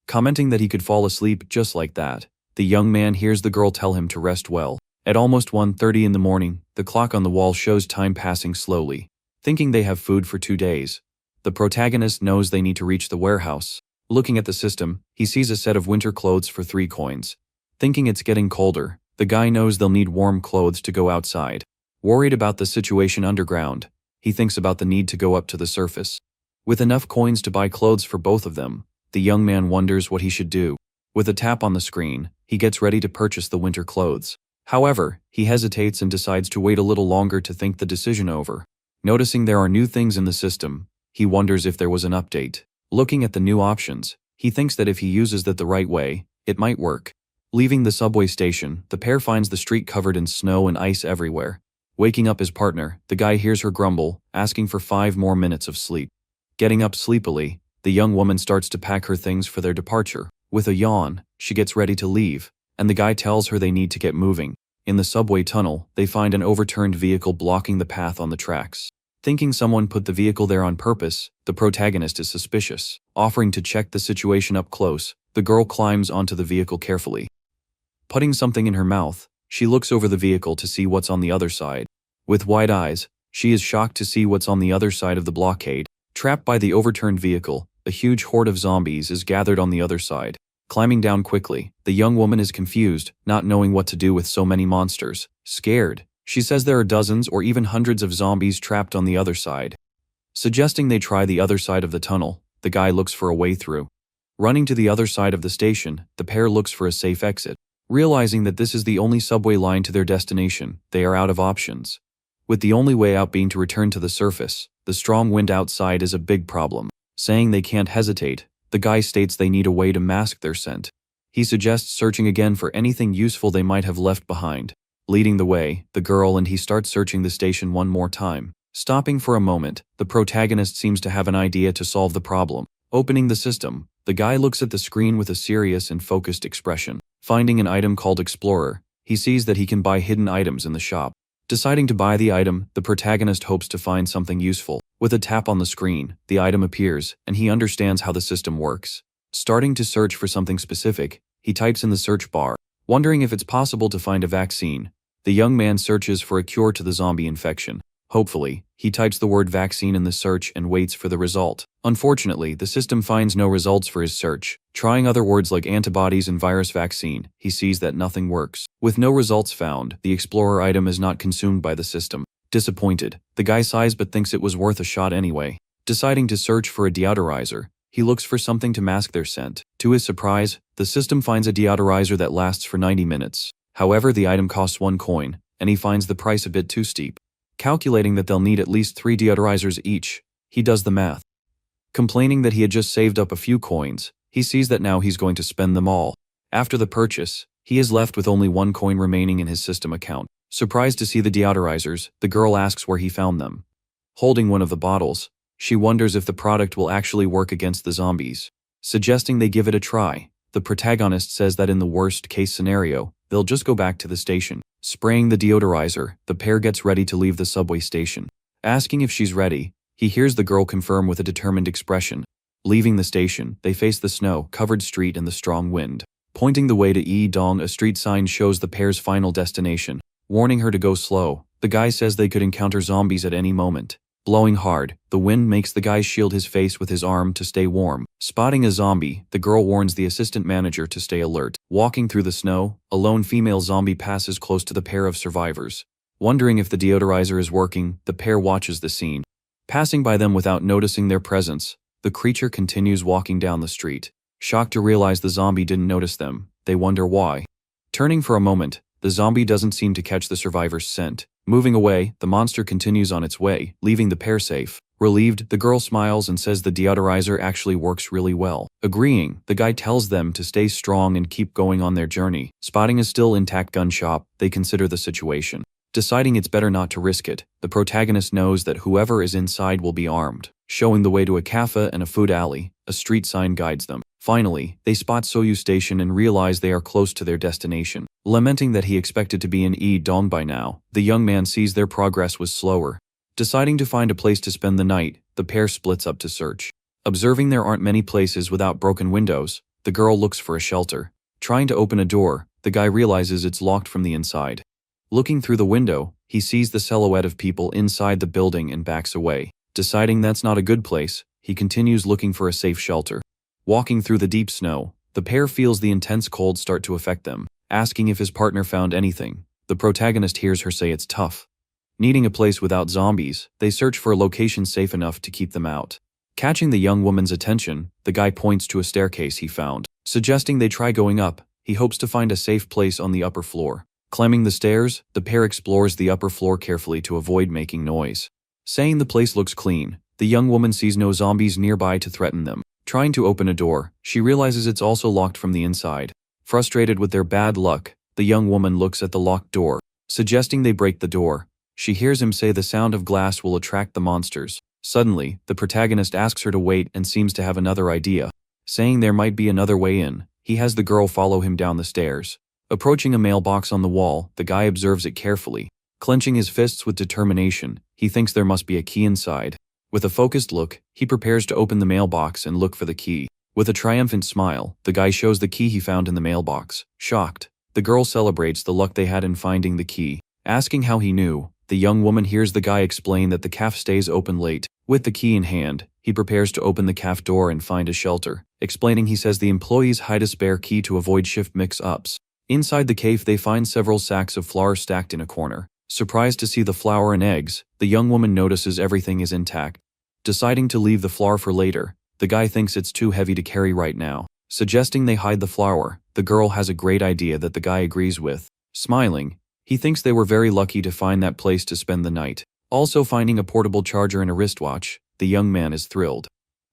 Commenting that he could fall asleep just like that, the young man hears the girl tell him to rest well. At almost 1:30 in the morning, the clock on the wall shows time passing slowly. Thinking they have food for 2 days, the protagonist knows they need to reach the warehouse. Looking at the system, he sees a set of winter clothes for 3 coins. Thinking it's getting colder, the guy knows they'll need warm clothes to go outside. Worried about the situation underground, he thinks about the need to go up to the surface. With enough coins to buy clothes for both of them, the young man wonders what he should do. With a tap on the screen, he gets ready to purchase the winter clothes. However, he hesitates and decides to wait a little longer to think the decision over. Noticing there are new things in the system, he wonders if there was an update. Looking at the new options, he thinks that if he uses that the right way, it might work. Leaving the subway station, the pair finds the street covered in snow and ice everywhere. Waking up his partner, the guy hears her grumble, asking for 5 more minutes of sleep. Getting up sleepily, the young woman starts to pack her things for their departure. With a yawn, she gets ready to leave, and the guy tells her they need to get moving. In the subway tunnel, they find an overturned vehicle blocking the path on the tracks. Thinking someone put the vehicle there on purpose, the protagonist is suspicious. Offering to check the situation up close, the girl climbs onto the vehicle carefully. Putting something in her mouth, she looks over the vehicle to see what's on the other side. With wide eyes, she is shocked to see what's on the other side of the blockade. Trapped by the overturned vehicle, a huge horde of zombies is gathered on the other side. Climbing down quickly, the young woman is confused, not knowing what to do with so many monsters. Scared, she says there are dozens or even hundreds of zombies trapped on the other side. Suggesting they try the other side of the tunnel, the guy looks for a way through. Running to the other side of the station, the pair looks for a safe exit. Realizing that this is the only subway line to their destination, they are out of options. With the only way out being to return to the surface, the strong wind outside is a big problem. Saying they can't hesitate, The guy states they need a way to mask their scent. He suggests searching again for anything useful they might have left behind. Leading the way, the girl and he start searching the station one more time. Stopping for a moment, the protagonist seems to have an idea to solve the problem. Opening the system, the guy looks at the screen with a serious and focused expression. Finding an item called Explorer, he sees that he can buy hidden items in the shop. Deciding to buy the item, the protagonist hopes to find something useful. With a tap on the screen, the item appears, and he understands how the system works. Starting to search for something specific, he types in the search bar. Wondering if it's possible to find a vaccine, the young man searches for a cure to the zombie infection. Hopefully, he types the word vaccine in the search and waits for the result. Unfortunately, the system finds no results for his search. Trying other words like antibodies and virus vaccine, he sees that nothing works. With no results found, the Explorer item is not consumed by the system. Disappointed, the guy sighs but thinks it was worth a shot anyway. Deciding to search for a deodorizer, he looks for something to mask their scent. To his surprise, the system finds a deodorizer that lasts for 90 minutes. However, the item costs 1 coin, and he finds the price a bit too steep. Calculating that they'll need at least 3 deodorizers each, he does the math. Complaining that he had just saved up a few coins, he sees that now he's going to spend them all. After the purchase, he is left with only 1 coin remaining in his system account. Surprised to see the deodorizers, the girl asks where he found them. Holding one of the bottles, she wonders if the product will actually work against the zombies. Suggesting they give it a try, the protagonist says that in the worst-case scenario, they'll just go back to the station. Spraying the deodorizer, the pair gets ready to leave the subway station. Asking if she's ready, he hears the girl confirm with a determined expression. Leaving the station, they face the snow-covered street and the strong wind. Pointing the way to Yi-dong, a street sign shows the pair's final destination. Warning her to go slow, the guy says they could encounter zombies at any moment. Blowing hard, the wind makes the guy shield his face with his arm to stay warm. Spotting a zombie, the girl warns the assistant manager to stay alert. Walking through the snow, a lone female zombie passes close to the pair of survivors. Wondering if the deodorizer is working, the pair watches the scene. Passing by them without noticing their presence, the creature continues walking down the street. Shocked to realize the zombie didn't notice them, they wonder why. Turning for a moment, the zombie doesn't seem to catch the survivor's scent. Moving away, the monster continues on its way, leaving the pair safe. Relieved, the girl smiles and says the deodorizer actually works really well. Agreeing, the guy tells them to stay strong and keep going on their journey. Spotting a still intact gun shop, they consider the situation. Deciding it's better not to risk it, the protagonist knows that whoever is inside will be armed. Showing the way to a cafe and a food alley, a street sign guides them. Finally, they spot Soyu Station and realize they are close to their destination. Lamenting that he expected to be in Yi-dong by now, the young man sees their progress was slower. Deciding to find a place to spend the night, the pair splits up to search. Observing there aren't many places without broken windows, the girl looks for a shelter. Trying to open a door, the guy realizes it's locked from the inside. Looking through the window, he sees the silhouette of people inside the building and backs away. Deciding that's not a good place, he continues looking for a safe shelter. Walking through the deep snow, the pair feels the intense cold start to affect them. Asking if his partner found anything, the protagonist hears her say it's tough. Needing a place without zombies, they search for a location safe enough to keep them out. Catching the young woman's attention, the guy points to a staircase he found. Suggesting they try going up, he hopes to find a safe place on the upper floor. Climbing the stairs, the pair explores the upper floor carefully to avoid making noise. Saying the place looks clean, the young woman sees no zombies nearby to threaten them. Trying to open a door, she realizes it's also locked from the inside. Frustrated with their bad luck, the young woman looks at the locked door. Suggesting they break the door, she hears him say the sound of glass will attract the monsters. Suddenly, the protagonist asks her to wait and seems to have another idea. Saying there might be another way in, he has the girl follow him down the stairs. Approaching a mailbox on the wall, the guy observes it carefully. Clenching his fists with determination, he thinks there must be a key inside. With a focused look, he prepares to open the mailbox and look for the key. With a triumphant smile, the guy shows the key he found in the mailbox. Shocked, the girl celebrates the luck they had in finding the key. Asking how he knew, the young woman hears the guy explain that the cafe stays open late. With the key in hand, he prepares to open the cafe door and find a shelter. Explaining he says the employees hide a spare key to avoid shift mix-ups. Inside the cave they find several sacks of flour stacked in a corner. Surprised to see the flour and eggs, the young woman notices everything is intact. Deciding to leave the flour for later, the guy thinks it's too heavy to carry right now. Suggesting they hide the flour, the girl has a great idea that the guy agrees with. Smiling, he thinks they were very lucky to find that place to spend the night. Also finding a portable charger and a wristwatch, the young man is thrilled.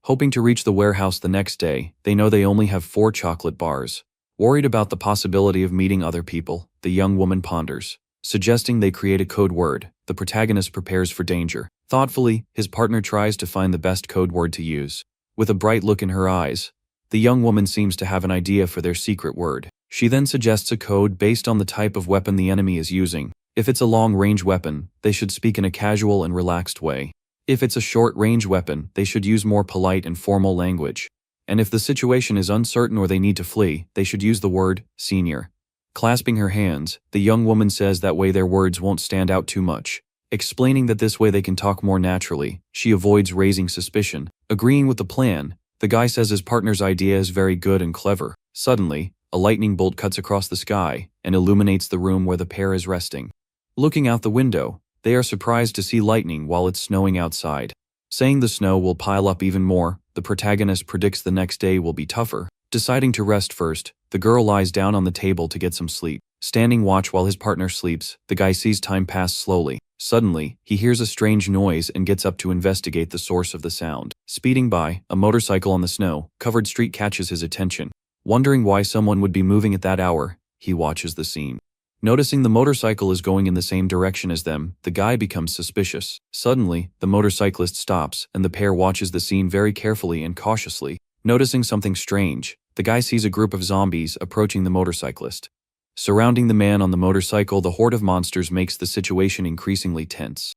Hoping to reach the warehouse the next day, they know they only have 4 chocolate bars. Worried about the possibility of meeting other people, the young woman ponders. Suggesting they create a code word, the protagonist prepares for danger. Thoughtfully, his partner tries to find the best code word to use. With a bright look in her eyes, the young woman seems to have an idea for their secret word. She then suggests a code based on the type of weapon the enemy is using. If it's a long-range weapon, they should speak in a casual and relaxed way. If it's a short-range weapon, they should use more polite and formal language. And if the situation is uncertain or they need to flee, they should use the word senior. Clasping her hands, the young woman says that way their words won't stand out too much. Explaining that this way they can talk more naturally, she avoids raising suspicion. Agreeing with the plan, the guy says his partner's idea is very good and clever. Suddenly, a lightning bolt cuts across the sky and illuminates the room where the pair is resting. Looking out the window, they are surprised to see lightning while it's snowing outside. Saying the snow will pile up even more, the protagonist predicts the next day will be tougher. Deciding to rest first, the girl lies down on the table to get some sleep. Standing watch while his partner sleeps, the guy sees time pass slowly. Suddenly, he hears a strange noise and gets up to investigate the source of the sound. Speeding by, a motorcycle on the snow-covered street catches his attention. Wondering why someone would be moving at that hour, he watches the scene. Noticing the motorcycle is going in the same direction as them, the guy becomes suspicious. Suddenly, the motorcyclist stops, and the pair watches the scene very carefully and cautiously. Noticing something strange, the guy sees a group of zombies approaching the motorcyclist. Surrounding the man on the motorcycle, the horde of monsters makes the situation increasingly tense.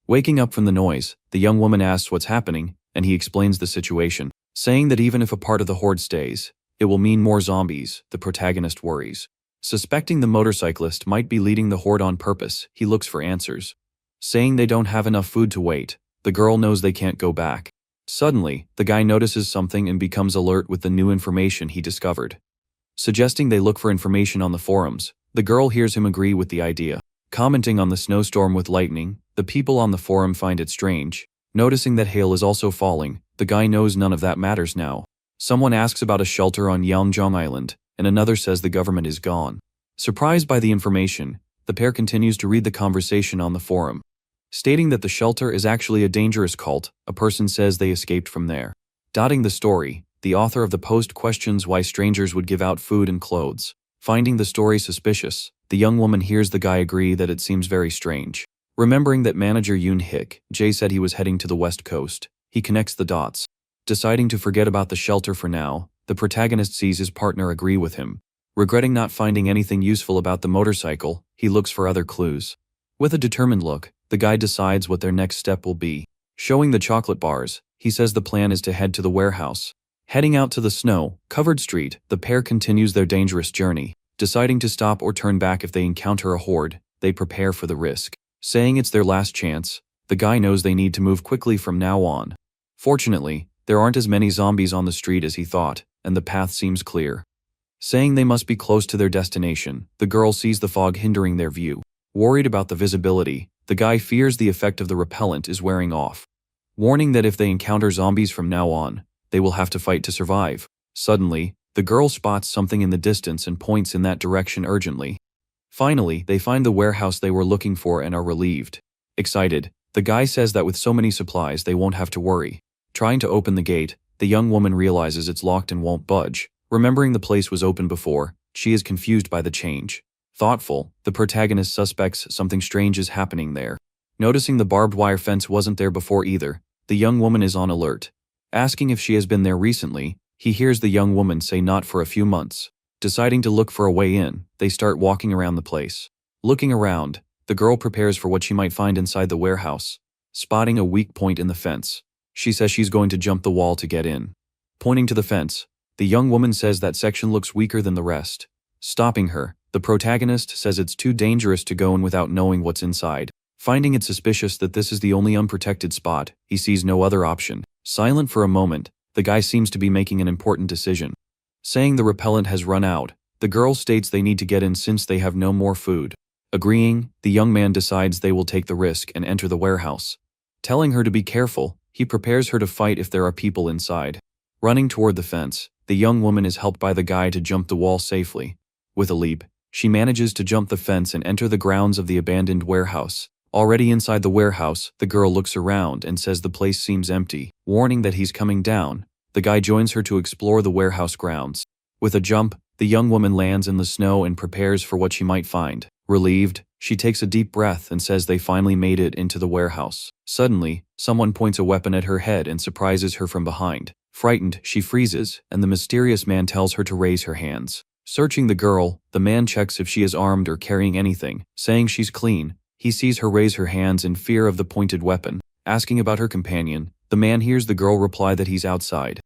Waking up from the noise, the young woman asks what's happening, and he explains the situation. Saying that even if a part of the horde stays, it will mean more zombies, the protagonist worries. Suspecting the motorcyclist might be leading the horde on purpose, he looks for answers. Saying they don't have enough food to wait, the girl knows they can't go back. Suddenly, the guy notices something and becomes alert with the new information he discovered. Suggesting they look for information on the forums, the girl hears him agree with the idea. Commenting on the snowstorm with lightning, the people on the forum find it strange. Noticing that hail is also falling, the guy knows none of that matters now. Someone asks about a shelter on Yeongjong Island, and another says the government is gone. Surprised by the information, the pair continues to read the conversation on the forum. Stating that the shelter is actually a dangerous cult, a person says they escaped from there. Dotting the story, the author of the post questions why strangers would give out food and clothes. Finding the story suspicious, the young woman hears the guy agree that it seems very strange. Remembering that manager Yoon Hik, Jae said he was heading to the west coast, he connects the dots. Deciding to forget about the shelter for now, the protagonist sees his partner agree with him. Regretting not finding anything useful about the motorcycle, he looks for other clues. With a determined look, the guy decides what their next step will be. Showing the chocolate bars, he says the plan is to head to the warehouse. Heading out to the snow-covered street, the pair continues their dangerous journey. Deciding to stop or turn back if they encounter a horde, they prepare for the risk. Saying it's their last chance, the guy knows they need to move quickly from now on. Fortunately, there aren't as many zombies on the street as he thought, and the path seems clear. Saying they must be close to their destination, the girl sees the fog hindering their view. Worried about the visibility, the guy fears the effect of the repellent is wearing off. Warning that if they encounter zombies from now on, they will have to fight to survive. Suddenly, the girl spots something in the distance and points in that direction urgently. Finally, they find the warehouse they were looking for and are relieved. Excited, the guy says that with so many supplies they won't have to worry. Trying to open the gate, the young woman realizes it's locked and won't budge. Remembering the place was open before, she is confused by the change. Thoughtful, the protagonist suspects something strange is happening there. Noticing the barbed wire fence wasn't there before either, the young woman is on alert. Asking if she has been there recently, he hears the young woman say not for a few months. Deciding to look for a way in, they start walking around the place. Looking around, the girl prepares for what she might find inside the warehouse. Spotting a weak point in the fence, she says she's going to jump the wall to get in. Pointing to the fence, the young woman says that section looks weaker than the rest. Stopping her, the protagonist says it's too dangerous to go in without knowing what's inside. Finding it suspicious that this is the only unprotected spot, he sees no other option. Silent for a moment, the guy seems to be making an important decision. Saying the repellent has run out, the girl states they need to get in since they have no more food. Agreeing, the young man decides they will take the risk and enter the warehouse. Telling her to be careful, he prepares her to fight if there are people inside. Running toward the fence, the young woman is helped by the guy to jump the wall safely. With a leap, she manages to jump the fence and enter the grounds of the abandoned warehouse. Already inside the warehouse, the girl looks around and says the place seems empty, warning that he's coming down. The guy joins her to explore the warehouse grounds. With a jump, the young woman lands in the snow and prepares for what she might find. Relieved, she takes a deep breath and says they finally made it into the warehouse. Suddenly, someone points a weapon at her head and surprises her from behind. Frightened, she freezes, and the mysterious man tells her to raise her hands. Searching the girl, the man checks if she is armed or carrying anything, saying she's clean. He sees her raise her hands in fear of the pointed weapon. Asking about her companion, the man hears the girl reply that he's outside.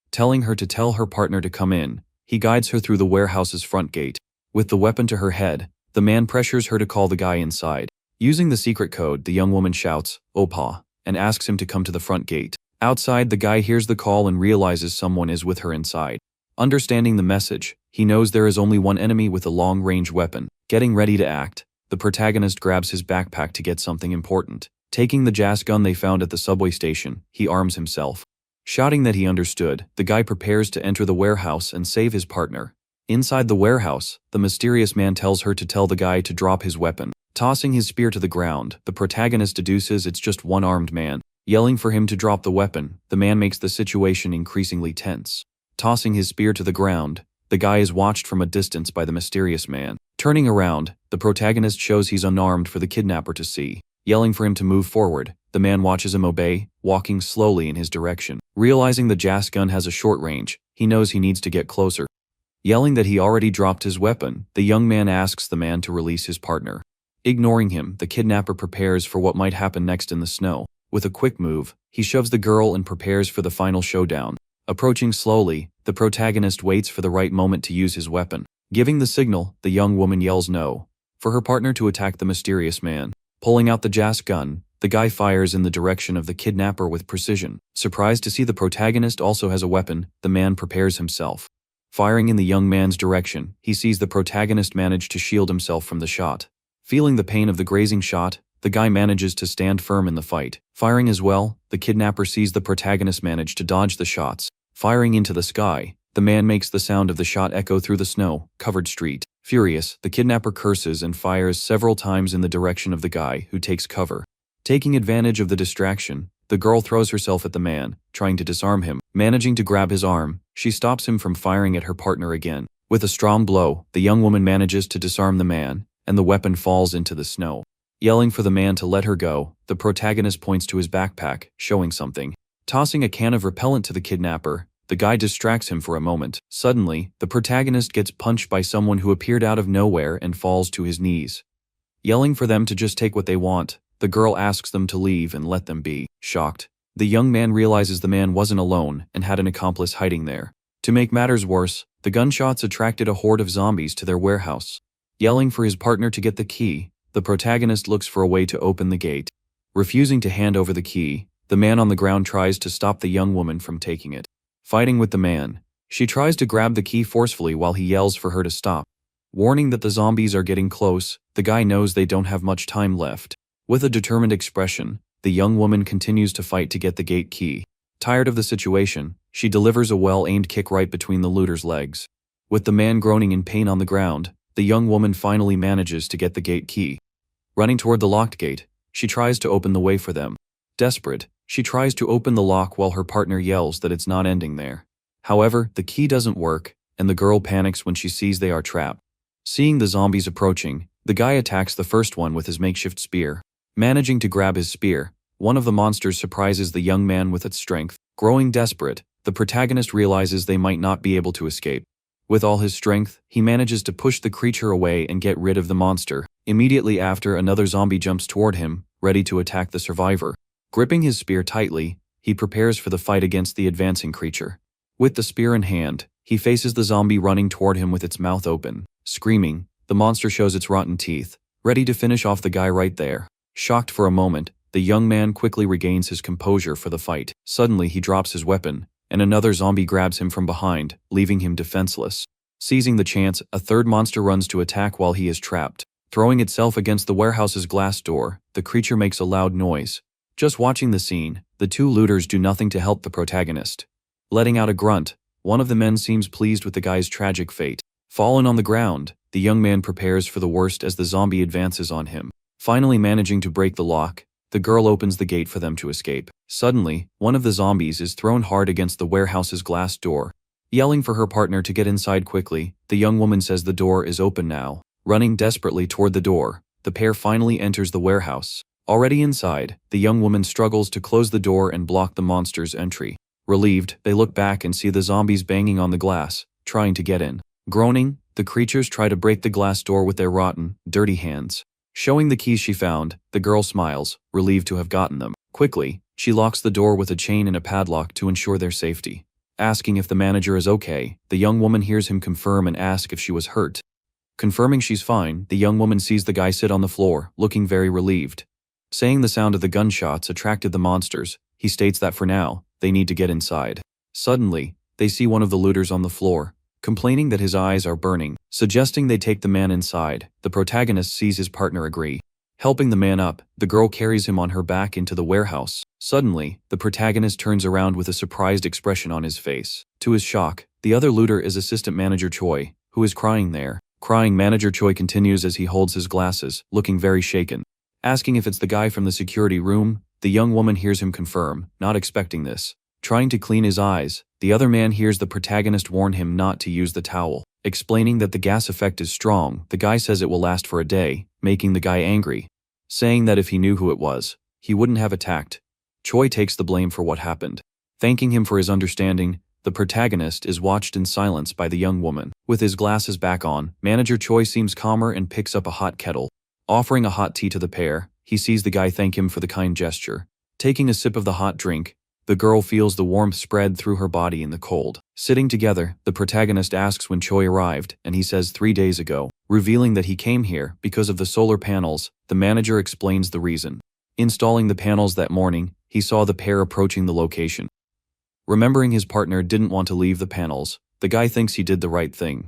Telling her to tell her partner to come in, he guides her through the warehouse's front gate. With the weapon to her head, the man pressures her to call the guy inside. Using the secret code, the young woman shouts, "Opa," and asks him to come to the front gate. Outside, the guy hears the call and realizes someone is with her inside. Understanding the message, he knows there is only one enemy with a long-range weapon. Getting ready to act, the protagonist grabs his backpack to get something important. Taking the jas gun they found at the subway station, he arms himself. Shouting that he understood, the guy prepares to enter the warehouse and save his partner. Inside the warehouse, the mysterious man tells her to tell the guy to drop his weapon. Tossing his spear to the ground, the protagonist deduces it's just one armed man. Yelling for him to drop the weapon, the man makes the situation increasingly tense. Tossing his spear to the ground, the guy is watched from a distance by the mysterious man. Turning around, the protagonist shows he's unarmed for the kidnapper to see. Yelling for him to move forward, the man watches him obey, walking slowly in his direction. Realizing the jas gun has a short range, he knows he needs to get closer. Yelling that he already dropped his weapon, the young man asks the man to release his partner. Ignoring him, the kidnapper prepares for what might happen next in the snow. With a quick move, he shoves the girl and prepares for the final showdown. Approaching slowly, the protagonist waits for the right moment to use his weapon. Giving the signal, the young woman yells no, for her partner to attack the mysterious man. Pulling out the jas gun, the guy fires in the direction of the kidnapper with precision. Surprised to see the protagonist also has a weapon, the man prepares himself. Firing in the young man's direction, he sees the protagonist manage to shield himself from the shot. Feeling the pain of the grazing shot, the guy manages to stand firm in the fight. Firing as well, the kidnapper sees the protagonist manage to dodge the shots. Firing into the sky, the man makes the sound of the shot echo through the snow-covered street. Furious, the kidnapper curses and fires several times in the direction of the guy, who takes cover. Taking advantage of the distraction, the girl throws herself at the man, trying to disarm him. Managing to grab his arm, she stops him from firing at her partner again. With a strong blow, the young woman manages to disarm the man, and the weapon falls into the snow. Yelling for the man to let her go, the protagonist points to his backpack, showing something. Tossing a can of repellent to the kidnapper, the guy distracts him for a moment. Suddenly, the protagonist gets punched by someone who appeared out of nowhere and falls to his knees. Yelling for them to just take what they want, the girl asks them to leave and let them be. Shocked, the young man realizes the man wasn't alone and had an accomplice hiding there. To make matters worse, the gunshots attracted a horde of zombies to their warehouse. Yelling for his partner to get the key, the protagonist looks for a way to open the gate. Refusing to hand over the key, the man on the ground tries to stop the young woman from taking it. Fighting with the man, she tries to grab the key forcefully while he yells for her to stop. Warning that the zombies are getting close, the guy knows they don't have much time left. With a determined expression, the young woman continues to fight to get the gate key. Tired of the situation, she delivers a well-aimed kick right between the looter's legs. With the man groaning in pain on the ground, the young woman finally manages to get the gate key. Running toward the locked gate, she tries to open the way for them. Desperate, she tries to open the lock while her partner yells that it's not ending there. However, the key doesn't work, and the girl panics when she sees they are trapped. Seeing the zombies approaching, the guy attacks the first one with his makeshift spear. Managing to grab his spear, one of the monsters surprises the young man with its strength. Growing desperate, the protagonist realizes they might not be able to escape. With all his strength, he manages to push the creature away and get rid of the monster. Immediately after, another zombie jumps toward him, ready to attack the survivor. Gripping his spear tightly, he prepares for the fight against the advancing creature. With the spear in hand, he faces the zombie running toward him with its mouth open. Screaming, the monster shows its rotten teeth, ready to finish off the guy right there. Shocked for a moment, the young man quickly regains his composure for the fight. Suddenly he drops his weapon, and another zombie grabs him from behind, leaving him defenseless. Seizing the chance, a third monster runs to attack while he is trapped. Throwing itself against the warehouse's glass door, the creature makes a loud noise. Just watching the scene, the two looters do nothing to help the protagonist. Letting out a grunt, one of the men seems pleased with the guy's tragic fate. Fallen on the ground, the young man prepares for the worst as the zombie advances on him. Finally managing to break the lock, the girl opens the gate for them to escape. Suddenly, one of the zombies is thrown hard against the warehouse's glass door. Yelling for her partner to get inside quickly, the young woman says the door is open now. Running desperately toward the door, the pair finally enters the warehouse. Already inside, the young woman struggles to close the door and block the monster's entry. Relieved, they look back and see the zombies banging on the glass, trying to get in. Groaning, the creatures try to break the glass door with their rotten, dirty hands. Showing the keys she found, the girl smiles, relieved to have gotten them. Quickly, she locks the door with a chain and a padlock to ensure their safety. Asking if the manager is okay, the young woman hears him confirm and ask if she was hurt. Confirming she's fine, the young woman sees the guy sit on the floor, looking very relieved. Saying the sound of the gunshots attracted the monsters, he states that for now, they need to get inside. Suddenly, they see one of the looters on the floor, complaining that his eyes are burning. Suggesting they take the man inside, the protagonist sees his partner agree. Helping the man up, the girl carries him on her back into the warehouse. Suddenly, the protagonist turns around with a surprised expression on his face. To his shock, the other looter is assistant manager Choi, who is crying there. Crying manager Choi continues as he holds his glasses, looking very shaken. Asking if it's the guy from the security room, the young woman hears him confirm, not expecting this. Trying to clean his eyes, the other man hears the protagonist warn him not to use the towel. Explaining that the gas effect is strong, the guy says it will last for a day, making the guy angry. Saying that if he knew who it was, he wouldn't have attacked. Choi takes the blame for what happened. Thanking him for his understanding, the protagonist is watched in silence by the young woman. With his glasses back on, manager Choi seems calmer and picks up a hot kettle. Offering a hot tea to the pair, he sees the guy thank him for the kind gesture. Taking a sip of the hot drink, the girl feels the warmth spread through her body in the cold. Sitting together, the protagonist asks when Choi arrived, and he says 3 days ago. Revealing that he came here because of the solar panels, the manager explains the reason. Installing the panels that morning, he saw the pair approaching the location. Remembering his partner didn't want to leave the panels, the guy thinks he did the right thing.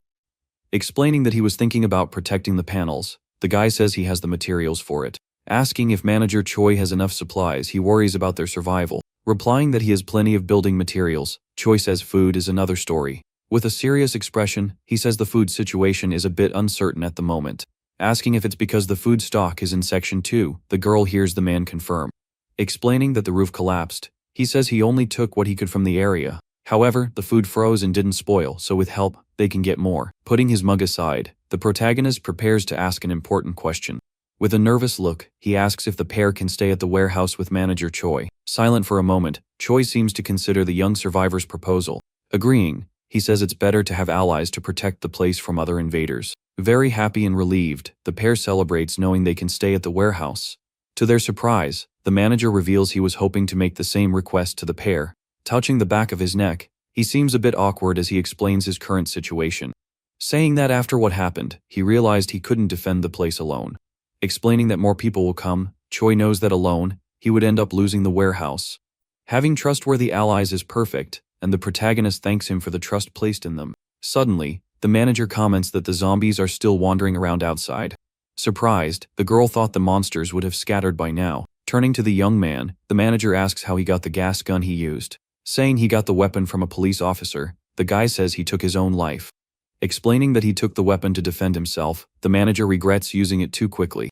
Explaining that he was thinking about protecting the panels, the guy says he has the materials for it. Asking if manager Choi has enough supplies, he worries about their survival. Replying that he has plenty of building materials, Choi says food is another story. With a serious expression, he says the food situation is a bit uncertain at the moment. Asking if it's because the food stock is in section 2, the girl hears the man confirm. Explaining that the roof collapsed, he says he only took what he could from the area. However, the food froze and didn't spoil, so with help, they can get more. Putting his mug aside, the protagonist prepares to ask an important question. With a nervous look, he asks if the pair can stay at the warehouse with manager Choi. Silent for a moment, Choi seems to consider the young survivor's proposal. Agreeing, he says it's better to have allies to protect the place from other invaders. Very happy and relieved, the pair celebrates knowing they can stay at the warehouse. To their surprise, the manager reveals he was hoping to make the same request to the pair. Touching the back of his neck, he seems a bit awkward as he explains his current situation. Saying that after what happened, he realized he couldn't defend the place alone. Explaining that more people will come, Choi knows that alone, he would end up losing the warehouse. Having trustworthy allies is perfect, and the protagonist thanks him for the trust placed in them. Suddenly, the manager comments that the zombies are still wandering around outside. Surprised, the girl thought the monsters would have scattered by now. Turning to the young man, the manager asks how he got the gas gun he used. Saying he got the weapon from a police officer, the guy says he took his own life. Explaining that he took the weapon to defend himself, the manager regrets using it too quickly.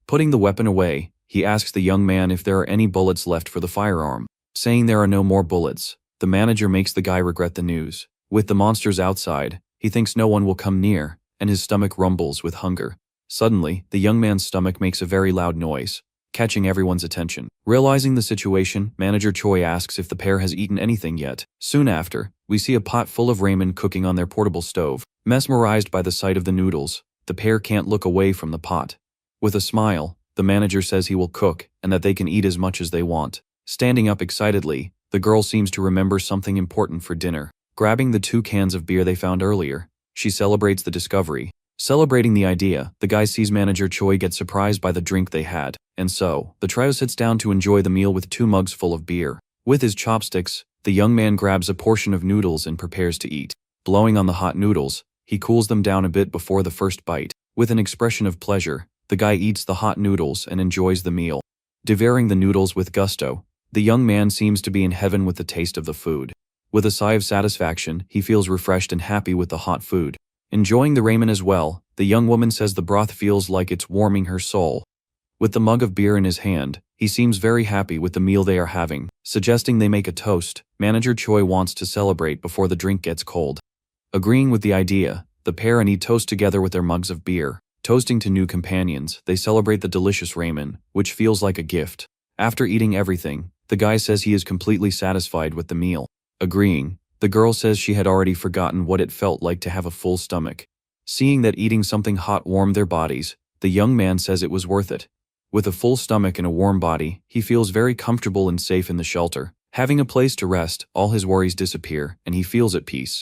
Putting the weapon away, he asks the young man if there are any bullets left for the firearm. Saying there are no more bullets, the manager makes the guy regret the news. With the monsters outside, he thinks no one will come near, and his stomach rumbles with hunger. Suddenly, the young man's stomach makes a very loud noise, catching everyone's attention. Realizing the situation, manager Choi asks if the pair has eaten anything yet. Soon after, we see a pot full of ramen cooking on their portable stove. Mesmerized by the sight of the noodles, the pair can't look away from the pot. With a smile, the manager says he will cook and that they can eat as much as they want. Standing up excitedly, the girl seems to remember something important for dinner. Grabbing the 2 cans of beer they found earlier, she celebrates the discovery. Celebrating the idea, the guy sees manager Choi get surprised by the drink they had, and so, the trio sits down to enjoy the meal with 2 mugs full of beer. With his chopsticks, the young man grabs a portion of noodles and prepares to eat. Blowing on the hot noodles, he cools them down a bit before the first bite. With an expression of pleasure, the guy eats the hot noodles and enjoys the meal. Devouring the noodles with gusto, the young man seems to be in heaven with the taste of the food. With a sigh of satisfaction, he feels refreshed and happy with the hot food. Enjoying the ramen as well, the young woman says the broth feels like it's warming her soul. With the mug of beer in his hand, he seems very happy with the meal they are having, suggesting they make a toast. Manager Choi wants to celebrate before the drink gets cold. Agreeing with the idea, the pair and he toast together with their mugs of beer. Toasting to new companions, they celebrate the delicious ramen, which feels like a gift. After eating everything, the guy says he is completely satisfied with the meal. Agreeing, the girl says she had already forgotten what it felt like to have a full stomach. Seeing that eating something hot warmed their bodies, the young man says it was worth it. With a full stomach and a warm body, he feels very comfortable and safe in the shelter. Having a place to rest, all his worries disappear, and he feels at peace.